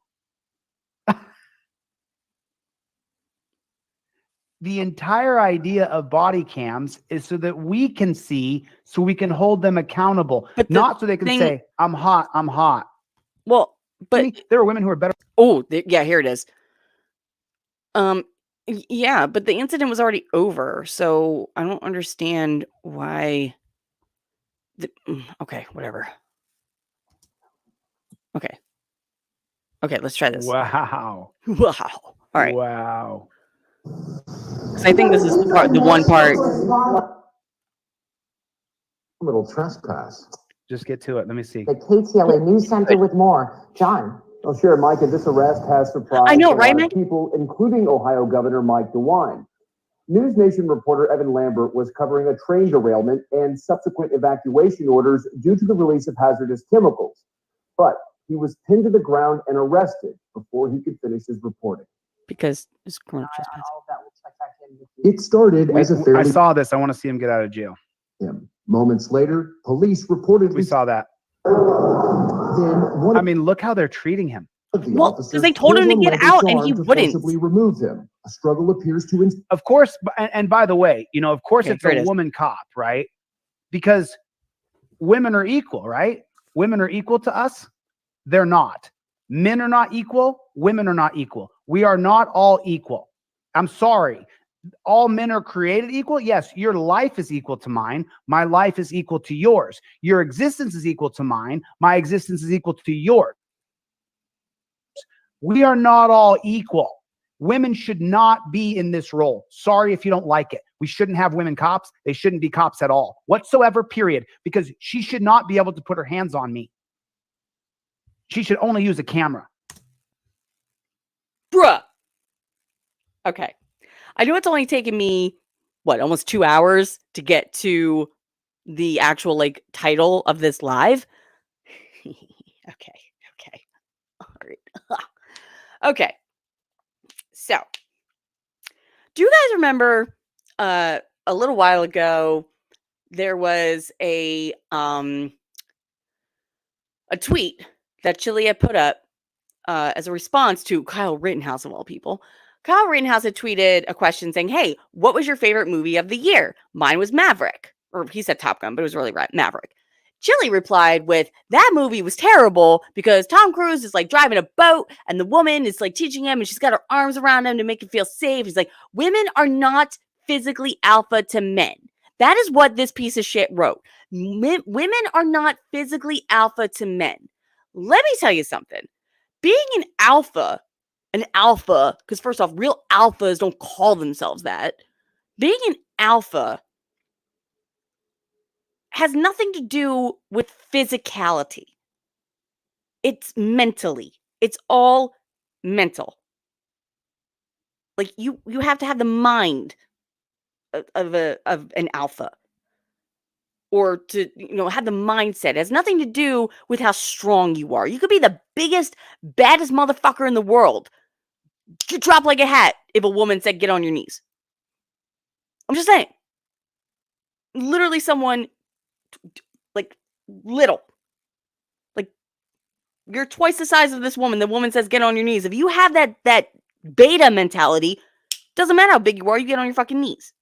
The entire idea of body cams is so that we can see, so we can hold them accountable, But not so they can say, I'm hot, I'm hot. Well, but I mean, there are women who are better. Oh, yeah, here it is. Yeah, but the incident was already over, so I don't understand why. Okay, whatever. Okay, let's try this. Wow. Wow. All right. Wow. 'Cause I think this is the one part. Little trespass. Just get to it. Let me see. The KTLA News Center with more. John. Well, sure, Mike, and this arrest has surprised I know, a right, lot of Mike? people, including Ohio Governor Mike DeWine. News Nation reporter Evan Lambert was covering a train derailment and subsequent evacuation orders due to the release of hazardous chemicals. But he was pinned to the ground and arrested before he could finish his reporting. Because it's criminal trespass. It started as a fairly... I saw this. I want to see him get out of jail. Moments later, police reportedly... We saw that. Then I mean, look how they're treating him. Well, because they told him to get out and he wouldn't. Remove him. A struggle appears to... Of course, and by the way, of course Okay, it's a woman cop, right? Because women are equal, right? Women are equal to us. They're not. Men are not equal. Women are not equal. We are not all equal. I'm sorry. All men are created equal. Yes, your life is equal to mine. My life is equal to yours. Your existence is equal to mine. My existence is equal to yours. We are not all equal. Women should not be in this role. Sorry if you don't like it. We shouldn't have women cops. They shouldn't be cops at all, whatsoever, period. Because she should not be able to put her hands on me. She should only use a camera. Bruh. Okay. I know it's only taken me, almost 2 hours to get to the actual, title of this live. Okay. All right. Okay. So, do you guys remember a little while ago, there was a tweet that Chille had put up as a response to Kyle Rittenhouse, of all people. Kyle Rittenhouse had tweeted a question saying, hey, what was your favorite movie of the year? Mine was Maverick. Or he said Top Gun, but it was really Maverick. Chille replied with, that movie was terrible because Tom Cruise is driving a boat and the woman is teaching him and she's got her arms around him to make him feel safe. He's like, women are not physically alpha to men. That is what this piece of shit wrote. Women are not physically alpha to men. Let me tell you something. Being an alpha, because first off, real alphas don't call themselves that. Being an alpha has nothing to do with physicality. It's mentally. It's all mental. Like you have to have the mind of an alpha, or to have the mindset. It has nothing to do with how strong you are. You could be the biggest, baddest motherfucker in the world. You drop like a hat if a woman said get on your knees. I'm just saying. Literally someone like little. Like you're twice the size of this woman. The woman says get on your knees. If you have that beta mentality, doesn't matter how big you are, you get on your fucking knees.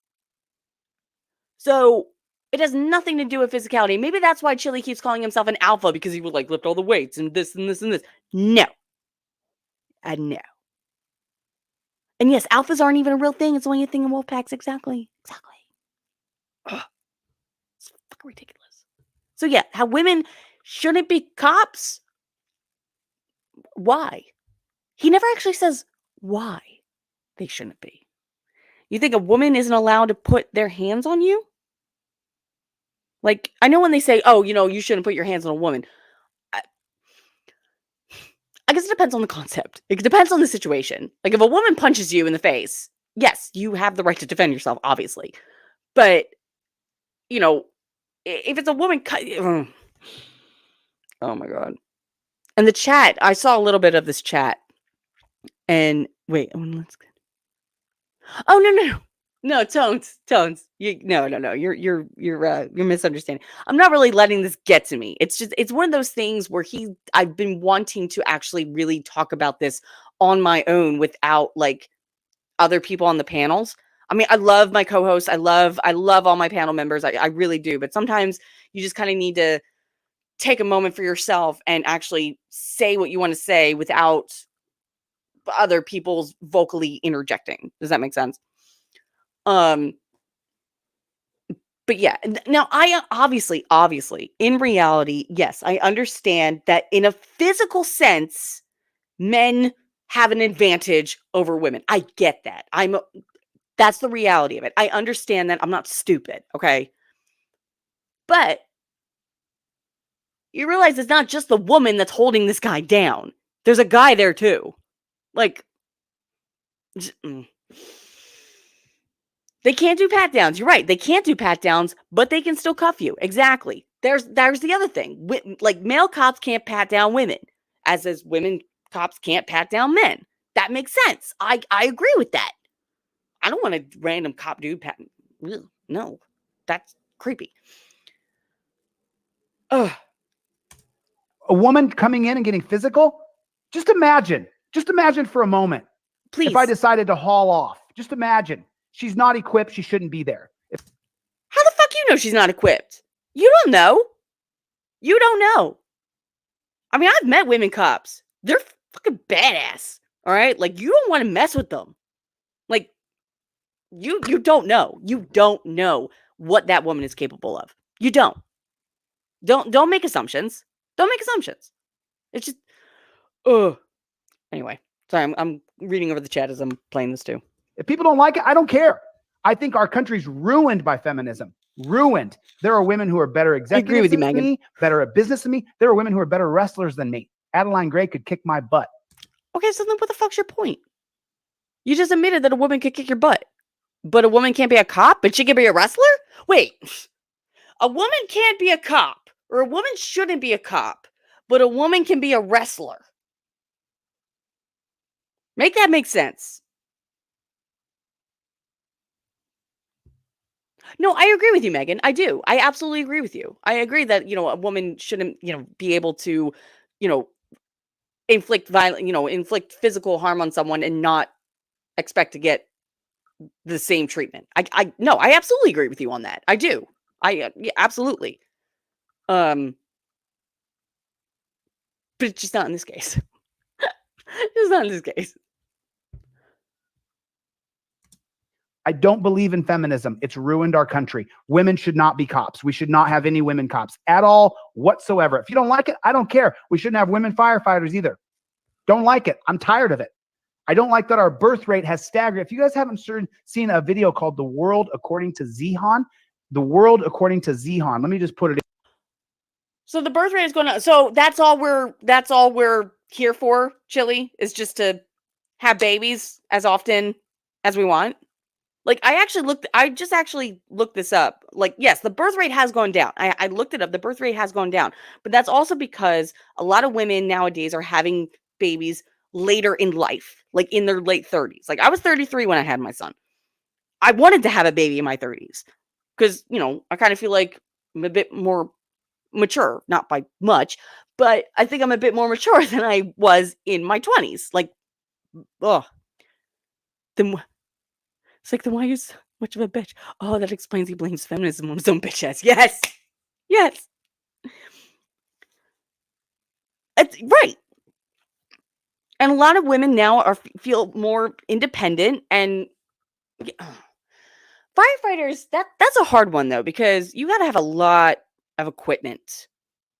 So it has nothing to do with physicality. Maybe that's why Chille keeps calling himself an alpha, because he would like lift all the weights and this and this and this. No. No. And yes, alphas aren't even a real thing. It's only a thing in wolf packs. Exactly. Ugh. It's fucking ridiculous. So yeah, how women shouldn't be cops? Why? He never actually says why they shouldn't be. You think a woman isn't allowed to put their hands on you? Like, I know when they say, oh, you shouldn't put your hands on a woman. I guess it depends on the concept. It depends on the situation. Like, if a woman punches you in the face, yes, you have the right to defend yourself, obviously. But, if it's a woman... Oh, my God. And the chat, I saw a little bit of this chat. And, wait, let's... Oh, no. No, Tones. No. You're misunderstanding. I'm not really letting this get to me. It's one of those things where I've been wanting to actually really talk about this on my own without like other people on the panels. I mean, I love my co-hosts. I love all my panel members. I really do. But sometimes you just kind of need to take a moment for yourself and actually say what you want to say without other people's vocally interjecting. Does that make sense? But yeah, now I obviously, in reality, yes, I understand that in a physical sense, men have an advantage over women. I get that. That's the reality of it. I understand that. I'm not stupid, okay? But you realize it's not just the woman that's holding this guy down. There's a guy there too. Like, they can't do pat downs. You're right. They can't do pat downs, but they can still cuff you. Exactly. There's the other thing. Like, male cops can't pat down women, as women cops can't pat down men. That makes sense. I agree with that. I don't want a random cop dude pat. No, that's creepy. Ugh. A woman coming in and getting physical? Just imagine for a moment. Please. If I decided to haul off, just imagine. She's not equipped. She shouldn't be there. How the fuck you know she's not equipped? You don't know. You don't know. I mean, I've met women cops. They're fucking badass. All right? Like, you don't want to mess with them. Like, you don't know. You don't know what that woman is capable of. You don't. Don't make assumptions. Don't make assumptions. It's just, Anyway, sorry, I'm reading over the chat as I'm playing this too. If people don't like it, I don't care. I think our country's ruined by feminism. Ruined. There are women who are better executives than me, better at business than me. There are women who are better wrestlers than me. Adeline Gray could kick my butt. Okay, so then what the fuck's your point? You just admitted that a woman could kick your butt, but a woman can't be a cop, but she can be a wrestler? Wait, a woman can't be a cop, or a woman shouldn't be a cop, but a woman can be a wrestler. Make that make sense. No, I agree with you, Megan. I do. I absolutely agree with you. I agree that, a woman shouldn't, be able to, inflict violent, inflict physical harm on someone and not expect to get the same treatment. No, I absolutely agree with you on that. I do. Yeah, absolutely. But it's just not in this case. It's not in this case. I don't believe in feminism. It's ruined our country. Women should not be cops. We should not have any women cops at all whatsoever. If you don't like it, I don't care. We shouldn't have women firefighters either. Don't like it. I'm tired of it. I don't like that our birth rate has staggered. If you guys haven't seen a video called The World According to Zihan, The World According to Zihan. Let me just put it in. So the birth rate is going to, so that's all we're here for, Chille, is just to have babies as often as we want. Like, I just actually looked this up. Like, yes, the birth rate has gone down. I looked it up. The birth rate has gone down. But that's also because a lot of women nowadays are having babies later in life, like in their late 30s. Like, I was 33 when I had my son. I wanted to have a baby in my 30s because, I kind of feel like I'm a bit more mature, not by much, but I think I'm a bit more mature than I was in my 20s. Like, oh, it's like, then why are you so much of a bitch? Oh, that explains he blames feminism on his own bitch ass. Yes. Yes. It's right. And a lot of women now feel more independent and firefighters, that's a hard one though, because you got to have a lot of equipment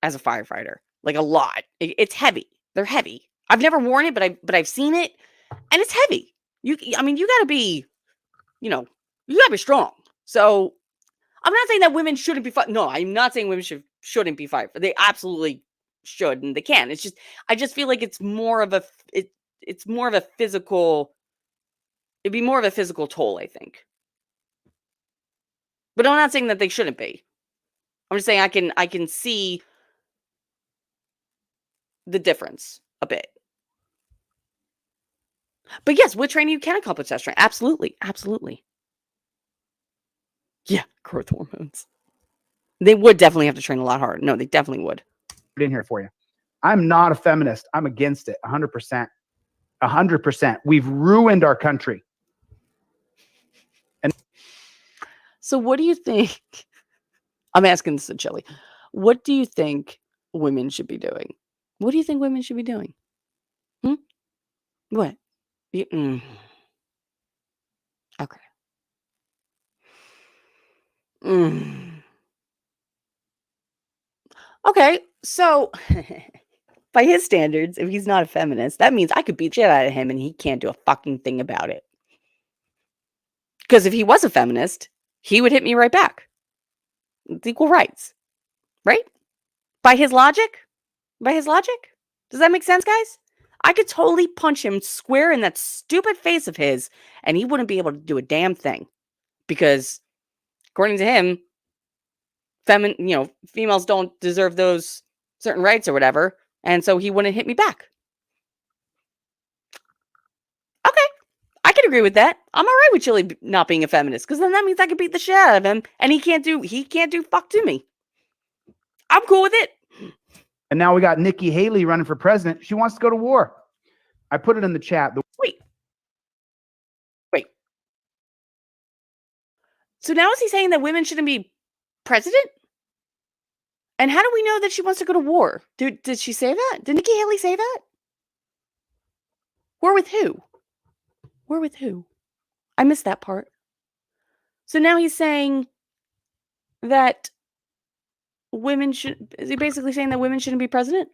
as a firefighter. Like a lot. It's heavy. They're heavy. I've never worn it, but I've seen it and it's heavy. You got to be, you got to be strong. So I'm not saying that women shouldn't be no, I'm not saying women shouldn't be fired. They absolutely should and they can. It's just I just feel like it's more of a it's more of a physical it'd be more of a physical toll, I think. But I'm not saying that they shouldn't be. I'm just saying I can see the difference a bit. But yes, with training you can accomplish that strength. Absolutely. Absolutely. Yeah, growth hormones. They would definitely have to train a lot harder. No, they definitely would. Put in here for you. I'm not a feminist. I'm against it. 100%. 100%. We've ruined our country. And so what do you think? I'm asking this to Chille. What do you think women should be doing? What do you think women should be doing? What? Okay. Okay, so by his standards, if he's not a feminist, that means I could beat shit out of him and he can't do a fucking thing about it. Because if he was a feminist, he would hit me right back. It's equal rights. Right? By his logic? Does that make sense, guys? I could totally punch him square in that stupid face of his, and he wouldn't be able to do a damn thing. Because, according to him, females don't deserve those certain rights or whatever, and so he wouldn't hit me back. Okay, I can agree with that. I'm all right with Chille not being a feminist, because then that means I can beat the shit out of him, and he can't do fuck to me. I'm cool with it. And now we got Nikki Haley running for president. She wants to go to war. I put it in the chat. Wait. So now is he saying that women shouldn't be president? And how do we know that she wants to go to war? Did she say that? Did Nikki Haley say that? War with who? I missed that part. So now he's saying that women should... Is he basically saying that women shouldn't be president?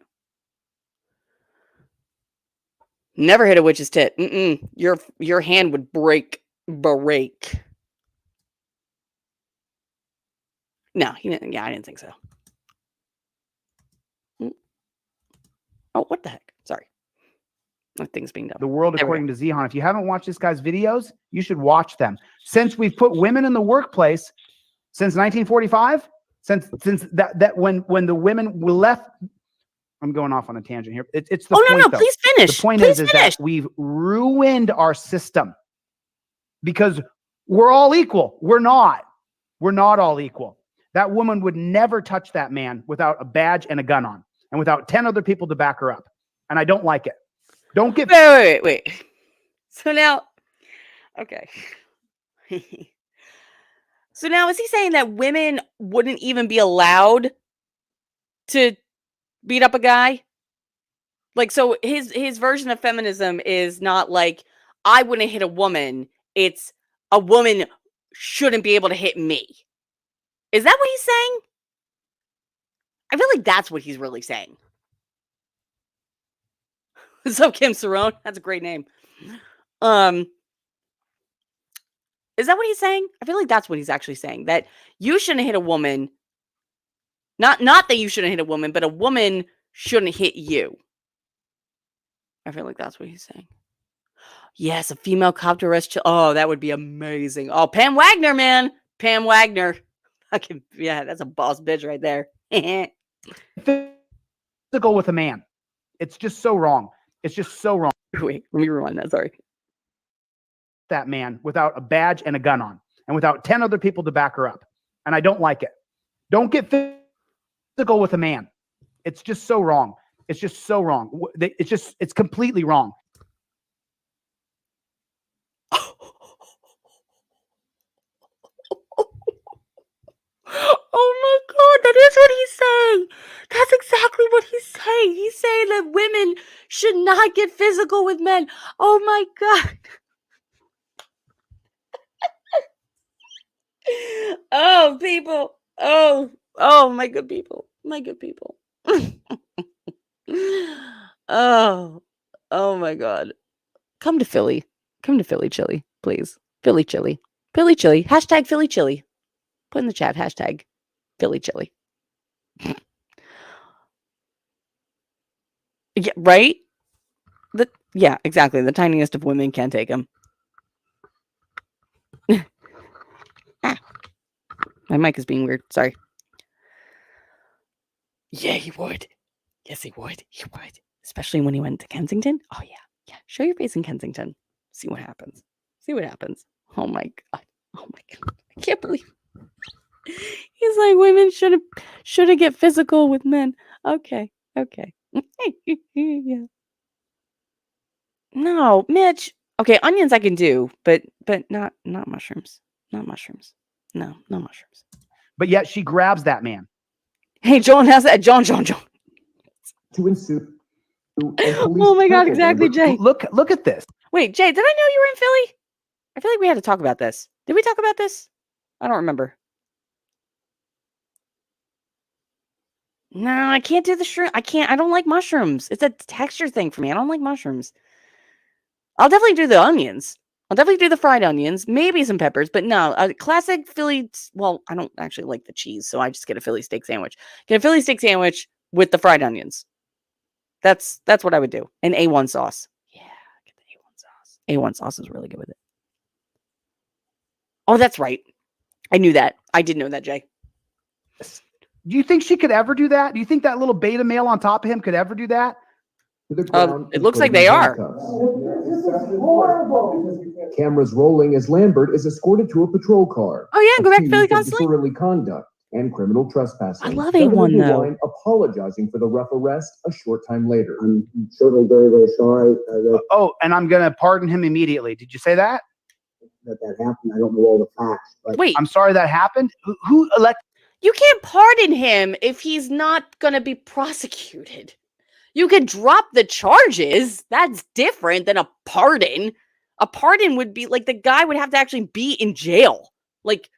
Never hit a witch's tit. Your hand would break. No, he didn't. Yeah, I didn't think so. Oh, what the heck? Sorry. That thing's being done. The world according to Zihan. If you haven't watched this guy's videos, you should watch them. Since we've put women in the workplace since 1945, since that when the women left... I'm going off on a tangent here. It's the point, no, though. Please finish. The point is that we've ruined our system because we're all equal. We're not all equal. That woman would never touch that man without a badge and a gun on and without 10 other people to back her up. And I don't like it. Don't get... Wait. So now, okay. So now is he saying that women wouldn't even be allowed to beat up a guy? Like, so his version of feminism is not like, I wouldn't hit a woman. It's a woman shouldn't be able to hit me. Is that what he's saying? I feel like that's what he's really saying. What's up, Kim Cerrone? That's a great name. Is that what he's saying? I feel like that's what he's actually saying. That you shouldn't hit a woman. Not that you shouldn't hit a woman, but a woman shouldn't hit you. I feel like that's what he's saying. Yes, a female cop to arrest. Oh, that would be amazing. Oh, Pam Wagner, man. Pam Wagner. Fucking, yeah, that's a boss bitch right there. Physical with a man. It's just so wrong. It's just so wrong. Wait, let me rewind that. Sorry. That man without a badge and a gun on and without 10 other people to back her up. And I don't like it. Don't get physical with a man. It's just so wrong. It's just so wrong. It's completely wrong. Oh my God, that is what he's saying. That's exactly what he's saying. He's saying that women should not get physical with men. Oh my God. Oh, people. Oh, my good people. My good people. Oh my God. Come to Philly. Come to Philly Chili, please. Philly Chili. Philly Chili. Hashtag Philly Chili. Put in the chat, hashtag Philly Chili. Yeah, right? Yeah, exactly. The tiniest of women can't take him. My mic is being weird. Sorry. Yeah, he would. Yes, he would. He would. Especially when he went to Kensington. Oh, yeah. Yeah. Show your face in Kensington. See what happens. See what happens. Oh, my God. Oh, my God. I can't believe he's like, women shouldn't get physical with men. Okay. Okay. Yeah. No, Mitch. Okay, onions I can do, but not mushrooms. Not mushrooms. No mushrooms. But yet she grabs that man. Hey, John has that. John. To ensue. Oh my God, exactly, Jay. Look at this. Wait, Jay, did I know you were in Philly? I feel like we had to talk about this. Did we talk about this? I don't remember. No, I can't do the shrimp. I don't like mushrooms. It's a texture thing for me. I don't like mushrooms. I'll definitely do the onions. I'll definitely do the fried onions, maybe some peppers, but no, a classic Philly. Well, I don't actually like the cheese, so I just get a Philly steak sandwich. Get a Philly steak sandwich with the fried onions. That's what I would do. An A1 sauce. Yeah, get the A1 sauce. A1 sauce is really good with it. Oh, that's right. I knew that. I did know that, Jay. Do you think she could ever do that? Do you think that little beta male on top of him could ever do that? It looks like they are. Cameras rolling as Lambert is escorted to a patrol car. Oh yeah, go back to Philly constantly. Disorderly conduct and criminal trespassing. I love A1 though. Apologizing for the rough arrest a short time later. I'm certainly very, very sorry and I'm going to pardon him immediately. Did you say that? that happened. I don't know all the facts, but wait, I'm sorry that happened. Who elected? You can't pardon him if he's not going to be prosecuted. You could drop the charges. That's different than a pardon. A pardon would be like the guy would have to actually be in jail, like,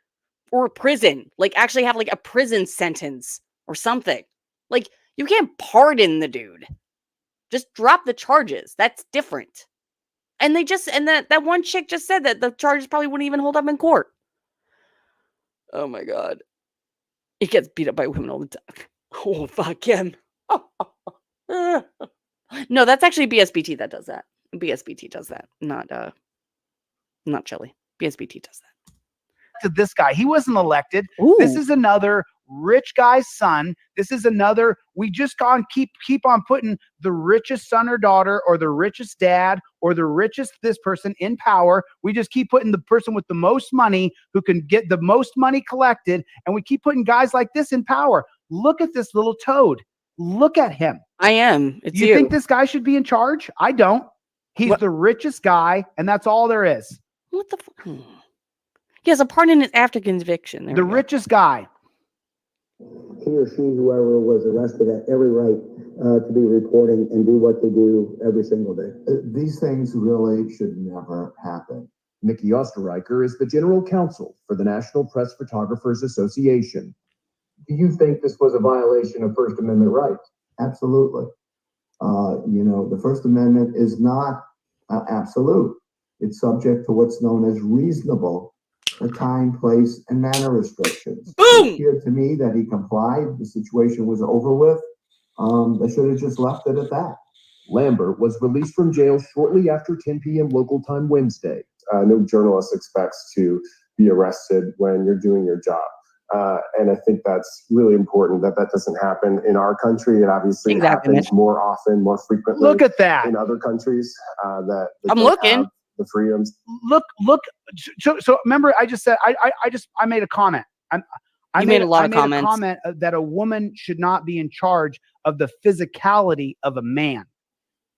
or prison, like actually have like a prison sentence or something. Like, you can't pardon the dude. Just drop the charges. That's different. And that one chick just said that the charges probably wouldn't even hold up in court. Oh my God. He gets beat up by women all the time. Oh, fuck him. No, that's actually BSBT that does that. BSBT does that, not Chille. BSBT does that. To this guy, he wasn't elected. Ooh. This is another rich guy's son. This is another. We just keep on putting the richest son or daughter, or the richest dad, or the richest this person in power. We just keep putting the person with the most money who can get the most money collected, and we keep putting guys like this in power. Look at this little toad. Look at him. I am. It's you think this guy should be in charge? I don't. He's the richest guy, and that's all there is. What the fuck? He has a pardon is after conviction. The richest guy. He or she, whoever was arrested, had every right to be reporting and do what they do every single day. These things really should never happen. Mickey Osterreicher is the general counsel for the National Press Photographers Association. Do you think this was a violation of First Amendment rights? Absolutely. The First Amendment is not absolute. It's subject to what's known as reasonable time, place, and manner restrictions. Boom! It appeared to me that he complied. The situation was over with. They should have just left it at that. Lambert was released from jail shortly after 10 p.m. local time Wednesday. No journalist expects to be arrested when you're doing your job. And I think that's really important that that doesn't happen in our country. It obviously happens more often, more frequently. Look at that. In other countries that I'm looking. have the freedoms. Look. So remember, I just said I made a comment. I made a comment that a woman should not be in charge of the physicality of a man.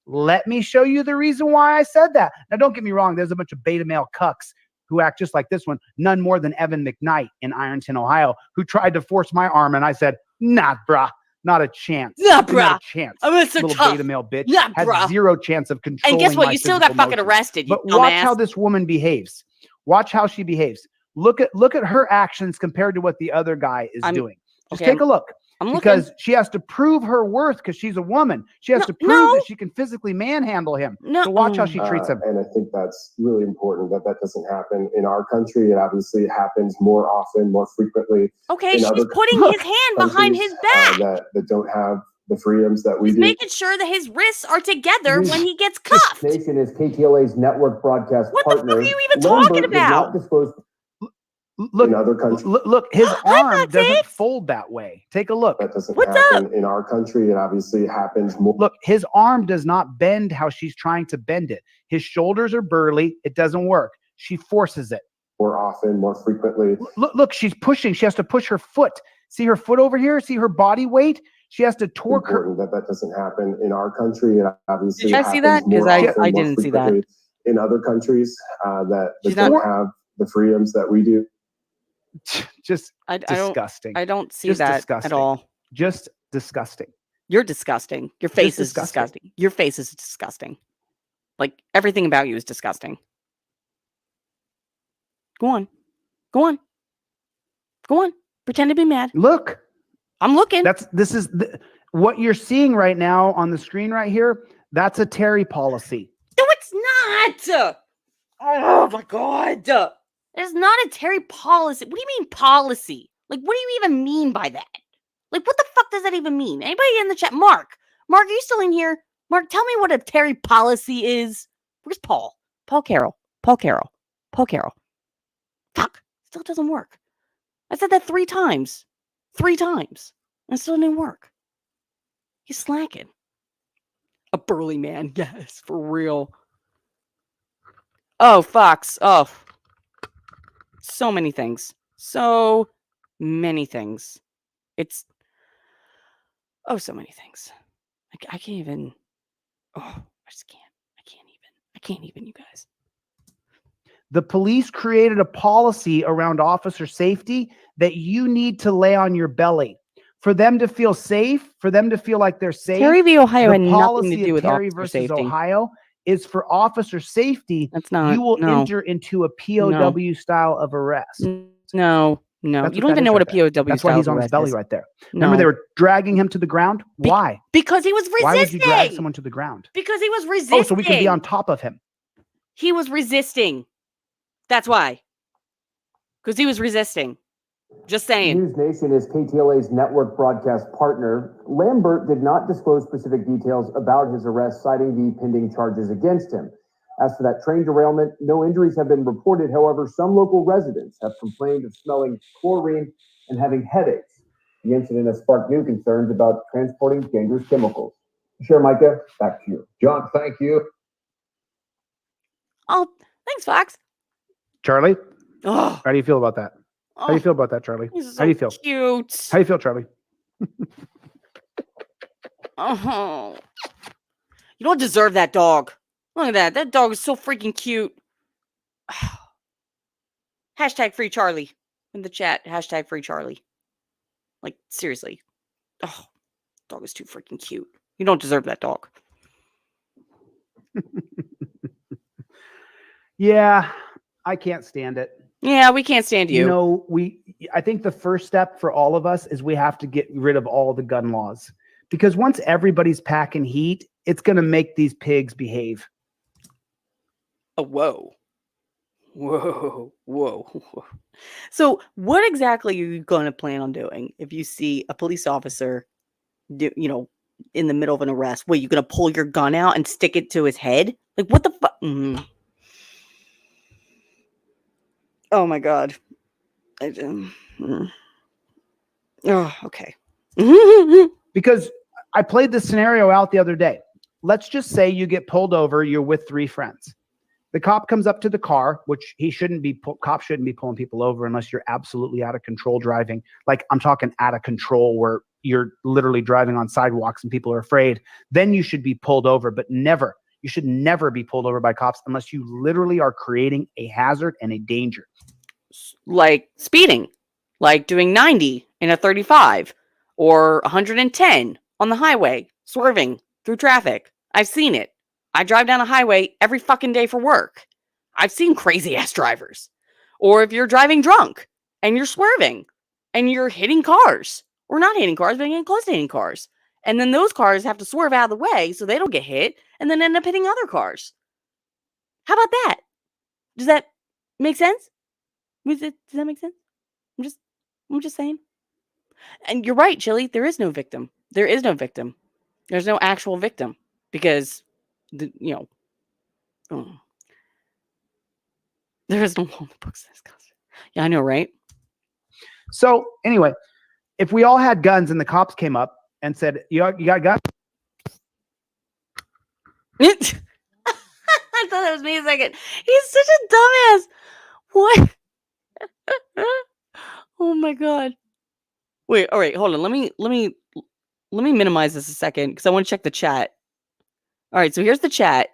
Let me show you the reason why I said that. Now, don't get me wrong. There's a bunch of beta male cucks who act just like this one. None more than Evan McKnight in Ironton, Ohio, who tried to force my arm. And I said, nah, brah, not a chance. Nah, brah. Not a chance. I'm so little tough. beta male bitch. Nah, has brah. zero chance of controlling. And guess what? my You still got physical fucking motions. arrested, you But watch dumbass. how this woman behaves. Watch how she behaves. Look at her actions compared to what the other guy is doing. Just take a look. Because she has to prove her worth because she's a woman. She has to prove that she can physically manhandle him. So watch how she treats him. And I think that's really important that that doesn't happen in our country. It obviously happens more often, more frequently. Okay, she's putting his hand behind his back. That don't have the freedoms that we He's do. making sure that his wrists are together when he gets cuffed. This Nation is KTLA's network broadcast What partner. the fuck are you even talking Lambert did about? not disclose Look, in other countries. Look, his arm doesn't fold that way. Take a look. That doesn't happen in our country. It obviously happens more. Look, his arm does not bend how she's trying to bend it. His shoulders are burly. It doesn't work. She forces it. More often, more frequently. Look, she's pushing. She has to push her foot. See her foot over here? See her body weight? She has to torque her. That doesn't happen in our country. It obviously Did I see that? Because I didn't see that. In other countries that don't have the freedoms that we do. Just disgusting. I don't see that at all. Just disgusting. You're disgusting. Your face is disgusting. Your face is disgusting. Like everything about you is disgusting. Go on. Go on. Go on. Pretend to be mad. Look. I'm looking. What you're seeing right now on the screen right here. That's a Terry policy. No, it's not. Oh my God. It's not a Terry policy. What do you mean policy? Like, what do you even mean by that? Like, what the fuck does that even mean? Anybody in the chat? Mark, are you still in here? Mark, tell me what a Terry policy is. Where's Paul? Paul Carroll. Fuck. Still doesn't work. I said that 3 times. 3 times. And it still didn't work. He's slacking. A burly man. Yes, for real. Oh, Fox. Oh. So many things. So many things. It's so many things. I can't even. Oh, I just can't. I can't even, you guys. The police created a policy around officer safety that you need to lay on your belly. For them to feel safe, for them to feel like they're safe. Terry v. Ohio had nothing to do with Terry officer versus safety. Ohio is for officer safety. That's not. You will enter into a POW style of arrest. No. That's You don't even know what a POW style That's why he's on his belly right there. Remember, they were dragging him to the ground? Why? Because he was resisting. Why would you drag someone to the ground? Because he was resisting. Oh, so we can be on top of him. He was resisting. That's why. Because he was resisting. Just saying. News Nation is KTLA's network broadcast partner. Lambert did not disclose specific details about his arrest, citing the pending charges against him. As for that train derailment, no injuries have been reported. However, some local residents have complained of smelling chlorine and having headaches. The incident has sparked new concerns about transporting dangerous chemicals. Sure, Micah, back to you. John, thank you. Oh, thanks, Fox. Charlie? Oh, How do you feel about that? How do you feel about that, Charlie? How do you feel? Cute. How do you feel, Charlie? Oh, you don't deserve that dog. Look at that. That dog is so freaking cute. Hashtag free Charlie in the chat. Hashtag free Charlie. Like, seriously. Oh, dog is too freaking cute. You don't deserve that dog. Yeah, I can't stand it. Yeah, we can't stand you. You know, I think the first step for all of us is we have to get rid of all the gun laws. Because once everybody's packing heat, it's going to make these pigs behave. Oh, whoa. So what exactly are you going to plan on doing if you see a police officer in the middle of an arrest. What, you gonna pull your gun out and stick it to his head? Like, what the fuck? Oh my god. Oh, okay. Because I played this scenario out the other day. Let's just say you get pulled over. You're with 3 friends. The cop comes up to the car, which cops shouldn't be pulling people over unless you're absolutely out of control driving. Like, I'm talking out of control where you're literally driving on sidewalks and people are afraid. Then you should be pulled over, but never. You should never be pulled over by cops unless you literally are creating a hazard and a danger. Like speeding, like doing 90 in a 35 or 110 on the highway, swerving through traffic. I've seen it. I drive down a highway every fucking day for work. I've seen crazy ass drivers. Or if you're driving drunk and you're swerving and you're hitting cars, or not hitting cars, but getting close to hitting cars. And then those cars have to swerve out of the way so they don't get hit and then end up hitting other cars. How about that? Does that make sense? Does that make sense? I'm just saying. And you're right, Chille. There is no victim. There is no victim. There's no actual victim because, there is no law in the books. Yeah, I know, right? So anyway, if we all had guns and the cops came up and said, "You got guns?" I thought that was me a second. He's such a dumbass. What? Oh my god. Wait, all right, hold on. Let me minimize this a second because I want to check the chat. All right, so here's the chat.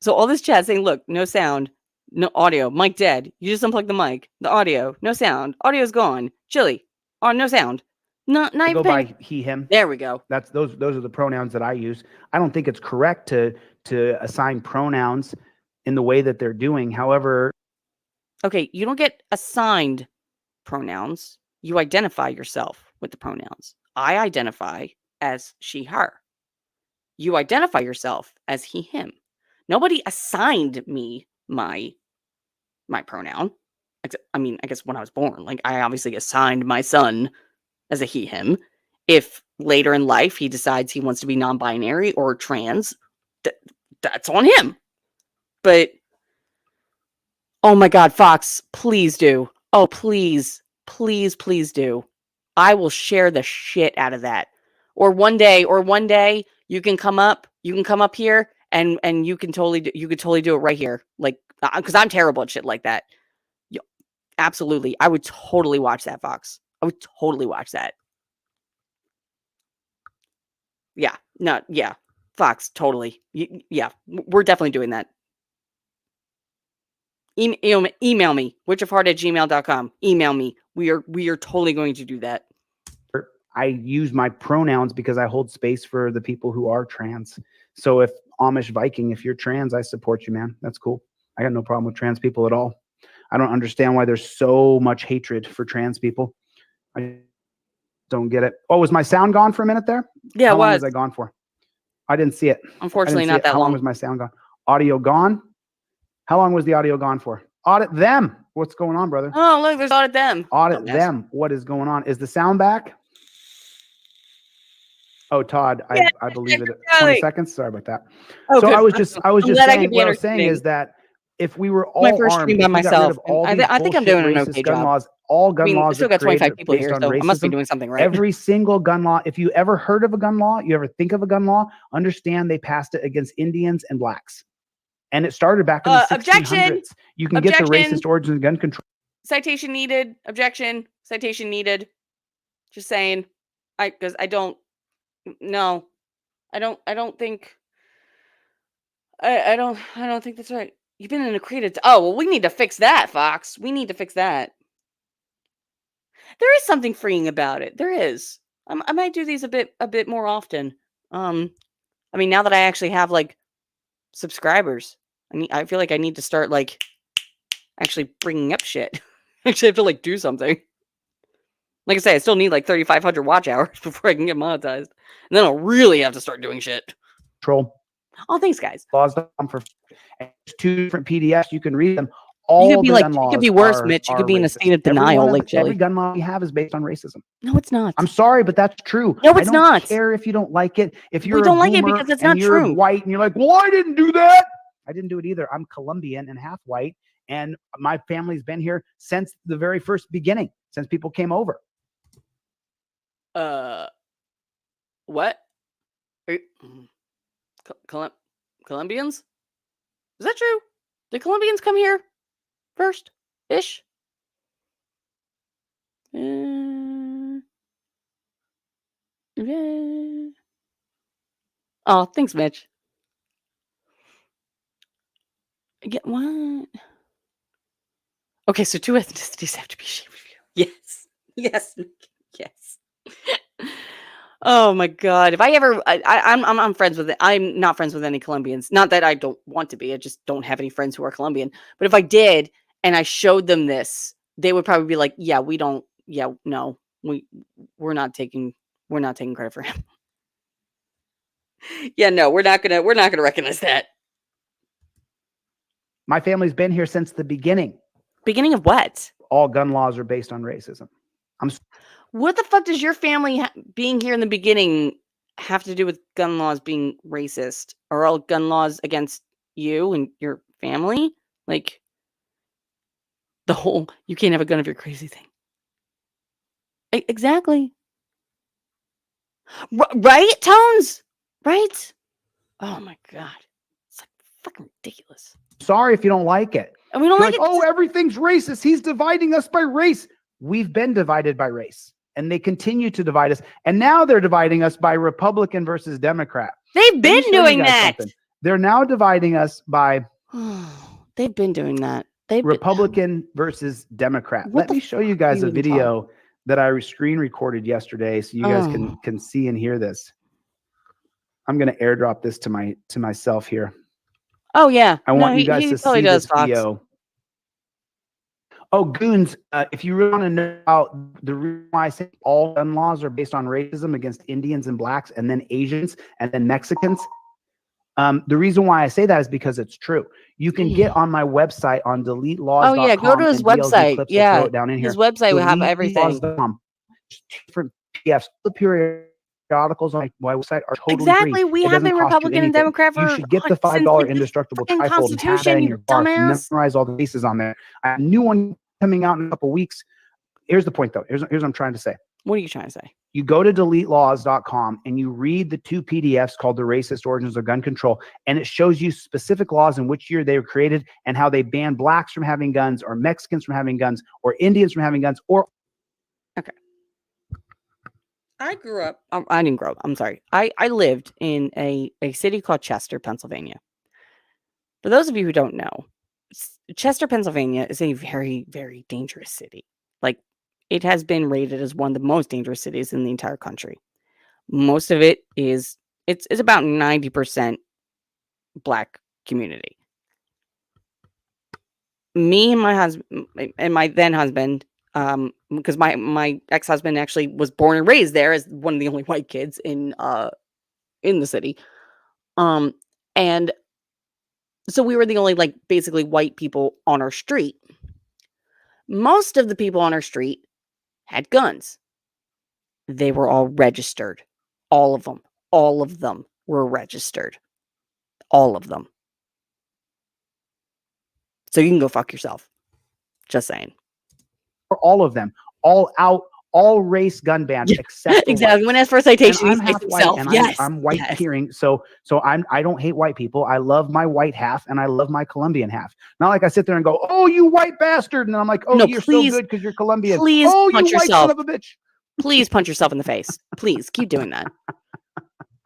So all this chat saying, look, no sound, no audio, mic dead. You just unplug the mic. The audio, no sound. Audio's gone. Chille. Oh, no sound. Not even go by he, him. There we go. Those are the pronouns that I use. I don't think it's correct to assign pronouns in the way that they're doing. However, okay, you don't get assigned pronouns. You identify yourself with the pronouns. I identify as she, her. You identify yourself as he, him. Nobody assigned me my pronoun. I mean, I guess when I was born, like I obviously assigned my son as a he, him. If later in life he decides he wants to be non-binary or trans, that's on him. But oh my God, Fox, please do. Oh, please, please, please do. I will share the shit out of that. Or one day you can come up here and you can totally do it right here. Like, because I'm terrible at shit like that. Absolutely. I would totally watch that, Fox. I would totally watch that. Yeah. No, yeah. Fox, totally. Yeah. We're definitely doing that. Email me, witchofheart@gmail.com. Email me. We are totally going to do that. I use my pronouns because I hold space for the people who are trans. So if Amish Viking, if you're trans, I support you, man. That's cool. I got no problem with trans people at all. I don't understand why there's so much hatred for trans people. I don't get it. Oh, was my sound gone for a minute there? Yeah, How long was I gone for? I didn't see it. Unfortunately, not that long. How long was my sound gone? Audio gone? How long was the audio gone for? Audit them. What's going on, brother? Oh, look, there's audit them. Audit them. What is going on? Is the sound back? Oh, Todd, yeah, I believe it. 20 seconds. Sorry about that. Oh, so good. I was just saying, what I was saying is that if we were all my first armed, stream by myself, I think I'm doing an okay job. Laws, all gun laws still got 25 people here, so I must be doing something right. Every single gun law, if you ever heard of a gun law, you ever think of a gun law, understand they passed it against Indians and blacks. And it started back in the 1600s. Objection. You can get the racist origins of gun control. Citation needed. Objection. Citation needed. Just saying. Because I don't think that's right. You've been in a created. Oh, well, we need to fix that, Fox. We need to fix that. There is something freeing about it. There is. I might do these a bit more often. I mean, now that I actually have like subscribers, I feel like I need to start like actually bringing up shit. Actually, have to like do something. Like I say, I still need like 3,500 watch hours before I can get monetized, and then I'll really have to start doing shit. Control. Oh, thanks, guys. Laws for 2 different PDFs. You can read them. All You could be the like, gun it laws could be worse, are, Mitch. You are could be in a racist. state of denial, like Every Chille. gun law we have is based on racism. No, it's not. I'm sorry, but that's true. No, I it's don't not. care if you don't like it. If We you're a don't like it boomer because that's and not you're true. white and you're like, well, I didn't do that. I didn't do it either. I'm Colombian and half white, and my family's been here since the very first beginning, since people came over. What? Are you, Colombians? Is that true? Did Colombians come here first? Ish? Yeah. Oh, thanks, Mitch. Yeah, what? Okay, so 2 ethnicities have to be shared with you. Yes. Yes. Yes. Oh my God. If I ever, I'm friends with it. I'm not friends with any Colombians. Not that I don't want to be. I just don't have any friends who are Colombian. But if I did and I showed them this, they would probably be like, yeah, we don't. Yeah, no, we're not taking credit for him. Yeah, no, we're not gonna recognize that. My family's been here since the beginning. Beginning of what? All gun laws are based on racism. What the fuck does your family being here in the beginning have to do with gun laws being racist? Are all gun laws against you and your family? Like the whole you can't have a gun if you're crazy thing. Exactly. Right, Tones? Right? Oh my God. It's like fucking ridiculous. Sorry if you don't like it. And we don't like it. Oh, everything's racist. He's dividing us by race. We've been divided by race, and they continue to divide us. And now they're dividing us by Republican versus Democrat. They've been doing that. They're now dividing us by They've been doing that. Republican versus Democrat. Let me show you guys a video that I screen recorded yesterday so you guys can see and hear this. I'm going to airdrop this to myself here. Oh yeah. I want you guys to see this video. Oh, goons, if you really want to know about the reason why I say all gun laws are based on racism against Indians and blacks and then Asians and then Mexicans, the reason why I say that is because it's true. You can get on my website on deletelaw's.com. Oh yeah, go to his website. Yeah, down in his here. website will have everything. Different PDFs. The periodicals on my website are totally exactly. free. We have been Republican and Democrat for. You should get the $5 indestructible trifold and have that in your car. Memorize all the cases on there. I have a new one coming out in a couple weeks. Here's the point, though. Here's what I'm trying to say. What are you trying to say? You go to deletelaw's.com and you read the 2 PDFs called The Racist Origins of Gun Control, and it shows you specific laws in which year they were created and how they ban blacks from having guns or Mexicans from having guns or Indians from having guns or. Okay. I grew up. I didn't grow up. I'm sorry. I lived in a city called Chester, Pennsylvania. For those of you who don't know, Chester, Pennsylvania is a very, very dangerous city. Like, it has been rated as one of the most dangerous cities in the entire country. Most of it is, it's about 90% black community. Me and my husband, and my then husband, because my ex-husband actually was born and raised there as one of the only white kids in the city. And so we were the only, like, basically white people on our street. Most of the people on our street had guns. They were all registered. All of them. All of them were registered. All of them. So you can go fuck yourself. Just saying. For all of them. All out. All race gun bans except exactly. When asked for a citation, he says himself. And yes, I'm white hearing, so I don't hate white people. I love my white half and I love my Colombian half. Not like I sit there and go, "Oh, you white bastard," and I'm like, "Oh, no, you're so good because you're Colombian." Please oh, punch you white yourself. son of a bitch. Please punch yourself in the face. Please keep doing that.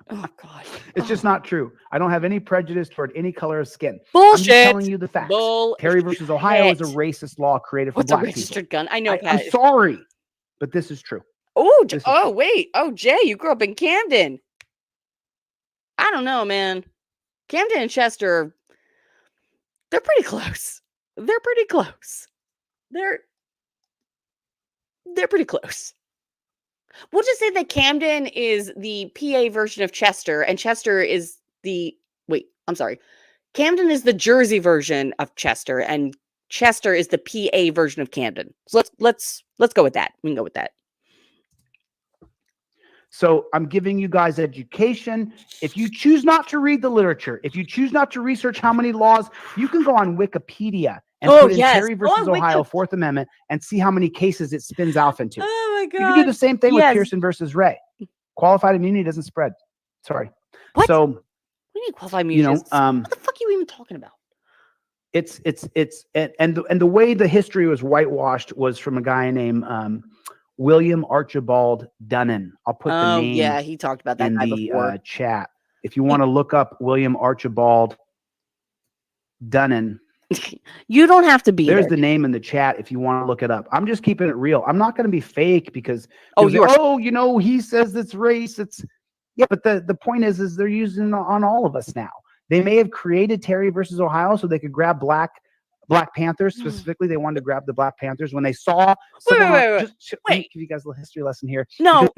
Oh God, it's just not true. I don't have any prejudice toward any color of skin. Bullshit. I'm just telling you the facts. Terry versus Ohio is a racist law created for black people. What's a registered gun? I know. I'm sorry, but this is true. Oh, wait. Oh, Jay, you grew up in Camden. I don't know, man. Camden and Chester, they're pretty close. They're pretty close. They're pretty close. We'll just say that Camden is the PA version of Chester, and Chester is Camden is the Jersey version of Chester, and Chester is the PA version of Camden. So let's go with that. We can go with that. So I'm giving you guys education. If you choose not to read the literature, if you choose not to research how many laws, you can go on Wikipedia and put in Terry versus Ohio, Fourth Amendment, and see how many cases it spins off into. Oh my God. You can do the same thing with Pearson versus Ray. Qualified immunity doesn't spread. Sorry. What? So what do you mean qualified immunity? What the fuck are you even talking about? It's the way the history was whitewashed was from a guy named William Archibald Dunnan. I'll put the name. Yeah, he talked about that in guy the before. Chat. If you want to look up William Archibald Dunnan, you don't have to be there's there. The name in the chat if you want to look it up. I'm just keeping it real. I'm not going to be fake because he says it's race. It's but the point is they're using it on all of us now. They may have created Terry versus Ohio so they could grab Black Panthers. Specifically, they wanted to grab the Black Panthers when they saw someone. Wait. Let me give you guys a little history lesson here. No.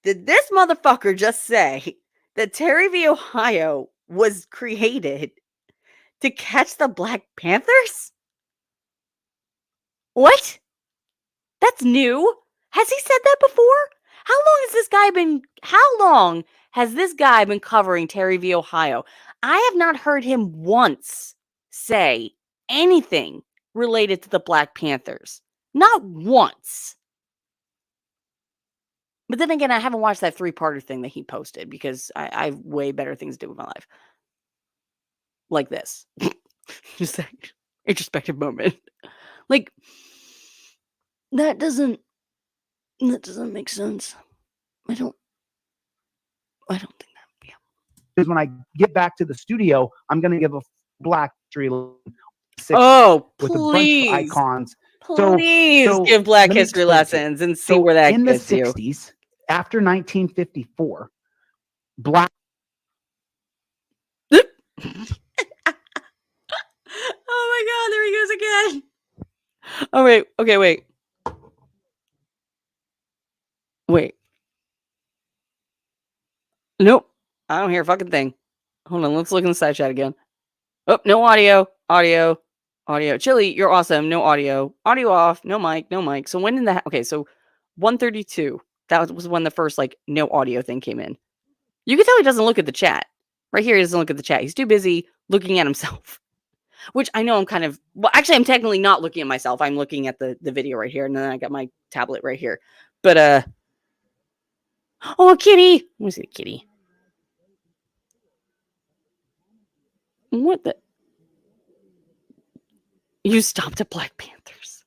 Did this motherfucker just say that Terry v. Ohio was created to catch the Black Panthers? What? That's new. Has he said that before? How long has this guy been covering Terry v. Ohio? I have not heard him once say anything related to the Black Panthers. Not once. But then again, I haven't watched that 3-parter thing that he posted because I have way better things to do with my life. Like this. Just an introspective moment. Like, that doesn't make sense. I don't think that. Yeah. Because when I get back to the studio, I'm going to give a Black history with a bunch of icons. Please give Black history lessons and see where that gets you. In the 60s, after 1954, Black. Oh my God, there he goes again. Oh, wait. Okay, wait. Nope. I don't hear a fucking thing. Hold on, let's look in the side chat again. Oh, no audio. Audio. Chille, you're awesome. No audio. Audio off. No mic. So when did that? Okay, so 132. That was when the first no audio thing came in. You can tell he doesn't look at the chat. Right here, he doesn't look at the chat. He's too busy looking at himself. Which I know I'm kind of... Well, actually, I'm technically not looking at myself. I'm looking at the video right here. And then I got my tablet right here. But, oh, a kitty! Let me see the kitty. What the... You stopped at Black Panthers.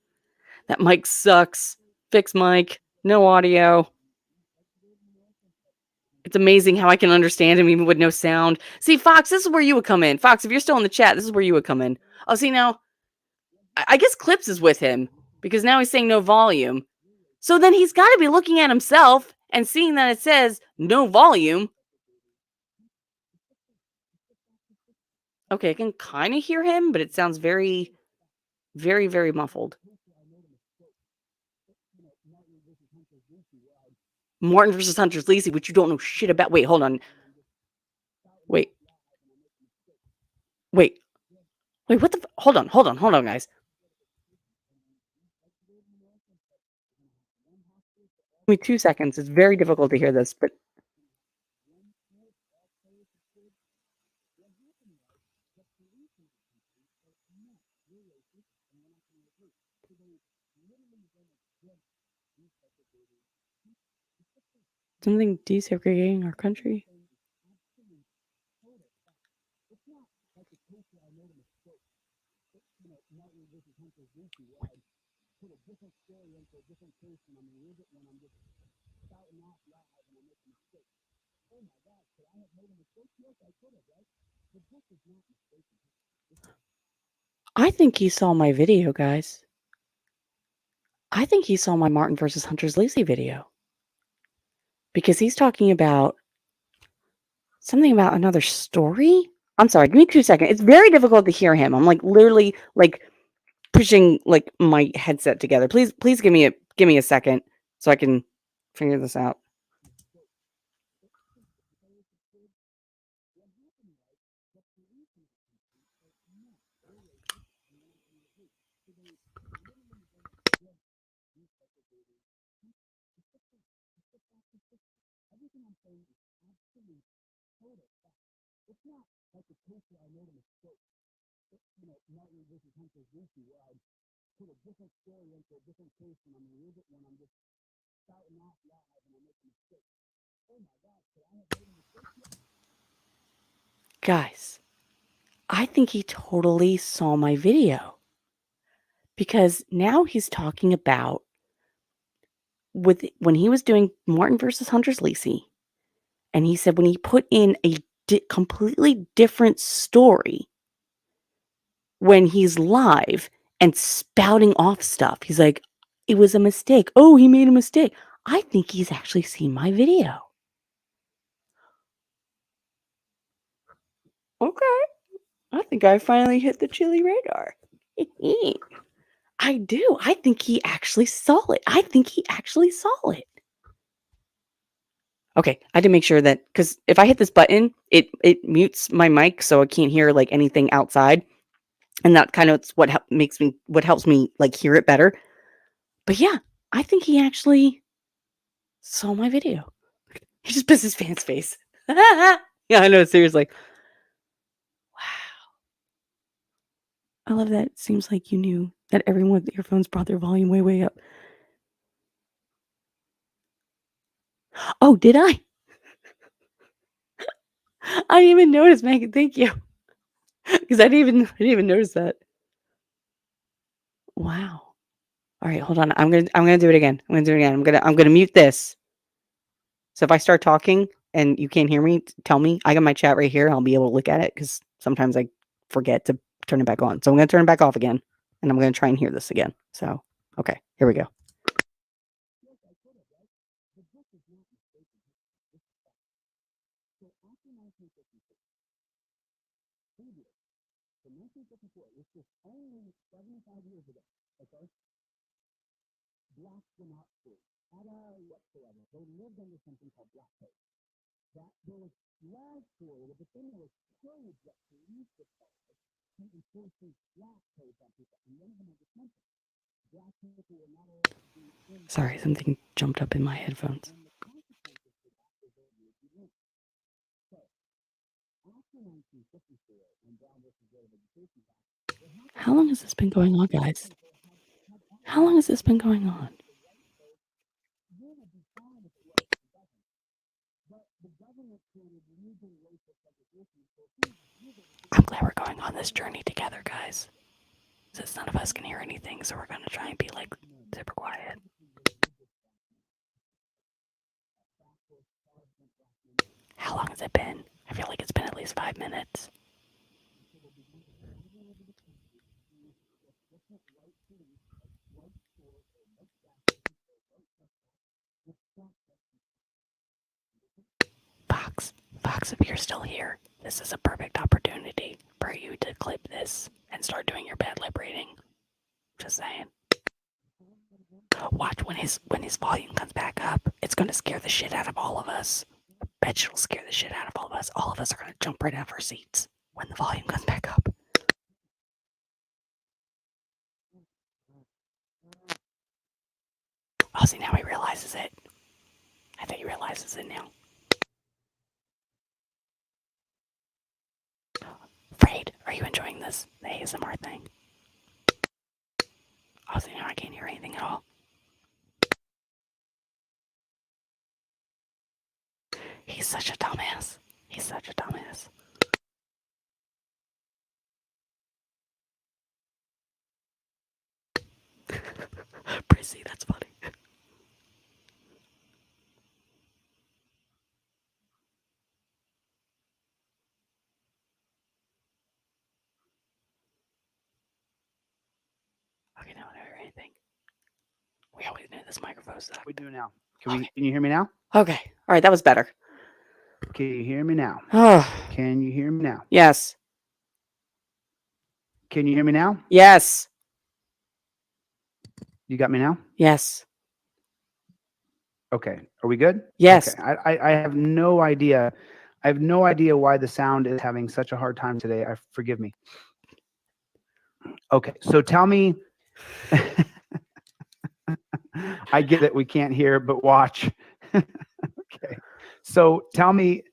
That mic sucks. Fix mic. No audio. It's amazing how I can understand him even with no sound. See, Fox, this is where you would come in. Fox, if you're still in the chat, this is where you would come in. Oh, see, now, I guess Clips is with him because now he's saying no volume. So then he's got to be looking at himself and seeing that it says no volume. Okay, I can kind of hear him, but it sounds very, very, very muffled. Martin versus Hunter's Lacey, which you don't know shit about. Wait, hold on. Wait, what the... Hold on, guys. Give me 2 seconds. It's very difficult to hear this, but... Something desegregating our country? I think he saw my video, guys. I think he saw my Martin versus Hunter's Lacey video. Because he's talking about something about another story. I'm sorry, give me 2 seconds. It's very difficult to hear him. I'm literally pushing my headset together. Please give me a second so I can figure this out. It's not like a case where I made a mistake. Martin versus Hunter Lucy, where I put a different story into a different case and I'm going to use it when I'm just starting off live and I make a mistake. Oh my God, could I have made a mistake? Guys, I think he totally saw my video, because now he's talking about when he was doing Martin versus Hunter's Lacey, and he said when he put in a completely different story when he's live and spouting off stuff, he's like, it was a mistake. Oh, he made a mistake. I think he's actually seen my video. Okay. I think I finally hit the Chille radar. I do. I think he actually saw it. I think he actually saw it. Okay, I had to make sure that, because if I hit this button, it mutes my mic so I can't hear like anything outside, and that kind of what helps me like hear it better. But yeah, I think he actually saw my video. He just pissed his pants face. Yeah, I know, seriously. Wow. I love that. It seems like you knew that everyone with earphones brought their volume way, way up. Oh, did I? I didn't even notice, Megan. Thank you. Because I didn't even notice that. Wow. All right, hold on. I'm gonna do it again. I'm gonna mute this. So if I start talking and you can't hear me, tell me. I got my chat right here. I'll be able to look at it because sometimes I forget to turn it back on. So I'm gonna turn it back off again, and I'm gonna try and hear this again. So okay, here we go. Only 75 years ago, okay? Blacks were not free at all whatsoever. They lived under something called black code. That there was laws for it, but then there was codes that police required to enforce these black codes on people. And one of them was this mention. Black people were not allowed to be in. Sorry, something jumped up in my headphones. And the consequences for that is that you win. So, after 1954, when Brown versus Board of Education passed, How long has this been going on, guys? How long has this been going on? I'm glad we're going on this journey together, guys. Since none of us can hear anything, so we're going to try and be like super quiet. How long has it been? I feel like it's been at least 5 minutes. Fox, if you're still here, this is a perfect opportunity for you to clip this and start doing your bad lip reading. Just saying. Watch when his volume comes back up. It's gonna scare the shit out of all of us. I bet it'll scare the shit out of all of us. All of us are gonna jump right out of our seats when the volume comes back up. Oh, see, now he realizes it. I think he realizes it now. Afraid, are you enjoying this? The ASMR thing? Oh, see, now I can't hear anything at all. He's such a dumbass. He's such a dumbass. Prissy, that's funny. Okay, now I don't hear anything. We always knew this microphone sucked. We do now. Can you hear me now? Okay. All right, that was better. Can you hear me now? Oh. Can you hear me now? Yes. Can you hear me now? Yes. You got me now? Yes. Okay. Are we good? Yes. Okay. I have no idea. I have no idea why the sound is having such a hard time today. Forgive me. Okay. So tell me. I get it. We can't hear, but watch. Okay. So tell me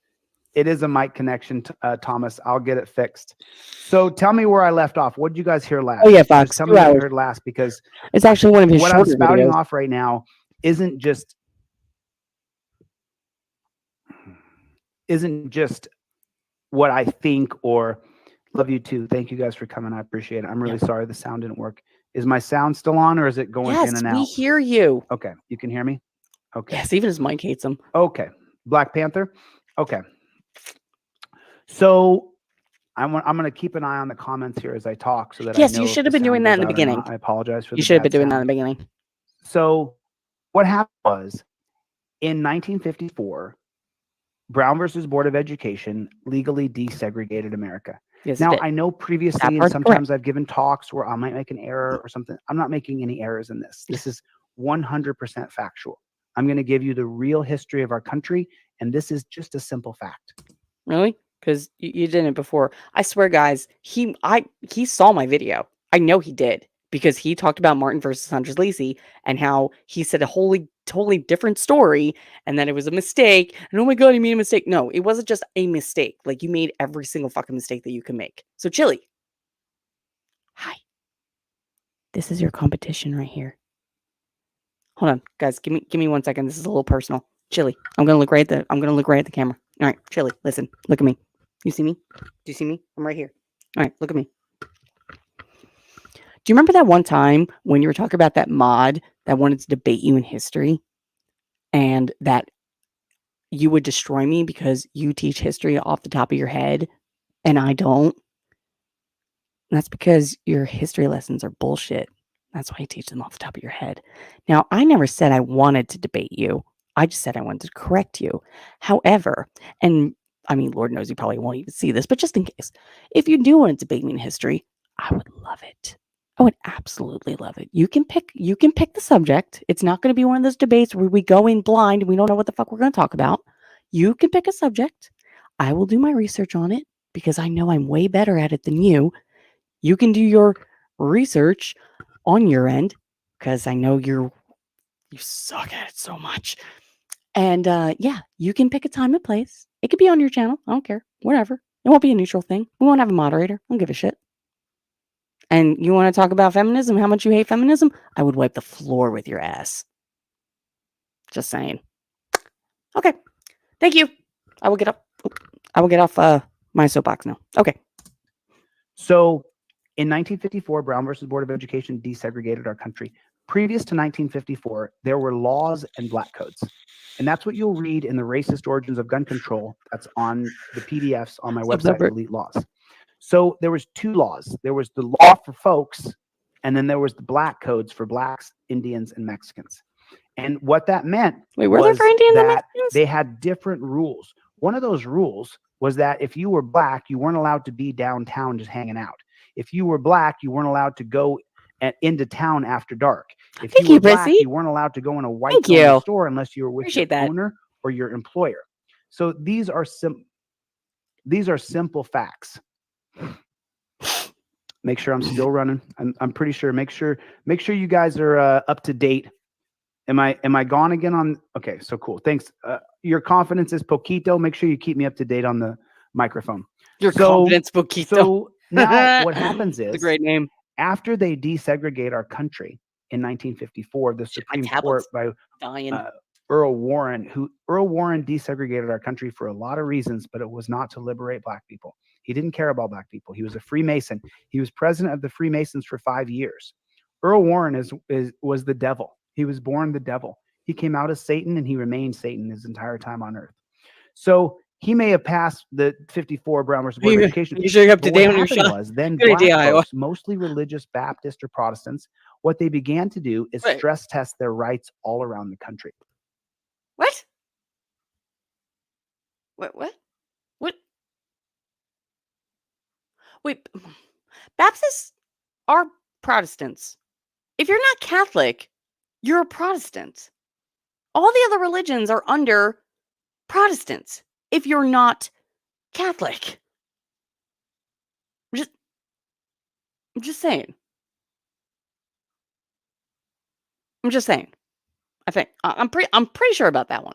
It is a mic connection, Thomas. I'll get it fixed. So tell me where I left off. What did you guys hear last? Oh yeah, Just Fox. tell 2 me what you hours. heard last, because It's actually one of his what I'm shorter spouting videos. off right now isn't just what I think or love you too. Thank you guys for coming. I appreciate it. I'm really sorry the sound didn't work. Is my sound still on, or is it going Yes, in and we out? hear you. Okay, you can hear me? Okay. Yes, even his mic hates him. Okay. Black Panther? Okay. So I'm going to keep an eye on the comments here as I talk so that I Yes, know you if should the have been doing sound that goes in the out or beginning. not. I apologize for You the should have bad been doing that in sound. the beginning. So what happened was, in 1954, Brown versus Board of Education legally desegregated America. Yes, Now, it did. I know previously, That and part's sometimes I've given talks where I might make an error or something. I'm not making any errors in this. This is 100% factual. I'm going to give you the real history of our country, and this is just a simple fact. Really? Because you did it before. I swear, guys, he saw my video. I know he did, because he talked about Martin versus Hunter's Lacey and how he said a totally different story, and that it was a mistake. And oh my god, he made a mistake. No, it wasn't just a mistake. Like, you made every single fucking mistake that you can make. So, Chille, hi. This is your competition right here. Hold on, guys. Give me 1 second. This is a little personal. Chille, I'm gonna look right at the camera. All right, Chille, listen. Look at me. You see me? Do you see me? I'm right here. All right, look at me. Do you remember that one time when you were talking about that mod that wanted to debate you in history, and that you would destroy me because you teach history off the top of your head and I don't? And that's because your history lessons are bullshit. That's why you teach them off the top of your head. Now, I never said I wanted to debate you. I just said I wanted to correct you. However, and I mean, Lord knows you probably won't even see this, but just in case, if you do want to debate me in history, I would love it. I would absolutely love it. You can pick the subject. It's not going to be one of those debates where we go in blind and we don't know what the fuck we're going to talk about. You can pick a subject. I will do my research on it because I know I'm way better at it than you. You can do your research on your end because I know you suck at it so much. And yeah, you can pick a time and place. It could be on your channel. I don't care. Whatever. It won't be a neutral thing. We won't have a moderator. I don't give a shit. And you want to talk about feminism, how much you hate feminism? I would wipe the floor with your ass. Just saying. Okay. Thank you. I will get off my soapbox now. Okay. So in 1954, Brown versus Board of Education desegregated our country. Previous to 1954, there were laws and black codes. And that's what you'll read in the Racist Origins of Gun Control. That's on the PDFs on my website, Elite Laws. So there was 2 laws. There was the law for folks, and then there was the black codes for blacks, Indians, and Mexicans. And what that meant was that they had different rules. One of those rules was that if you were black, you weren't allowed to be downtown just hanging out. If you were black, you weren't allowed to go into town after dark. If you were black, you weren't allowed to go in a white store unless you were with your owner or your employer. So these are simple facts. Make sure I'm still running. I'm pretty sure. Make sure you guys are up to date. Am I gone again on? Okay, so cool. Thanks. Your confidence is poquito. Make sure you keep me up to date on the microphone. Your confidence poquito. So now what happens is, a great name. After they desegregate our country in 1954, the Supreme Court by Earl Warren desegregated our country for a lot of reasons, but it was not to liberate black people. He didn't care about black people. He was a Freemason. He was president of the Freemasons for 5 years. Earl Warren was the devil. He was born the devil. He came out as Satan and he remained Satan his entire time on earth. So he may have passed the 54 Brown versus Board of Education. You should up to date on your shot. Was then black folks, mostly religious Baptist or Protestants, what they began to do is stress test their rights all around the country. What? What? Wait, Baptists are Protestants. If you're not Catholic, you're a Protestant. All the other religions are under Protestants if you're not Catholic. I'm just saying. I think I'm pretty sure about that one.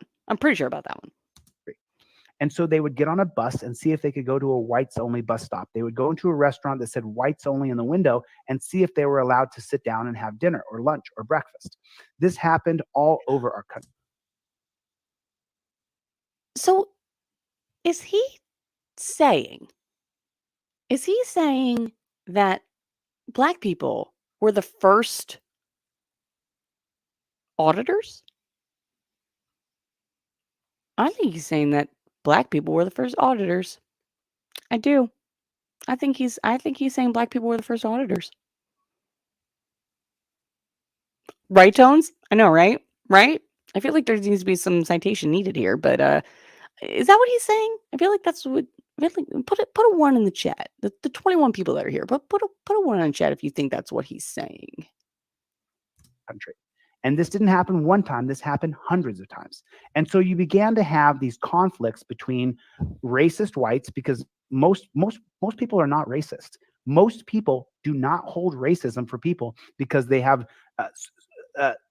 And so they would get on a bus and see if they could go to a whites only bus stop. They would go into a restaurant that said whites only in the window and see if they were allowed to sit down and have dinner or lunch or breakfast. This happened all over our country. So is he saying that Black people were the first auditors? I think he's saying that Black people were the first auditors. I do. I think he's saying Black people were the first auditors. Right, Tones? I know, right? Right? I feel like there needs to be some citation needed here, but is that what he's saying? I feel like that's what. Put a 1 in the chat. The 21 people that are here, but put a 1 in the chat if you think that's what he's saying. Country. And this didn't happen one time. This happened hundreds of times. And so you began to have these conflicts between racist whites, because most people are not racist. Most people do not hold racism for people because they have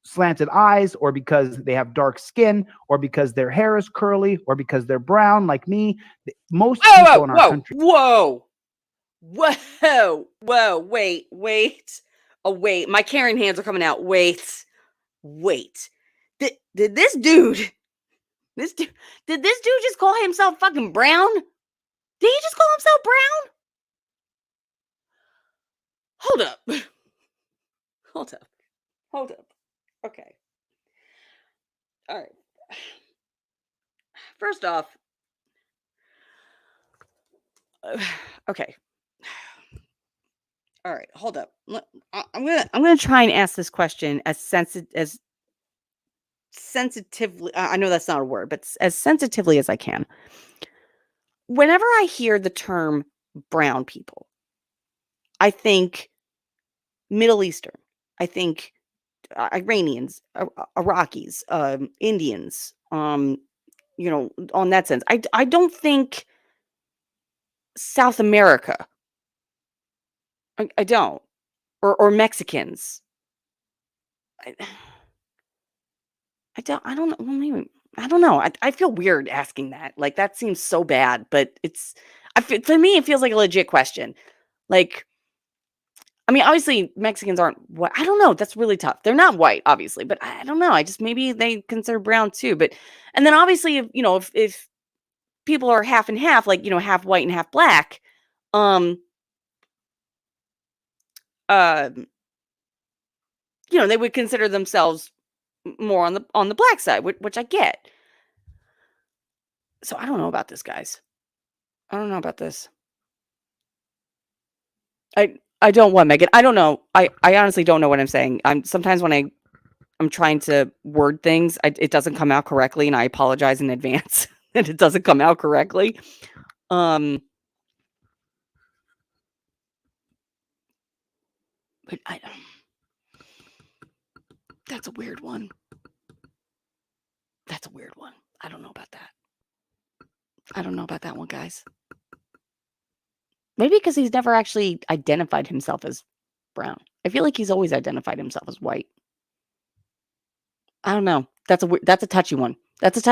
slanted eyes, or because they have dark skin, or because their hair is curly, or because they're brown like me. Most people in our country. Wait. Oh, wait. My Karen hands are coming out. Wait. Did this dude just call himself fucking brown? Did he just call himself brown? Hold up. Okay. All right. First off, okay. All right, hold up. I'm gonna try and ask this question as sensitively. I know that's not a word, but as sensitively as I can. Whenever I hear the term brown people, I think Middle Eastern. I think Iranians, Iraqis, Indians. On that sense, I don't think South America. I don't, or Mexicans. I don't know. Well, maybe, I don't know. I feel weird asking that. Like, that seems so bad, but for me, it feels like a legit question. Like, I mean, obviously Mexicans aren't white. I don't know. That's really tough. They're not white, obviously, but I don't know. Maybe they consider brown too. But, and then obviously, if people are half and half, like, half white and half black, they would consider themselves more on the black side, which I get. So I don't know about this, guys. I don't know about this. I don't want Megan. I don't know. I honestly don't know what I'm saying. Sometimes when I'm trying to word things, it doesn't come out correctly, and I apologize in advance that it doesn't come out correctly. But that's a weird one. I don't know about that. I don't know about that one, guys. Maybe because he's never actually identified himself as brown. I feel like he's always identified himself as white. I don't know. That's a touchy one. I don't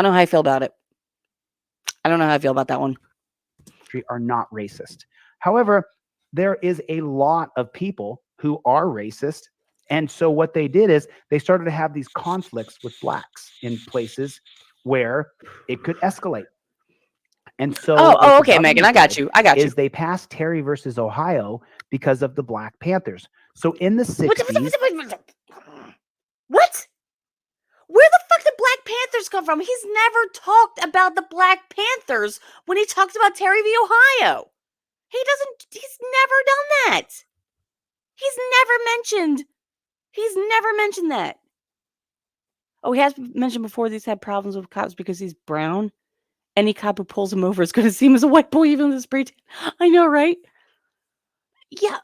know how I feel about it. I don't know how I feel about that one. Are not racist. However, there is a lot of people who are racist. And so what they did is they started to have these conflicts with blacks in places where it could escalate. And so okay, Megan, I got you. Is they passed Terry versus Ohio because of the Black Panthers. So in the 60s. What? Where the fuck did Black Panthers come from? He's never talked about the Black Panthers when he talks about Terry v. Ohio. He's never done that. He's never mentioned that. Oh, he has mentioned before he's had problems with cops because he's brown. Any cop who pulls him over is going to see him as a white boy, even with his spray tan. I know, right? Yeah.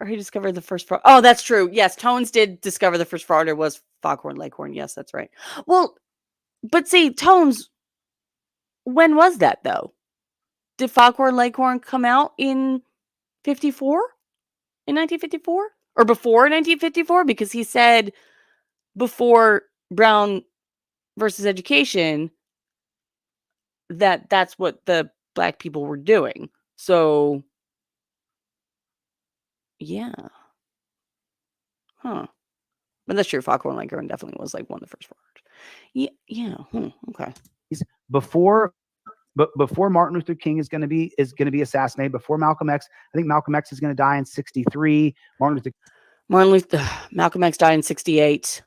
Or he discovered the first fraud. Oh, that's true. Yes, Tones did discover the first frauder was Foghorn Leghorn. Yes, that's right. Well, but see, Tones, when was that, though? Did Foghorn Leghorn come out in 54? In 1954? Or before 1954? Because he said before brown versus education, that's what the Black people were doing. So, yeah. Huh. But that's true. Foghorn Leghorn definitely was like one of the first words. Yeah. Okay. Before Martin Luther King is going to be assassinated, before Malcolm X, I think Malcolm X is going to die in 63. Malcolm X died in 68.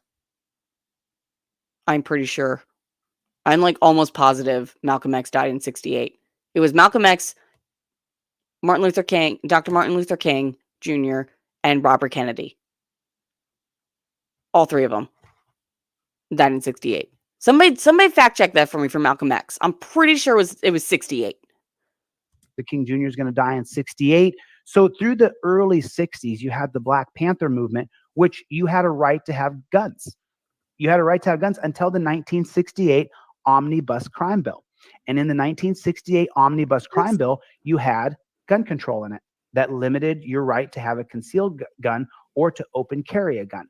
I'm pretty sure. I'm like almost positive Malcolm X died in 68. It was Malcolm X, Martin Luther King, Dr. Martin Luther King Jr., and Robert Kennedy. All three of them died in 68. Somebody fact check that for me for Malcolm X. I'm pretty sure it was 68. The King Jr. is going to die in 68. So through the early 60s, you had the Black Panther movement, which you had a right to have guns. You had a right to have guns until the 1968 Omnibus Crime Bill. And in the 1968 Omnibus Crime Bill, you had gun control in it that limited your right to have a concealed gun or to open carry a gun.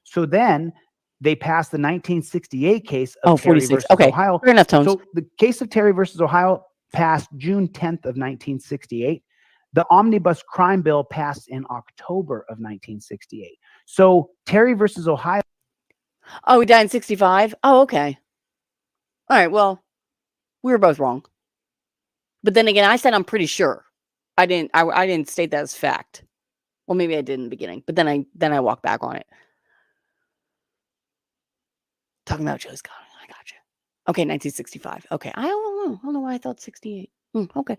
So then they passed the 1968 case of Terry 46. versus Ohio. Fair enough, Tones. So the case of Terry versus Ohio passed June 10th of 1968. The Omnibus Crime Bill passed in October of 1968. So Terry versus Ohio. Oh, he died in 65? Oh, okay. All right, well, we were both wrong. But then again, I said I'm pretty sure. I didn't state that as fact. Well, maybe I did in the beginning, but then I walked back on it. Talking about Joe's God. I got you. Okay, 1965. Okay. I don't know why I thought 68. Okay.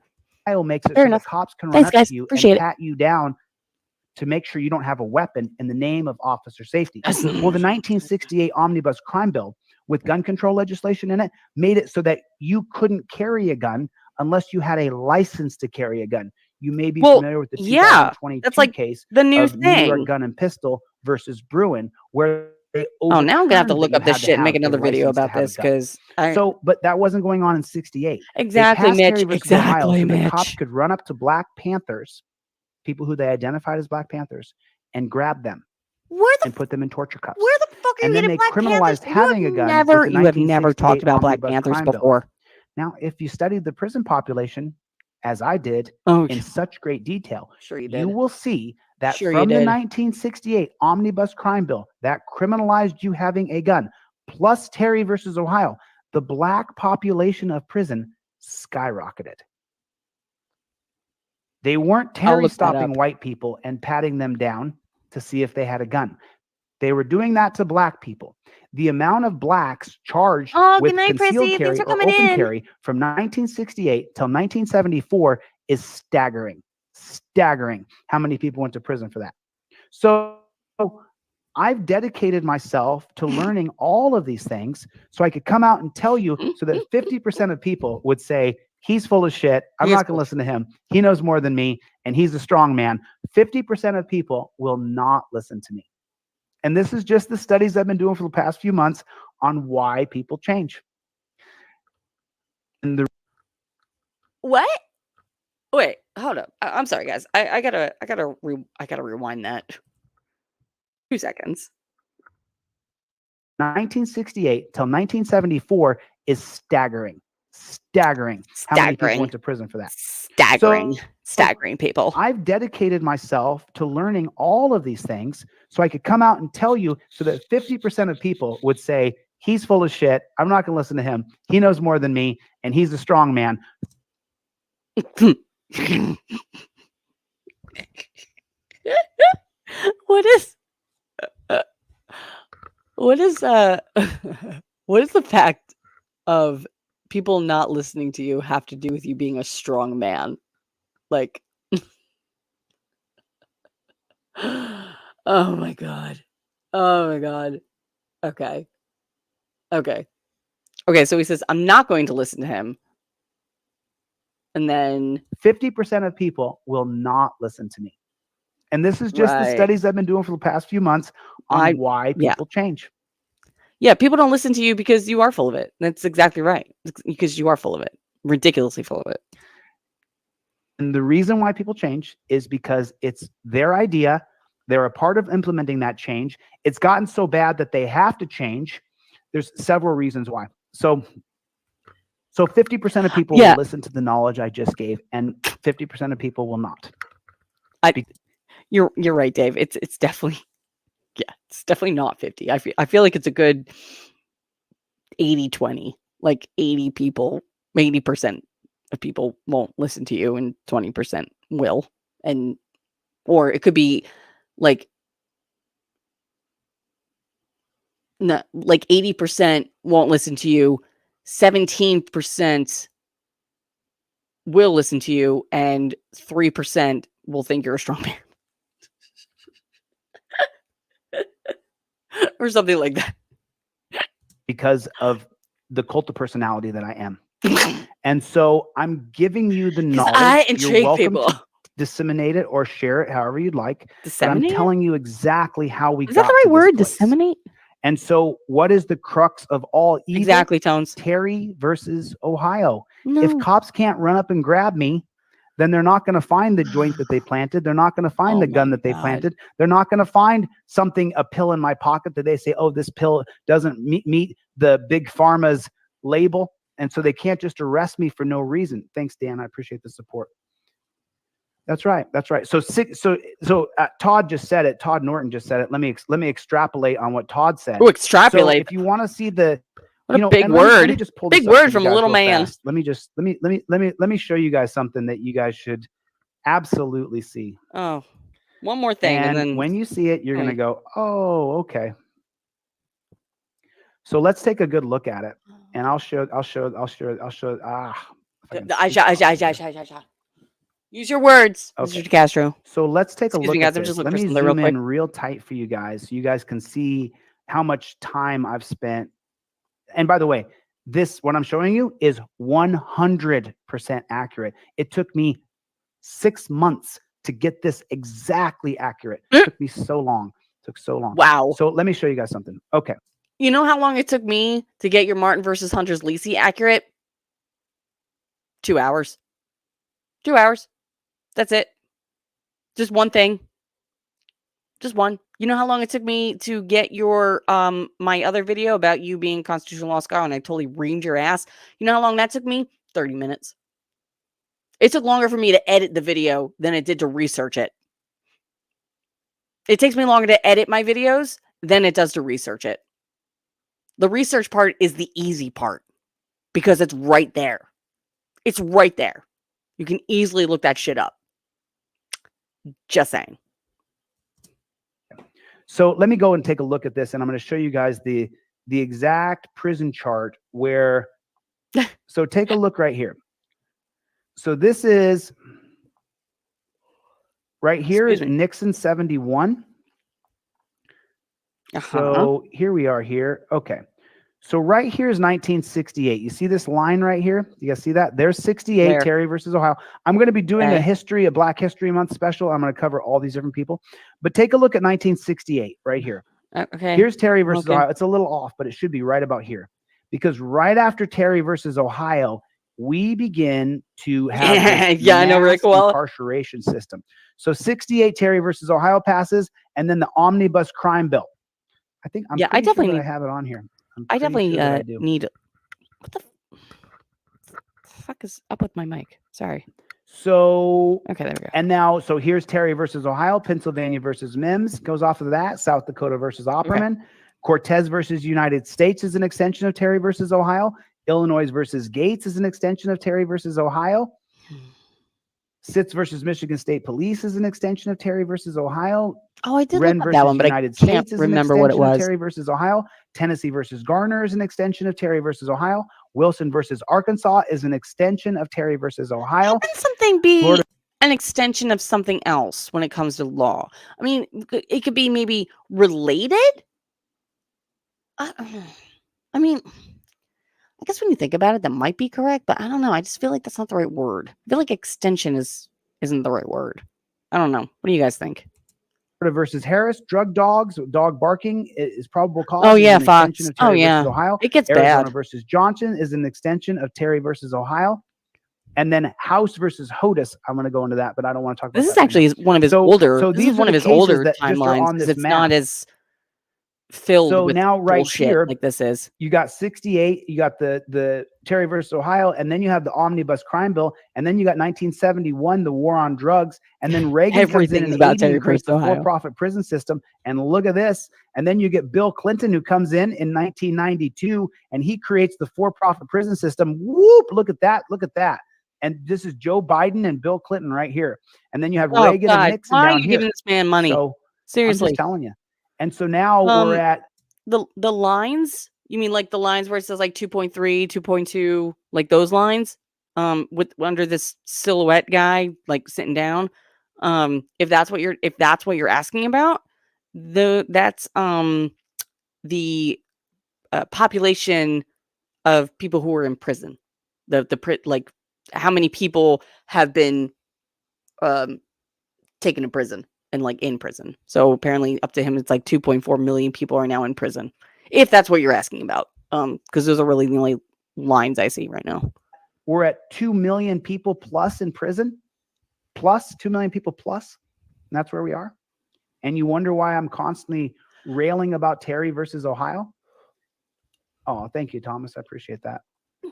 Ohio makes it Fair so enough. the cops can run Thanks, up guys. to you Appreciate and it. pat you down to make sure you don't have a weapon in the name of officer safety. Well, the 1968 Omnibus Crime Bill with gun control legislation in it made it so that you couldn't carry a gun unless you had a license to carry a gun. You may be familiar with the 2022 that's like case the new of New York thing. Gun and Pistol versus Bruin, where they now I'm gonna have to overturned look that up you this had to shit and make have a another video license to about have a this gun. because But that wasn't going on in 68. Exactly, They passed Mitch. Terry versus Ohio Exactly, so the cops Mitch. could run up to Black Panthers, people who they identified as Black Panthers, and grab them and put them in torture cuffs. Where the fuck are And you then getting they Black Panthers? criminalized having a gun. You have never talked about Black Panthers before. Now, if you studied the prison population, as I did, in such great detail, you will see that from the 1968 Omnibus Crime Bill that criminalized you having a gun, plus Terry versus Ohio, the Black population of prison skyrocketed. They weren't Terry stopping white people and patting them down to see if they had a gun. They were doing that to Black people. The amount of Blacks charged with concealed carry or open carry from 1968 till 1974 is staggering. Staggering how many people went to prison for that. So I've dedicated myself to learning all of these things so I could come out and tell you so that 50% of people would say, he's full of shit. I'm not going to listen to him. He knows more than me, and he's a strong man. 50% of people will not listen to me. And this is just the studies I've been doing for the past few months on why people change. And What? Wait, hold up. I'm sorry, guys. I gotta rewind that. 2 seconds. 1968 till 1974 is staggering. Staggering. How many people went to prison for that? Staggering. Staggering people. I've dedicated myself to learning all of these things so I could come out and tell you so that 50% of people would say, he's full of shit. I'm not going to listen to him. He knows more than me, and he's a strong man. What is the fact of people not listening to you have to do with you being a strong man? Like, oh my god. Oh my god. Okay. So he says, I'm not going to listen to him. And then 50% of people will not listen to me. And this is just the studies I've been doing for the past few months on why people change. Yeah, people don't listen to you because you are full of it. That's exactly right. It's because you are full of it. Ridiculously full of it. And the reason why people change is because it's their idea. They're a part of implementing that change. It's gotten so bad that they have to change There's several reasons why. So 50% of people will listen to the knowledge I just gave, and 50% of people will not. You're right, Dave. It's definitely it's definitely not 50. I feel like it's a good 80-20. Like 80% of people won't listen to you, and 20% will. And or it could be like 80% won't listen to you, 17% will listen to you, and 3% will think you're a strong man. Or something like that. Because of the cult of personality that I am. And so I'm giving you the knowledge. I intrigue You're welcome people. to disseminate it or share it however you'd like. Disseminate? But I'm telling you exactly how we Is got that the right to word? this place. Disseminate? And so what is the crux of all evil? Exactly, Tones. Terry versus Ohio. No. If cops can't run up and grab me, then they're not going to find the joint that they planted. They're not going to find the gun that they planted. They're not going to find a pill in my pocket that they say, oh, this pill doesn't meet the big pharma's label. And so they can't just arrest me for no reason. Thanks, Dan. I appreciate the support. That's right. That's right. So Todd just said it. Todd Norton just said it. Let me extrapolate on what Todd said. Oh, extrapolate. So if you want to see the What a big word. Let me just pull big this up word for from you a guys little real man. fast. Let me show you guys something that you guys should absolutely see. Oh, one more thing, and then when you see it, you're gonna go, oh, okay. So let's take a good look at it, and I'll show. Use your words, Okay. Mr. Castro. So let's take a Excuse look me, guys, at I'm this. just looking Let for me something real zoom quick. in real tight for you guys, so you guys can see how much time I've spent. And by the way, what I'm showing you is 100% accurate. It took me 6 months to get this exactly accurate. It took me so long. It took so long. Wow. So let me show you guys something. Okay. You know how long it took me to get your Martin versus Hunter's Lacey accurate? 2 hours. 2 hours. That's it. Just one thing. Just one. You know how long it took me to get your my other video about you being constitutional law scholar and I totally reamed your ass? You know how long that took me? 30 minutes. It took longer for me to edit the video than it did to research it. It takes me longer to edit my videos than it does to research it. The research part is the easy part because it's right there. It's right there. You can easily look that shit up. Just saying. So let me go and take a look at this, and I'm going to show you guys the exact prison chart where. So take a look right here. So this is right here is Nixon 71. So here we are here. Okay. So right here is 1968. You see this line right here? You guys see that? There's 68, Where? Terry versus Ohio. I'm going to be doing Okay. a Black History Month special. I'm going to cover all these different people. But take a look at 1968 right here. Okay. Here's Terry versus Okay. Ohio. It's a little off, but it should be right about here. Because right after Terry versus Ohio, we begin to have this Yeah, I know Rick mass well. incarceration system. So 68 Terry versus Ohio passes, and then the omnibus crime bill. I think I'm pretty sure that I have it on here. I definitely sure that I do. need. What the fuck is up with my mic? Sorry. So okay, there we go. And now, so here's Terry versus Ohio, Pennsylvania versus Mims goes off of that. South Dakota versus Opperman. Okay. Cortez versus United States is an extension of Terry versus Ohio. Illinois versus Gates is an extension of Terry versus Ohio. Sitz versus Michigan State Police is an extension of Terry versus Ohio. Oh, I did Wren look at versus that one, but United I can't States is remember an what it extension of was. Terry versus Ohio. Tennessee versus Garner is an extension of Terry versus Ohio. Wilson versus Arkansas is an extension of Terry versus Ohio. How can something be Florida an extension of something else when it comes to law? I mean, it could be maybe related. I mean, I guess when you think about it, that might be correct, but I don't know. I just feel like that's not the right word. I feel like extension isn't the right word. I don't know. What do you guys think? Versus Harris, drug dogs, dog barking is probable cause. Oh yeah, an Fox. extension of Terry versus Ohio. It gets Arizona bad. versus Johnson is an extension of Terry versus Ohio. And then House versus Hodis, I'm going to go into that, but I don't want to talk about This is that actually right one of his older. So this these is one are of the his cases older that just are timelines on this because it's map. not as filled So with now right bullshit here, like this is. you got 68, you got the Terry versus Ohio, and then you have the omnibus crime bill, and then you got 1971, the war on drugs, and then Reagan comes in Everything's 80 about Terry and creates versus the Ohio. for-profit prison system. And look at this. And then you get Bill Clinton, who comes in 1992, and he creates the for-profit prison system. Whoop! Look at that! Look at that! And this is Joe Biden and Bill Clinton right here. And then you have Oh Reagan and God, Nixon why are down you here. giving this man money? So I'm Seriously. just telling you. And so now we're at the lines. You mean like the lines where it says like 2.3, 2.2, like those lines? With under this silhouette guy like sitting down. If that's what you're asking about, that's the population of people who are in prison. Like how many people have been taken to prison and like in prison. So apparently up to him, it's like 2.4 million people are now in prison. If that's what you're asking about. Because those are really the only lines I see right now. we're at 2 million people plus in prison, plus 2 million people plus. And that's where we are. And you wonder why I'm constantly railing about Terry versus Ohio. Oh, thank you, Thomas. I appreciate that.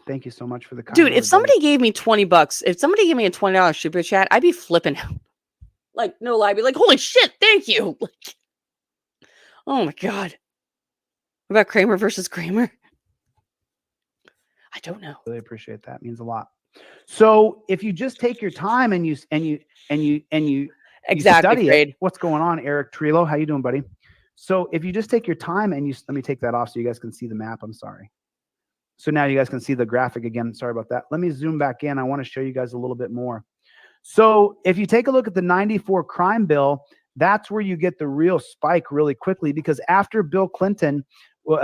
Thank you so much for the kind Dude, if words, somebody buddy. gave me $20, if somebody gave me a $20 super chat, I'd be flipping out. Like, no lie, I'd be like, holy shit, thank you. Like, oh my God. What about Kramer versus Kramer? I don't know. Really appreciate that. It means a lot. So if you just take your time and you Exactly, study Fred. it, what's going on, Eric Trillo? How you doing, buddy? So if you just take your time and let me take that off so you guys can see the map. I'm sorry. So now you guys can see the graphic again. Sorry about that. Let me zoom back in. I want to show you guys a little bit more. So if you take a look at the 94 crime bill, that's where you get the real spike really quickly, because after Bill Clinton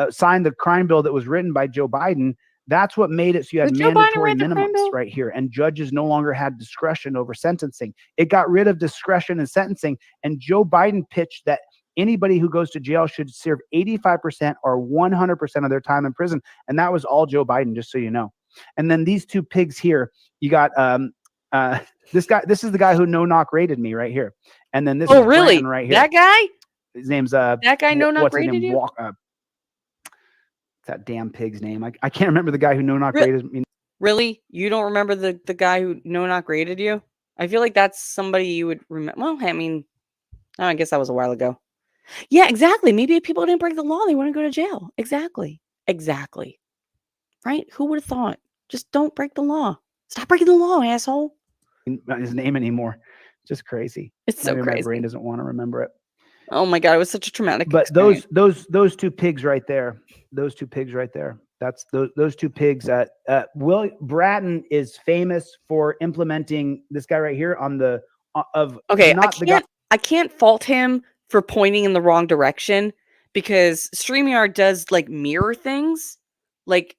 signed the crime bill that was written by Joe Biden, that's what made it so you had mandatory minimums right here, and judges no longer had discretion over sentencing. It got rid of discretion in sentencing, and Joe Biden pitched that anybody who goes to jail should serve 85% or 100% of their time in prison, and that was all Joe Biden, just so you know. And then these two pigs here, you got this guy. This is the guy who no-knock rated me right here, and then this is really Branton right here. That guy? His name's that guy no-knock rated you? That damn pig's name. I can't remember the guy who no-knock rated me. Really? You don't remember the guy who no-knock rated you? I feel like that's somebody you would remember. Well, I mean, I guess that was a while ago. Yeah, exactly. Maybe if people didn't break the law, they wouldn't go to jail. Exactly. Exactly. Right? Who would have thought? Just don't break the law. Stop breaking the law, asshole. Not his name anymore. Just crazy. It's so Maybe crazy. my brain doesn't want to remember it. Oh my God, it was such a traumatic But experience. those two pigs right there. Those two pigs right there. That's those two pigs. Will Bratton is famous for implementing this guy right here on the Okay, I can't fault him for pointing in the wrong direction, because StreamYard does like mirror things. Like,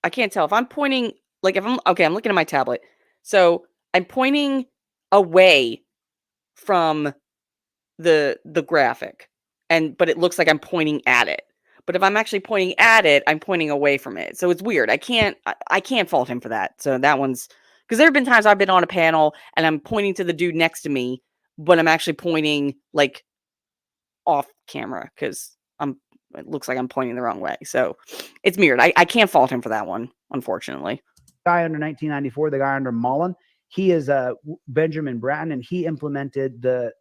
I can't tell if I'm pointing, like if I'm looking at my tablet. So I'm pointing away from the graphic, but it looks like I'm pointing at it. But if I'm actually pointing at it, I'm pointing away from it. So it's weird. I can't fault him for that. So that one's, because there have been times I've been on a panel and I'm pointing to the dude next to me, but I'm actually pointing like off camera because it looks like I'm pointing the wrong way. So it's mirrored. I can't fault him for that one, unfortunately. Guy under 1994, the guy under Mullen, he is Benjamin Bratton, and he implemented the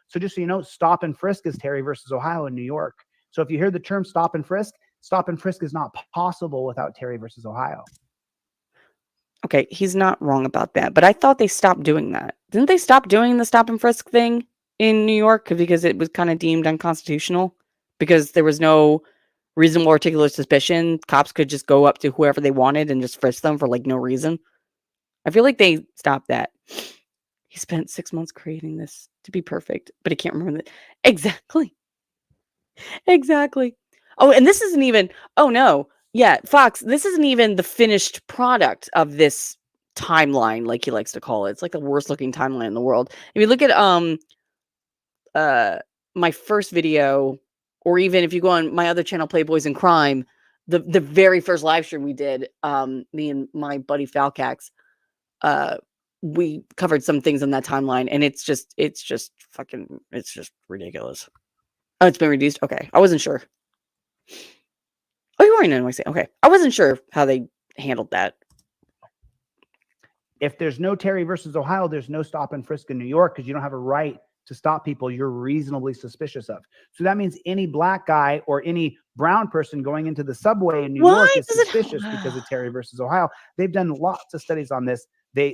so just so you know, stop and frisk is Terry versus Ohio in New York. So if you hear the term stop and frisk is not possible without Terry versus Ohio. Okay, he's not wrong about that, but I thought they stopped doing that. Didn't they stop doing the stop and frisk thing in New York because it was kind of deemed unconstitutional? Because there was no reasonable articulate suspicion. Cops could just go up to whoever they wanted and just frisk them for like no reason. I feel like they stopped that. He spent 6 months creating this to be perfect, but he can't remember that. Exactly. Exactly. Oh, and this isn't even, oh no. Yeah, Fox, this isn't even the finished product of this timeline, like he likes to call it. It's like the worst looking timeline in the world. If you look at my first video, or even if you go on my other channel, Playboys in Crime, the very first live stream we did, me and my buddy Falcax, we covered some things on that timeline, and it's just ridiculous. Oh, it's been reduced? Okay. I wasn't sure. Oh, you weren't in NYC. Okay. I wasn't sure how they handled that. If there's no Terry versus Ohio, there's no stop and frisk in New York because you don't have a right to stop people you're reasonably suspicious of. So that means any black guy or any brown person going into the subway in New York is suspicious because of Terry versus Ohio. They've done lots of studies on this. Why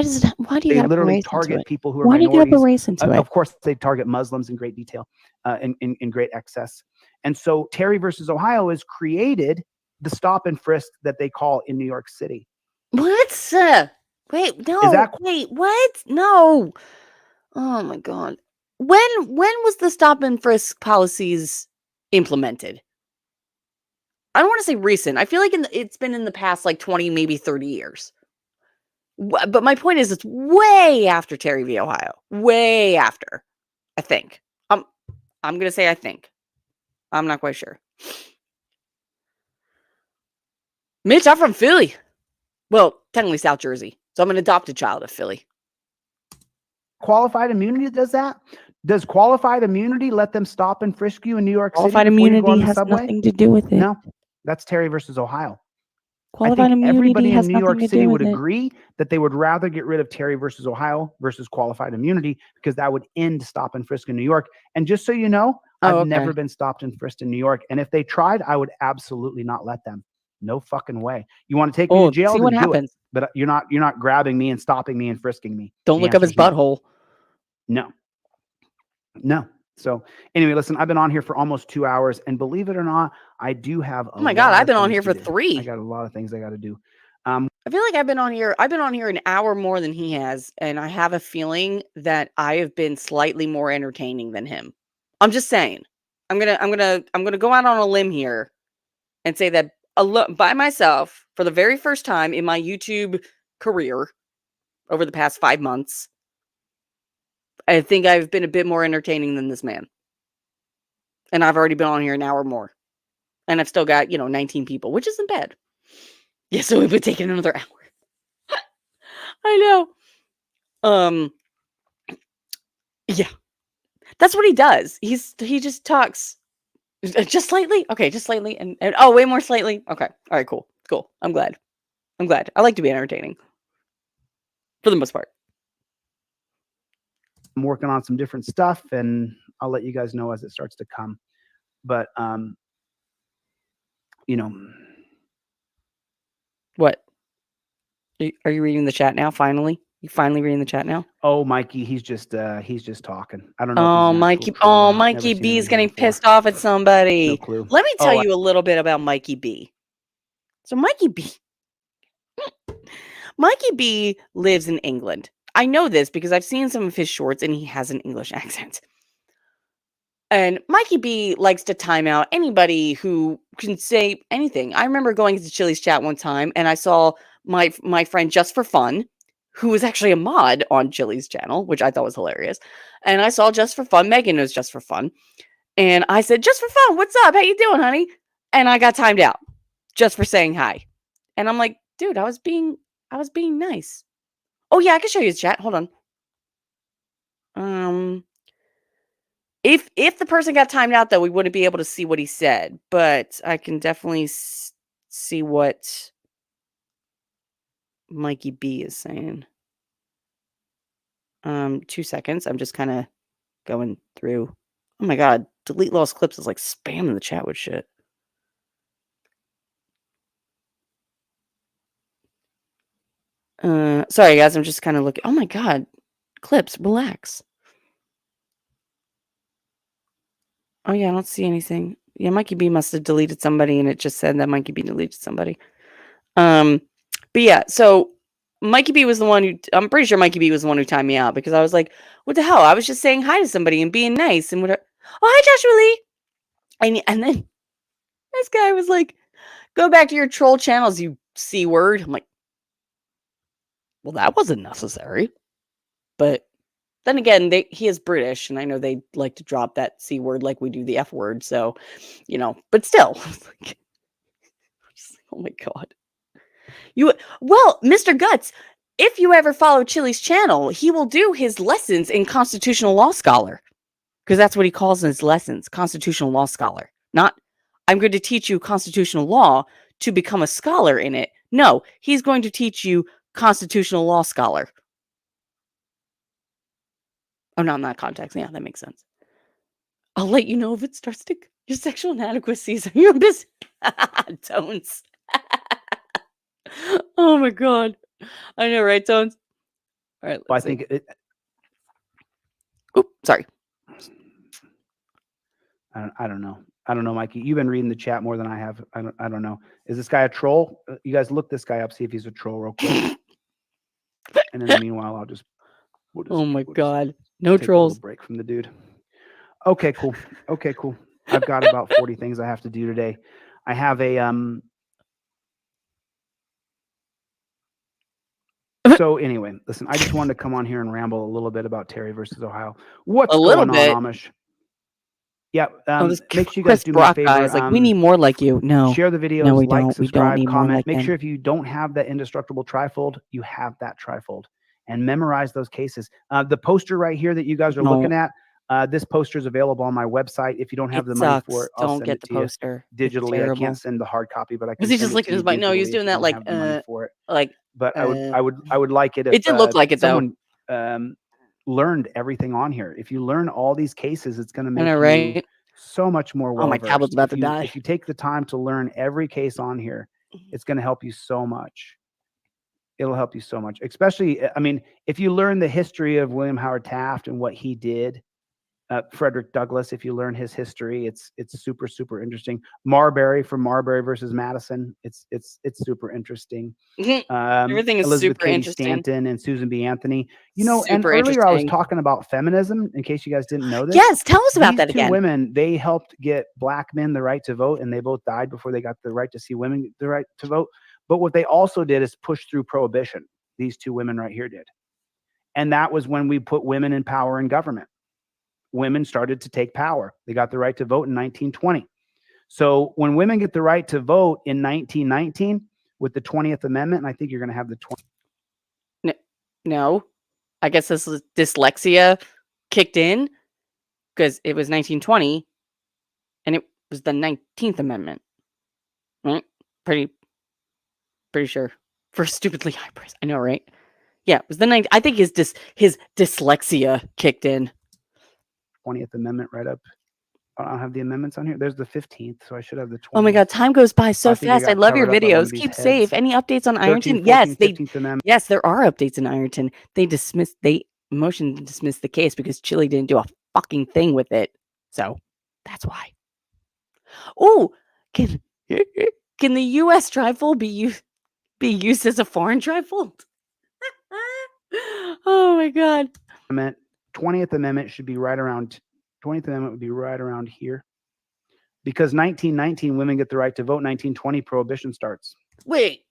do you literally target people who are minorities? Why do you get a race into it? Of course, they target Muslims in great detail, in great excess. And so Terry versus Ohio has created the stop and frisk that they call in New York City. What? Wait, no. Wait, what? No. Oh my God. When was the stop and frisk policies implemented? I don't want to say recent. I feel like it's been in the past like 20, maybe 30 years. But my point is, it's way after Terry v. Ohio. Way after, I think. I'm going to say I think. I'm not quite sure. Mitch, I'm from Philly. Well, technically South Jersey. So I'm an adopted child of Philly. Qualified immunity does that? Does qualified immunity let them stop and frisk you in New York City? Qualified immunity has nothing to do with it. No, that's Terry versus Ohio. Qualified immunity everybody has in New York nothing to City do would with it. agree that they would rather get rid of Terry versus Ohio versus qualified immunity because that would end stop and frisk in New York. And just so you know, I've never been stopped and frisked in New York. And if they tried, I would absolutely not let them. No fucking way. You want to take me to jail? See what happens. But you're not grabbing me and stopping me and frisking me. Don't look up his butthole. No. So anyway, listen, I've been on here for almost 2 hours, and believe it or not, I do have Oh my God, I've been on here for 3. I got a lot of things I got to do. I feel like I've been on here an hour more than he has, and I have a feeling that I have been slightly more entertaining than him. I'm just saying. I'm gonna go out on a limb here and say that by myself, for the very first time in my YouTube career over the past 5 months, I think I've been a bit more entertaining than this man. And I've already been on here an hour more. And I've still got, 19 people, which isn't bad. Yeah, so it would take another hour. I know. Yeah. That's what he does. He just talks just slightly. Okay, just slightly. And oh, way more slightly. Okay. All right, cool. I'm glad. I like to be entertaining. For the most part. I'm working on some different stuff, and I'll let you guys know as it starts to come. But what? Are you reading the chat now? Finally, you finally reading the chat now? Oh, Mikey, he's just talking. I don't know. Oh, Mikey! Oh, Mikey B is getting pissed off at somebody. No clue. Let me tell you a little bit about Mikey B. So Mikey B lives in England. I know this because I've seen some of his shorts and he has an English accent. And Mikey B likes to time out anybody who can say anything. I remember going into Chille's chat one time and I saw my friend Just for Fun, who was actually a mod on Chille's channel, which I thought was hilarious. And I saw Just for Fun. Megan was Just for Fun. And I said, Just for Fun, what's up? How you doing, honey? And I got timed out just for saying hi. And I'm like, dude, I was being nice. Oh yeah, I can show you his chat. Hold on. If the person got timed out, though, we wouldn't be able to see what he said. But I can definitely see what Mikey B is saying. 2 seconds. I'm just kind of going through. Oh my God, delete lost clips is like spamming the chat with shit. Sorry guys, I'm just kind of looking. Oh my God, clips, relax. Oh yeah, I don't see anything. Yeah, Mikey B must have deleted somebody and it just said that Mikey B deleted somebody. But yeah, so Mikey B was the one who, I'm pretty sure Mikey B was the one who timed me out because I was like, what the hell? I was just saying hi to somebody and being nice and whatever. Oh, hi Joshua Lee. And then this guy was like, go back to your troll channels, you C word. I'm like, well, that wasn't necessary. But then again, he is British, and I know they like to drop that C word like we do the F word. So, but still. Oh my God. Well, Mr. Guts, if you ever follow Chille's channel, he will do his lessons in constitutional law scholar. because that's what he calls in his lessons, constitutional law scholar. Not, I'm going to teach you constitutional law to become a scholar in it. No, he's going to teach you constitutional law scholar. Oh, not in that context. Yeah, that makes sense. I'll let you know if it starts to your sexual inadequacies are your business. Tones. Oh my god. I know, right, Tones? All right. Well, I think it. Oop, sorry. I don't know. I don't know, Mikey. You've been reading the chat more than I have. I don't know. Is this guy a troll? You guys look this guy up, see if he's a troll real quick. And in the meanwhile, Oh my god. No take a little trolls. break from the dude. Okay, cool. Okay, cool. I've got about 40 things I have to do today. I have a So anyway, listen, I just wanted to come on here and ramble a little bit about Terry versus Ohio. What's going on, Amish? Yeah, make sure you guys do me a favor. Guys, like, we need more like you. No. Share the videos, no, we like, don't. subscribe, we don't need comment. More like make him. sure if you don't have that indestructible trifold, you have that trifold. And memorize those cases. The poster right here that you guys are looking at, this poster is available on my website. If you don't have the money for it, I'll send it to you digitally. I can't send the hard copy, but I can. Was he just looking at his bike? No, he was doing that like But I would like it if it did look like it someone learned everything on here. If you learn all these cases, it's going to make you so much more well. Oh, my tablet's about to die. If you take the time to learn every case on here, it's going to help you so much. It'll help you so much, especially, I mean, if you learn the history of William Howard Taft and what he did, Frederick Douglass, if you learn his history, it's super, super interesting. Marbury from Marbury versus Madison. It's super interesting. Everything is Elizabeth super Cady interesting. Stanton and Susan B. Anthony. You know, Super and earlier I was interesting. talking about feminism, in case you guys didn't know this. Yes, tell us about that These two again. women, they helped get black men the right to vote, and they both died before they got the right to see women get the right to vote. But what they also did is push through prohibition. These two women right here did. And that was when we put women in power in government. Women started to take power. They got the right to vote in 1920. So when women get the right to vote in 1919 with the 20th Amendment, and I think you're going to have the 20th. No, I guess this is dyslexia kicked in because it was 1920 and it was the 19th Amendment. Right? Pretty sure. For stupidly high price. I know, right? Yeah, it was the 9th. I think his dyslexia kicked in. 20th Amendment right up. I don't have the amendments on here. There's the 15th, so I should have the 20th. Oh my God, time goes by so fast. I love your videos. Keep safe. Any updates on Ironton? 13th, yes, there are updates in Ironton. They motioned to dismiss the case because Chille didn't do a fucking thing with it. So that's why. Oh, can the U.S. trifold be used as a foreign trifold? Oh my God. 20th Amendment should be right around 20th Amendment would be right around here. Because 1919 women get the right to vote, 1920 prohibition starts. Wait.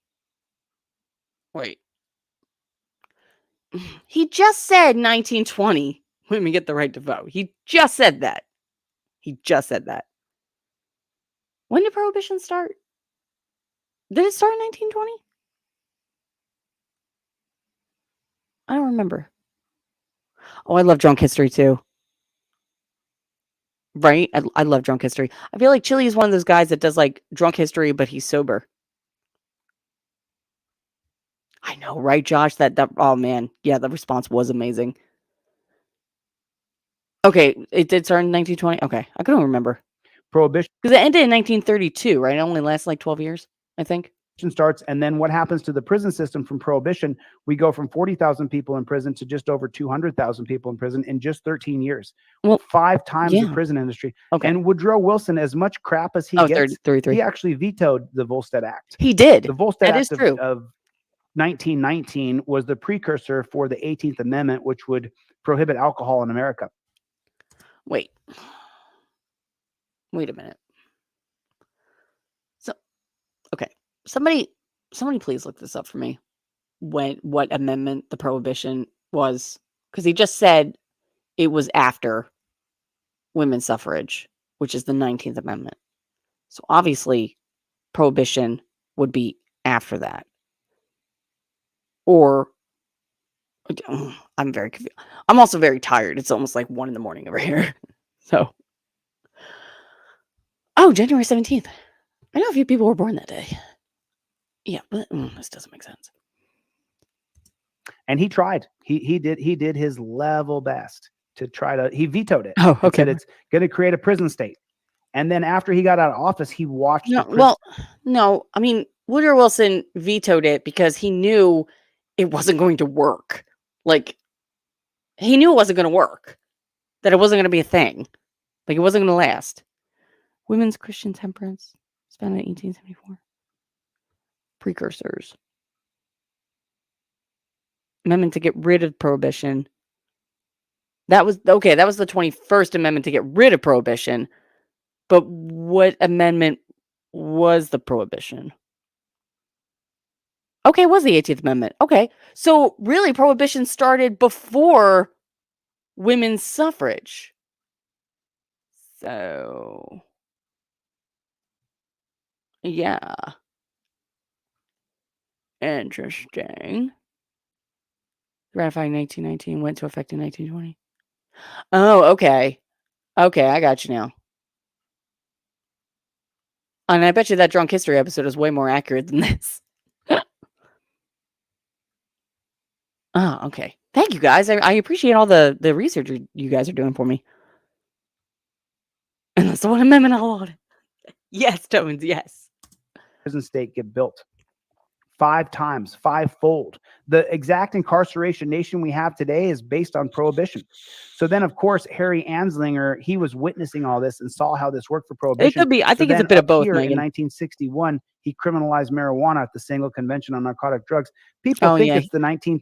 He just said 1920 women get the right to vote. He just said that. When did prohibition start? Did it start in 1920? I don't remember. Oh, I love drunk history too. Right? I love drunk history. I feel like Chille is one of those guys that does like drunk history, but he's sober. I know, right, Josh? That oh man, yeah, the response was amazing. Okay, it did start in 1920. Okay, I couldn't remember. Prohibition because it ended in 1932, right? It only lasted like 12 years, I think. Starts, and then what happens to the prison system from prohibition? We go from 40,000 people in prison to just over 200,000 people in prison in just 13 years. Well, 5 times the prison industry. Okay. And Woodrow Wilson, as much crap as he gets, 33. He actually vetoed the Volstead Act. He did. The Volstead Act of 1919 was the precursor for the 18th Amendment, which would prohibit alcohol in America. Wait a minute. So, okay. Somebody please look this up for me. What amendment the prohibition was, because he just said it was after women's suffrage, which is the 19th Amendment. So obviously prohibition would be after that. Or I'm very confused. I'm also very tired. It's almost like 1 a.m. over here. So, oh, January 17th. I know a few people were born that day. Yeah, but this doesn't make sense. And he tried. He did his level best to try to. He vetoed it. Oh, And okay. said it's going to create a prison state. And then after he got out of office, he watched. No. I mean, Woodrow Wilson vetoed it because he knew it wasn't going to work. Like, he knew it wasn't going to work. That it wasn't going to be a thing. Like, it wasn't going to last. Women's Christian temperance, founded in 1874. Precursors. Amendment to get rid of prohibition. That was the 21st Amendment to get rid of prohibition. But what amendment was the prohibition? Okay, it was the 18th Amendment. Okay. So really, prohibition started before women's suffrage. So, yeah. Interesting. Ratified in 1919, went into effect in 1920. Oh, okay. Okay, I got you now. And I bet you that Drunk History episode is way more accurate than this. Oh, okay. Thank you, guys. I appreciate all the research you guys are doing for me. And that's the one amendment I wanted. Yes, Tones, yes. Prison state get built 5 times, 5-fold. The exact incarceration nation we have today is based on prohibition. So then, of course, Harry Anslinger, he was witnessing all this and saw how this worked for prohibition. It could be. I think it's a bit of both, here Megan. In 1961, he criminalized marijuana at the Single Convention on Narcotic Drugs. People think it's the 19.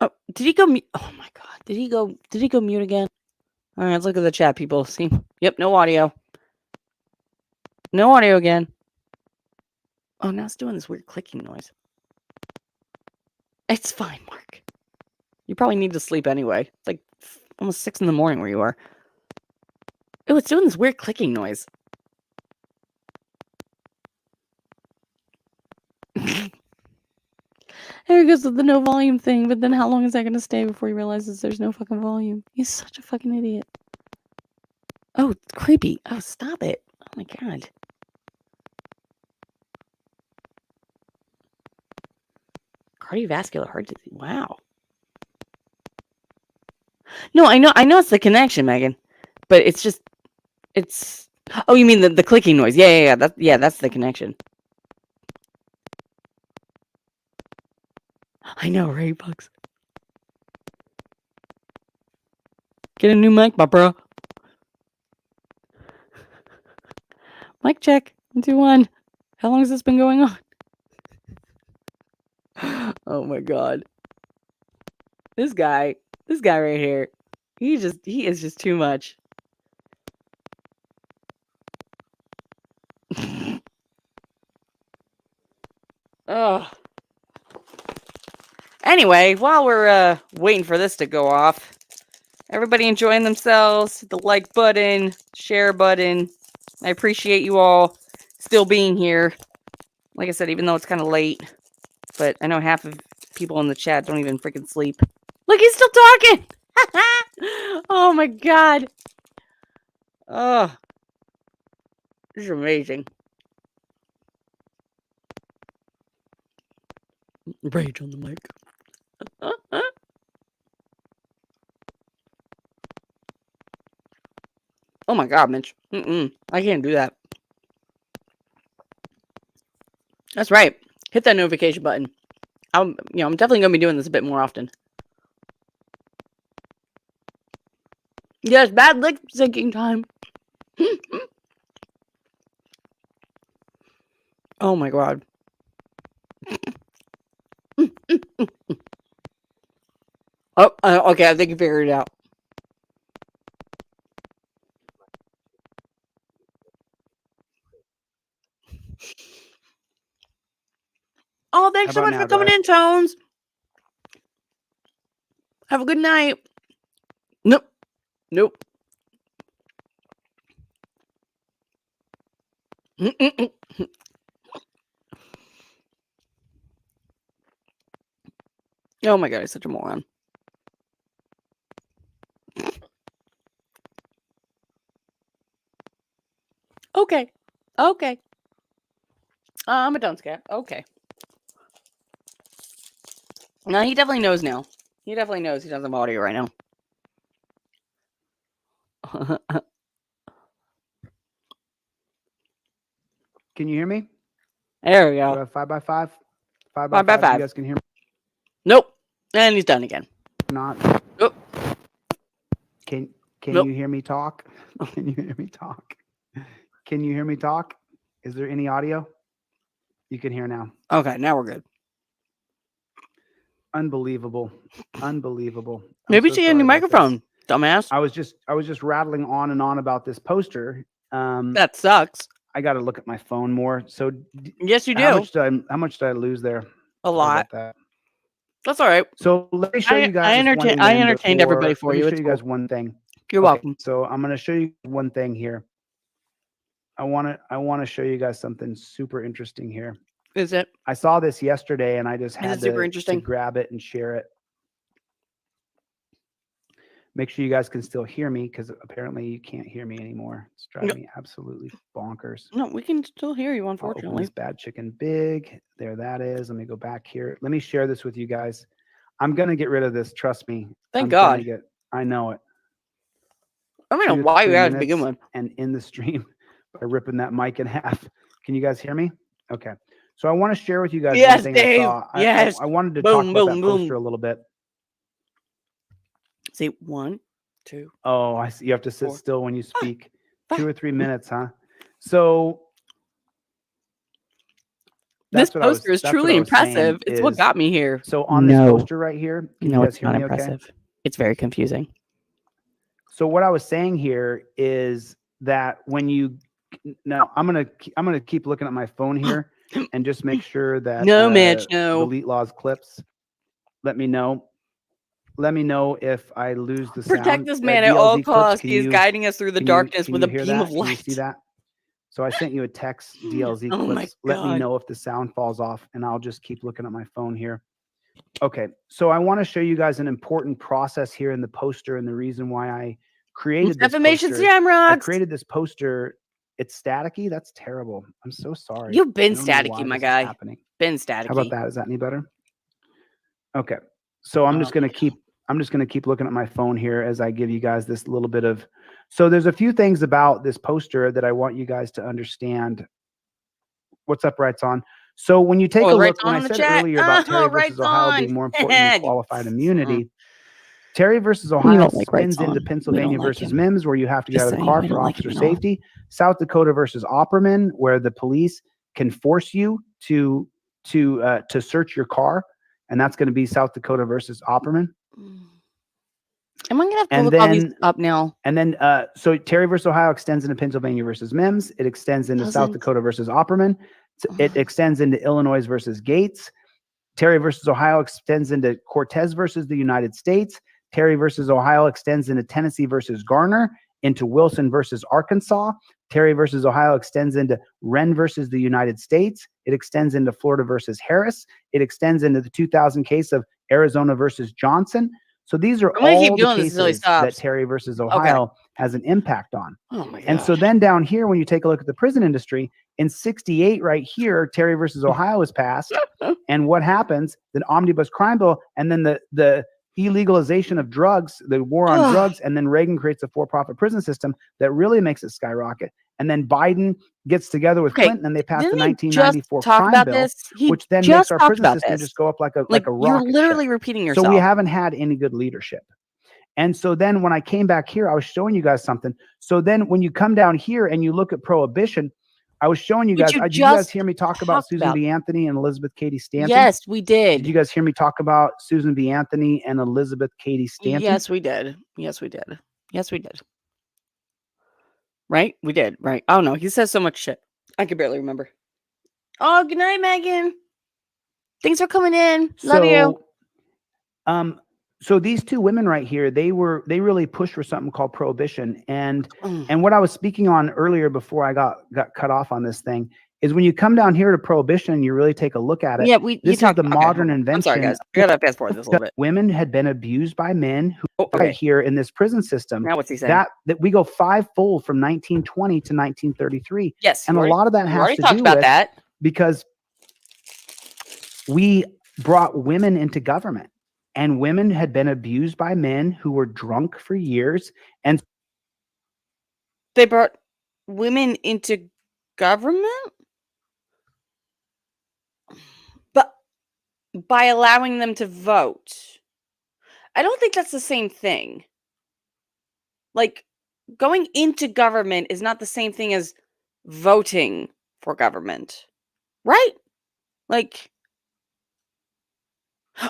Oh, did he go mute? Oh my God. Did he go mute again? All right, let's look at the chat, people. See? Yep, no audio. No audio again. Oh, now it's doing this weird clicking noise. It's fine, Mark. You probably need to sleep anyway. It's like almost 6 in the morning where you are. Oh, it's doing this weird clicking noise. There he goes with the no volume thing, but then how long is that going to stay before he realizes there's no fucking volume? He's such a fucking idiot. Oh, it's creepy. Oh, stop it. Oh my God. Cardiovascular heart disease. Wow. No, I know it's the connection, Megan. But it's oh, you mean the clicking noise. Yeah. That's the connection. I know, right, Bugs? Get a new mic, my bro. Mic check. 1, 2, 1. How long has this been going on? Oh my God. This guy right here. He is just too much. Oh. Anyway, while we're waiting for this to go off, everybody enjoying themselves, hit the like button, share button. I appreciate you all still being here. Like I said, even though it's kind of late, but I know half of people in the chat don't even freaking sleep. Look, he's still talking. Oh my God. Oh, this is amazing. Rage on the mic. Oh my God, Mitch. I can't do that. That's right. Hit that notification button. I'm definitely gonna be doing this a bit more often. Yes, bad lip syncing time. Oh my God. Oh, okay. I think you figured it out. Oh, thanks so much for coming in, Tones. Have a good night. Nope. Oh my God, he's such a moron. Okay. Okay. I'm a don't scare. Okay. No, he definitely knows now. He definitely knows he doesn't have audio right now. Can you hear me? There we Do I go. have 5x5? 5x5. 5x5. You guys can hear me? Nope. And he's done again. Not. Nope. Can Nope. you hear me talk? Can you hear me talk? Can you hear me talk? Is there any audio? You can hear now. Okay, now we're good. Unbelievable. Unbelievable. Maybe so she had a new sorry about this. microphone, dumbass. I was just rattling on and on about this poster. That sucks. I got to look at my phone more. So Yes, you do. How much did I lose there? A Sorry lot. about that. That's all right. So let me show you guys. I this one entertained thing everybody for let you. me show It's you guys cool. one thing. You're Okay, welcome. So I'm going to show you one thing here. I want to show you guys something super interesting here. Is it? I saw this yesterday and I just had super to interesting? grab it and share it. Make sure you guys can still hear me because apparently you can't hear me anymore. It's driving me absolutely bonkers. No, we can still hear you, I'll open unfortunately. this bad chicken big. There that is. Let me go back here. Let me share this with you guys. I'm going to get rid of this. Trust me. Thank God. I know it. I don't know why you had to begin with. And in the stream by ripping that mic in half. Can you guys hear me? Okay. So I want to share with you guys Yes, one thing Dave. I saw. Yes. I wanted to Boom, talk about boom, that boom. poster a little bit. See, 1, 2. Oh, I see. You have to sit 4, still when you speak. 5. 2 or 3 minutes, huh? So This poster is truly impressive. It's what got me here. So on this poster right here, can you guys it's hear not me okay? impressive. It's very confusing. So what I was saying here is that when you now I'm gonna keep looking at my phone here and just make sure that No, Mitch, no. delete laws clips. Let me know if I lose the sound. Protect this man at all costs. He is guiding us through the darkness with a hear beam that? of Can you light. see that? So I sent you a text DLZ Oh my clips. Let me God. know if the sound falls off and I'll just keep looking at my phone here. Okay, so I want to show you guys an important process here in the poster and the reason why I created this Defamation poster. I Shamrocks. created this poster. It's staticky. That's terrible. I'm so sorry. You've been I don't know staticky, why my this is guy. happening. Been staticky. How about that? Is that any better? Okay. So I'm just going to keep looking at my phone here as I give you guys this little bit of. So there's a few things about this poster that I want you guys to understand. What's up, Rights On? So when you take a look, when I said earlier about Terry versus Ohio being more important than qualified immunity, Terry versus Ohio spins into Pennsylvania versus Mims, where you have to get out of the car for officer safety. South Dakota versus Opperman, where the police can force you to search your car, and that's going to be South Dakota versus Opperman. Am I gonna have to look all these up now? And then, so Terry versus Ohio extends into Pennsylvania versus Mims. It extends into South Dakota versus Opperman. It extends into Illinois versus Gates. Terry versus Ohio extends into Cortez versus the United States. Terry versus Ohio extends into Tennessee versus Garner, into Wilson versus Arkansas. Terry versus Ohio extends into Wren versus the United States. It extends into Florida versus Harris. It extends into the 2000 case of Arizona versus Johnson. So these are all the cases that Terry versus Ohio has an impact on. Oh my God. And so then down here, when you take a look at the prison industry, in 68 right here, Terry versus Ohio is passed. And what happens? The omnibus crime bill, and then the illegalization of drugs, the war on drugs, and then Reagan creates a for-profit prison system that really makes it skyrocket. And then Biden gets together with Clinton and they pass the 1994 crime bill, which then makes our prison system just go up like a rocket You're literally ship. repeating yourself. So we haven't had any good leadership. And so then when I came back here, I was showing you guys something. So then when you come down here and you look at prohibition, I was showing you guys. Did you guys hear me talk about Susan B. Anthony and Elizabeth Cady Stanton? Yes, we did. Did you guys hear me talk about Susan B. Anthony and Elizabeth Cady Stanton? Yes, we did. Yes, we did. Yes, we did. Right? We did. Right. Oh, no. He says so much shit. I can barely remember. Oh, good night, Megan. Thanks for coming in. Love you. So these two women right here, they really pushed for something called prohibition. And what I was speaking on earlier before I got cut off on this thing is when you come down here to prohibition and you really take a look at it. Yeah, this you is talked the okay, modern I'm invention. sorry, guys. I gotta fast forward this a little bit. Women had been abused by men who okay. right here in this prison system. Now what's he saying? That we go fivefold from 1920 to 1933. Yes, and a lot of that has to talked do about with that because we brought women into government, and women had been abused by men who were drunk for years, and they brought women into government, but by allowing them to vote. I don't think that's the same thing. Like, going into government is not the same thing as voting for government, right? Like,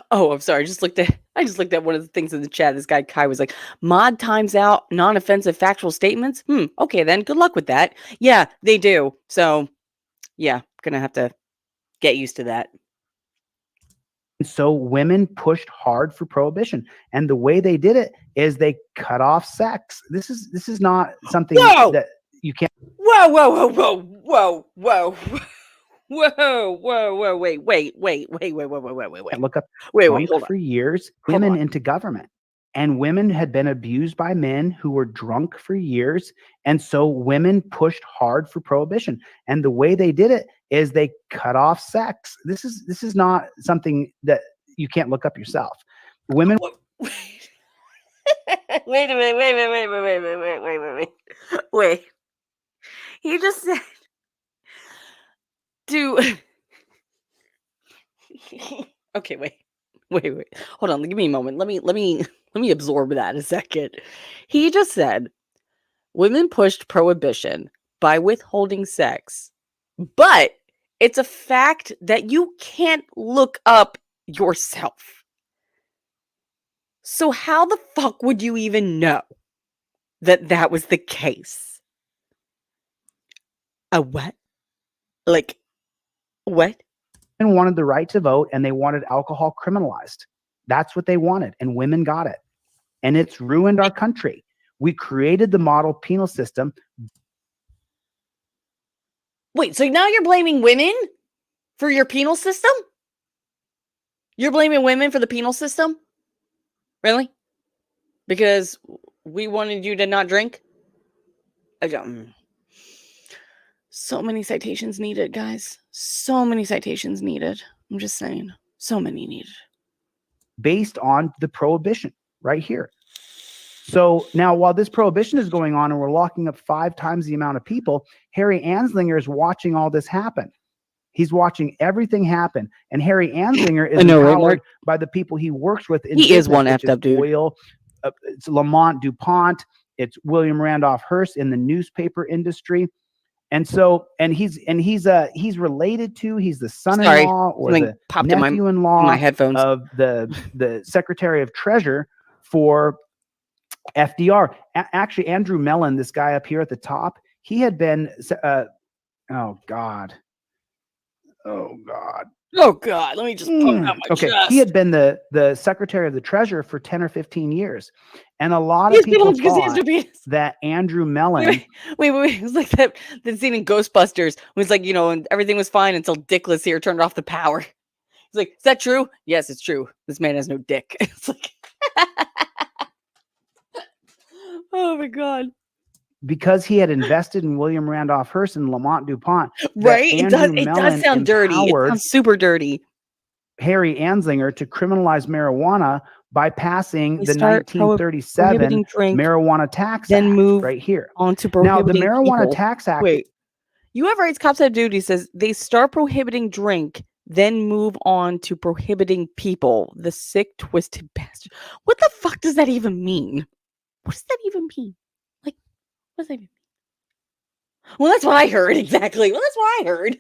oh, I'm sorry. I just looked at one of the things in the chat. This guy Kai was like, "Mod times out non-offensive factual statements." Okay, then good luck with that. Yeah, they do. So, yeah, gonna have to get used to that. so women pushed hard for prohibition, and the way they did it is they cut off sex. This is not something that you can't. Whoa, whoa, whoa, whoa, whoa, whoa. Whoa, wait. Look up wait, hold on. For years, women into government, and women had been abused by men who were drunk for years, and so women pushed hard for prohibition, and the way they did it is they cut off sex. This is not something that you can't look up yourself. Women. Wait a minute. Wait. He just said okay, wait. Hold on, give me a moment. Let me absorb that a second. He just said women pushed prohibition by withholding sex, but it's a fact that you can't look up yourself. So how the fuck would you even know that was the case? A what? Like, what? And wanted the right to vote, and they wanted alcohol criminalized. That's what they wanted, and women got it. And it's ruined our country. We created the model penal system. Wait, so now you're blaming women for your penal system? You're blaming women for the penal system? Really? Because we wanted you to not drink? I don't. So many citations needed, guys. So many citations needed. I'm just saying. So many needed. Based on the prohibition right here. So now while this prohibition is going on and we're locking up 5 times the amount of people, Harry Anslinger is watching all this happen. He's watching everything happen. And Harry Anslinger is empowered by the people he works with. He is one effed up dude. Oil, it's Lamont DuPont. It's William Randolph Hearst in the newspaper industry. And so, and he's related to, he's the son-in-law or the nephew-in-law of the Secretary of Treasury for FDR. Actually, Andrew Mellon, this guy up here at the top, he had been, oh God. Let me just put out my chest. He had been the Secretary of the Treasury for 10 or 15 years. And a lot of people thought that Andrew Mellon. Wait. It was like that scene in Ghostbusters. It was like, and everything was fine until Dickless here turned off the power. He's like, is that true? Yes, it's true. This man has no dick. It's like, oh my God. Because he had invested in William Randolph Hearst and Lamont DuPont. Right? It does sound dirty. It sounds super dirty. Harry Anslinger to criminalize marijuana by passing the 1937 Marijuana Tax Act right here. On to prohibiting now, the Marijuana Tax Act. Wait. U.S. Rights Cops Have Duty says they start prohibiting drink, then move on to prohibiting people. The sick, twisted bastard. What the fuck does that even mean? What does that even mean? Like, what does that mean? Well, that's what I heard, exactly. Well, that's what I heard.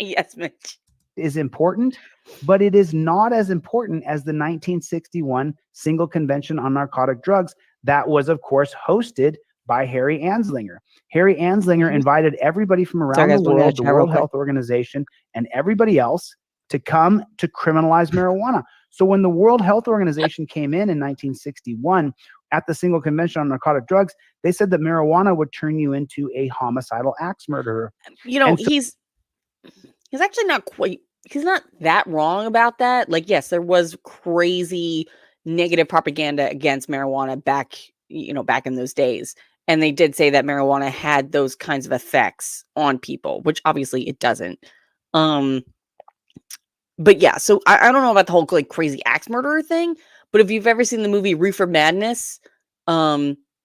Yes, Mitch. Is important, but it is not as important as the 1961 Single Convention on Narcotic Drugs that was, of course, hosted by Harry Anslinger. Harry Anslinger invited everybody from around the world, the World Health Organization, and everybody else to come to criminalize marijuana. So when the World Health Organization came in 1961 at the Single Convention on Narcotic Drugs, they said that marijuana would turn you into a homicidal axe murderer. he's actually not quite, he's not that wrong about that. Like, yes, there was crazy negative propaganda against marijuana back, back in those days. And they did say that marijuana had those kinds of effects on people, which obviously it doesn't. But yeah, so I don't know about the whole like crazy axe murderer thing, but if you've ever seen the movie Reefer Madness,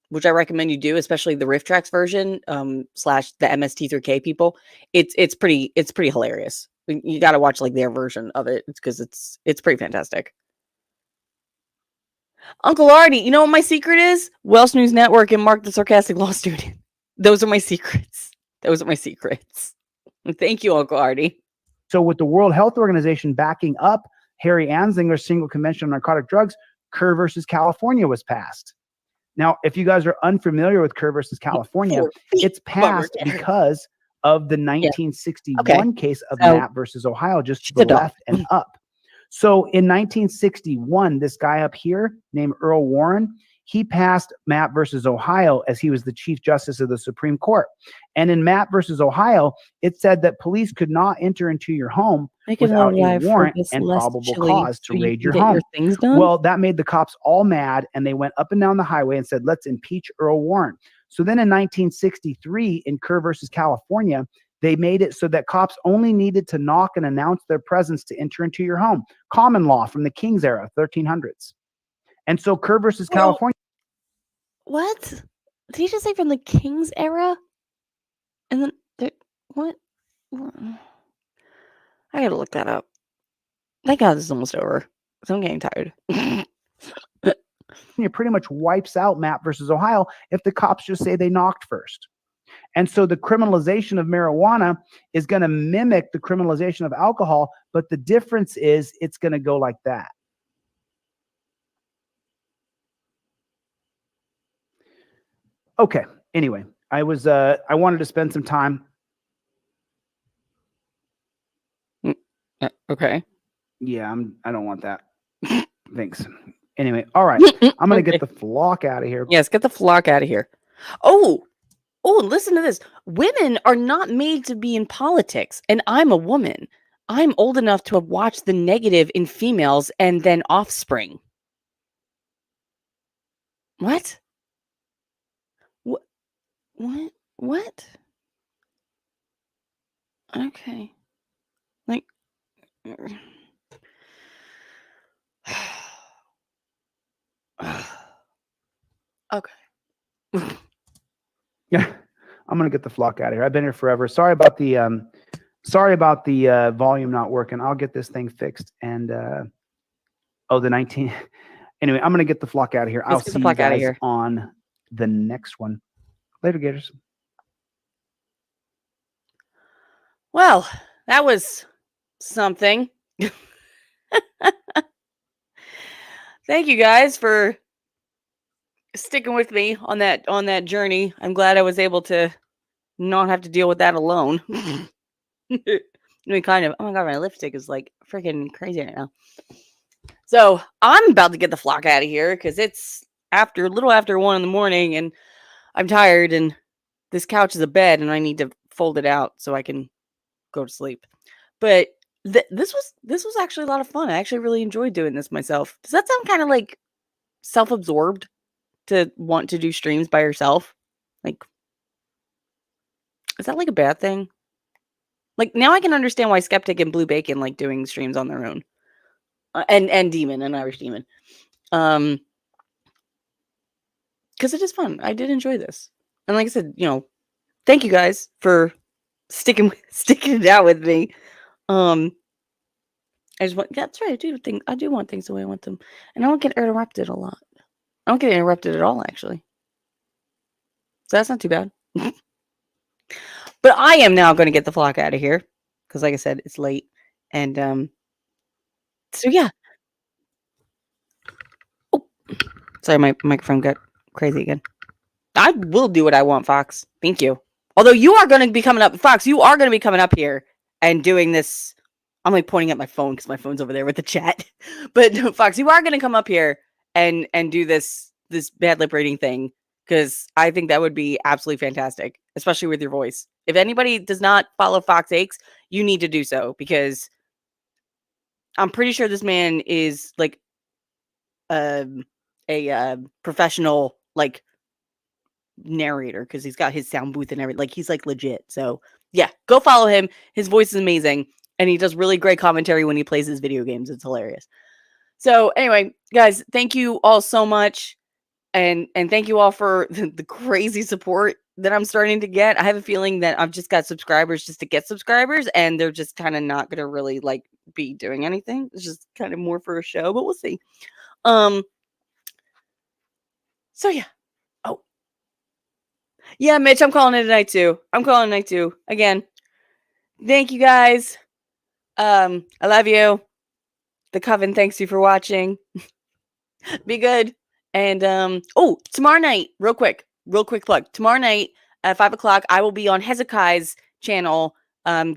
which I recommend you do, especially the Riff Tracks version, / the MST3K people, it's pretty hilarious. You got to watch like their version of it because it's pretty fantastic. Uncle Artie, you know what my secret is? Welsh News Network and Mark the Sarcastic Law Student. Those are my secrets. Those are my secrets. Thank you, Uncle Artie. So with the World Health Organization backing up Harry Anslinger's single convention on narcotic drugs, Kerr versus California was passed. Now, if you guys are unfamiliar with Kerr versus California, it's passed because of the 1961 case of Mapp versus Ohio, just to the left and up. So in 1961, this guy up here named Earl Warren, he passed Mapp versus Ohio as he was the Chief Justice of the Supreme Court. And in Mapp versus Ohio, it said that police could not enter into your home without a warrant and probable cause to raid your home. Well, that made the cops all mad, and they went up and down the highway and said, let's impeach Earl Warren. So then in 1963, in Kerr versus California, they made it so that cops only needed to knock and announce their presence to enter into your home. Common law from the King's era, 1300s. And so Kerr versus California. What? Did he just say from the King's era? And then, what? I gotta look that up. Thank God this is almost over. So I'm getting tired. It pretty much wipes out Mapp versus Ohio if the cops just say they knocked first. And so the criminalization of marijuana is going to mimic the criminalization of alcohol, but the difference is it's going to go like that. Okay. Anyway, I wanted to spend some time. Okay. Yeah, I don't want that. Thanks. Anyway, all right. I'm going to get the flock out of here. Yes, get the flock out of here. Oh, listen to this. Women are not made to be in politics, and I'm a woman. I'm old enough to have watched the negative in females and then offspring. What? What? Okay. Like, okay. Yeah, I'm gonna get the flock out of here. I've been here forever. Sorry about the volume not working. I'll get this thing fixed. And the 19. Anyway, I'm gonna get the flock out of here. I'll see you guys on the next one. Later, Gators. Well, that was something. Thank you guys for sticking with me on that journey. I'm glad I was able to not have to deal with that alone. I mean, kind of. Oh my god, my lipstick is like freaking crazy right now. So I'm about to get the flock out of here because it's a little after 1 a.m. and I'm tired, and this couch is a bed, and I need to fold it out so I can go to sleep. But this was actually a lot of fun. I actually really enjoyed doing this myself. Does that sound kind of like self-absorbed to want to do streams by yourself? Like, is that like a bad thing? Like, now I can understand why Skeptic and Blue Bacon like doing streams on their own. And Demon, and Irish Demon. Because it is fun. I did enjoy this. And like I said, thank you guys for sticking it out with me. That's right. I do want things the way I want them. And I don't get interrupted a lot. I don't get interrupted at all, actually. So that's not too bad. But I am now going to get the flock out of here. Because like I said, it's late. And so yeah. Oh, sorry, my microphone got crazy again. I will do what I want, Fox. Thank you. Although you are going to be coming up, Fox, you are going to be coming up here and doing this. I'm like pointing at my phone because my phone's over there with the chat. But no, Fox, you are going to come up here and do this bad lip reading thing, because I think that would be absolutely fantastic, especially with your voice. If anybody does not follow Fox Aches, you need to do so, because I'm pretty sure this man is like a professional like narrator, because he's got his sound booth and everything. Like, he's like legit. So yeah, go follow him. His voice is amazing, and he does really great commentary when he plays his video games. It's hilarious. So anyway, guys, thank you all so much. And thank you all for the crazy support that I'm starting to get. I have a feeling that I've just got subscribers just to get subscribers, and they're just kind of not going to really like be doing anything. It's just kind of more for a show, but we'll see. So yeah. Oh. Yeah, Mitch, I'm calling it a night too. Again. Thank you guys. I love you. The Coven thanks you for watching. Be good. And tomorrow night, real quick plug. Tomorrow night at 5 o'clock, I will be on Hezekiah's channel,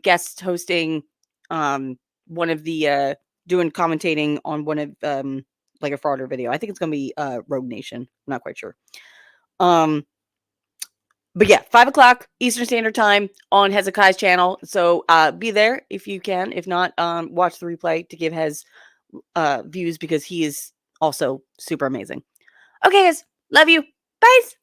guest hosting one of the doing commentating on one of like a frauder video. I think it's gonna be Rogue Nation. I'm not quite sure. But yeah, 5 o'clock Eastern Standard Time on Hezekiah's channel. So be there if you can. If not, watch the replay to give Hez views, because he is also super amazing. Okay, guys. Love you. Bye.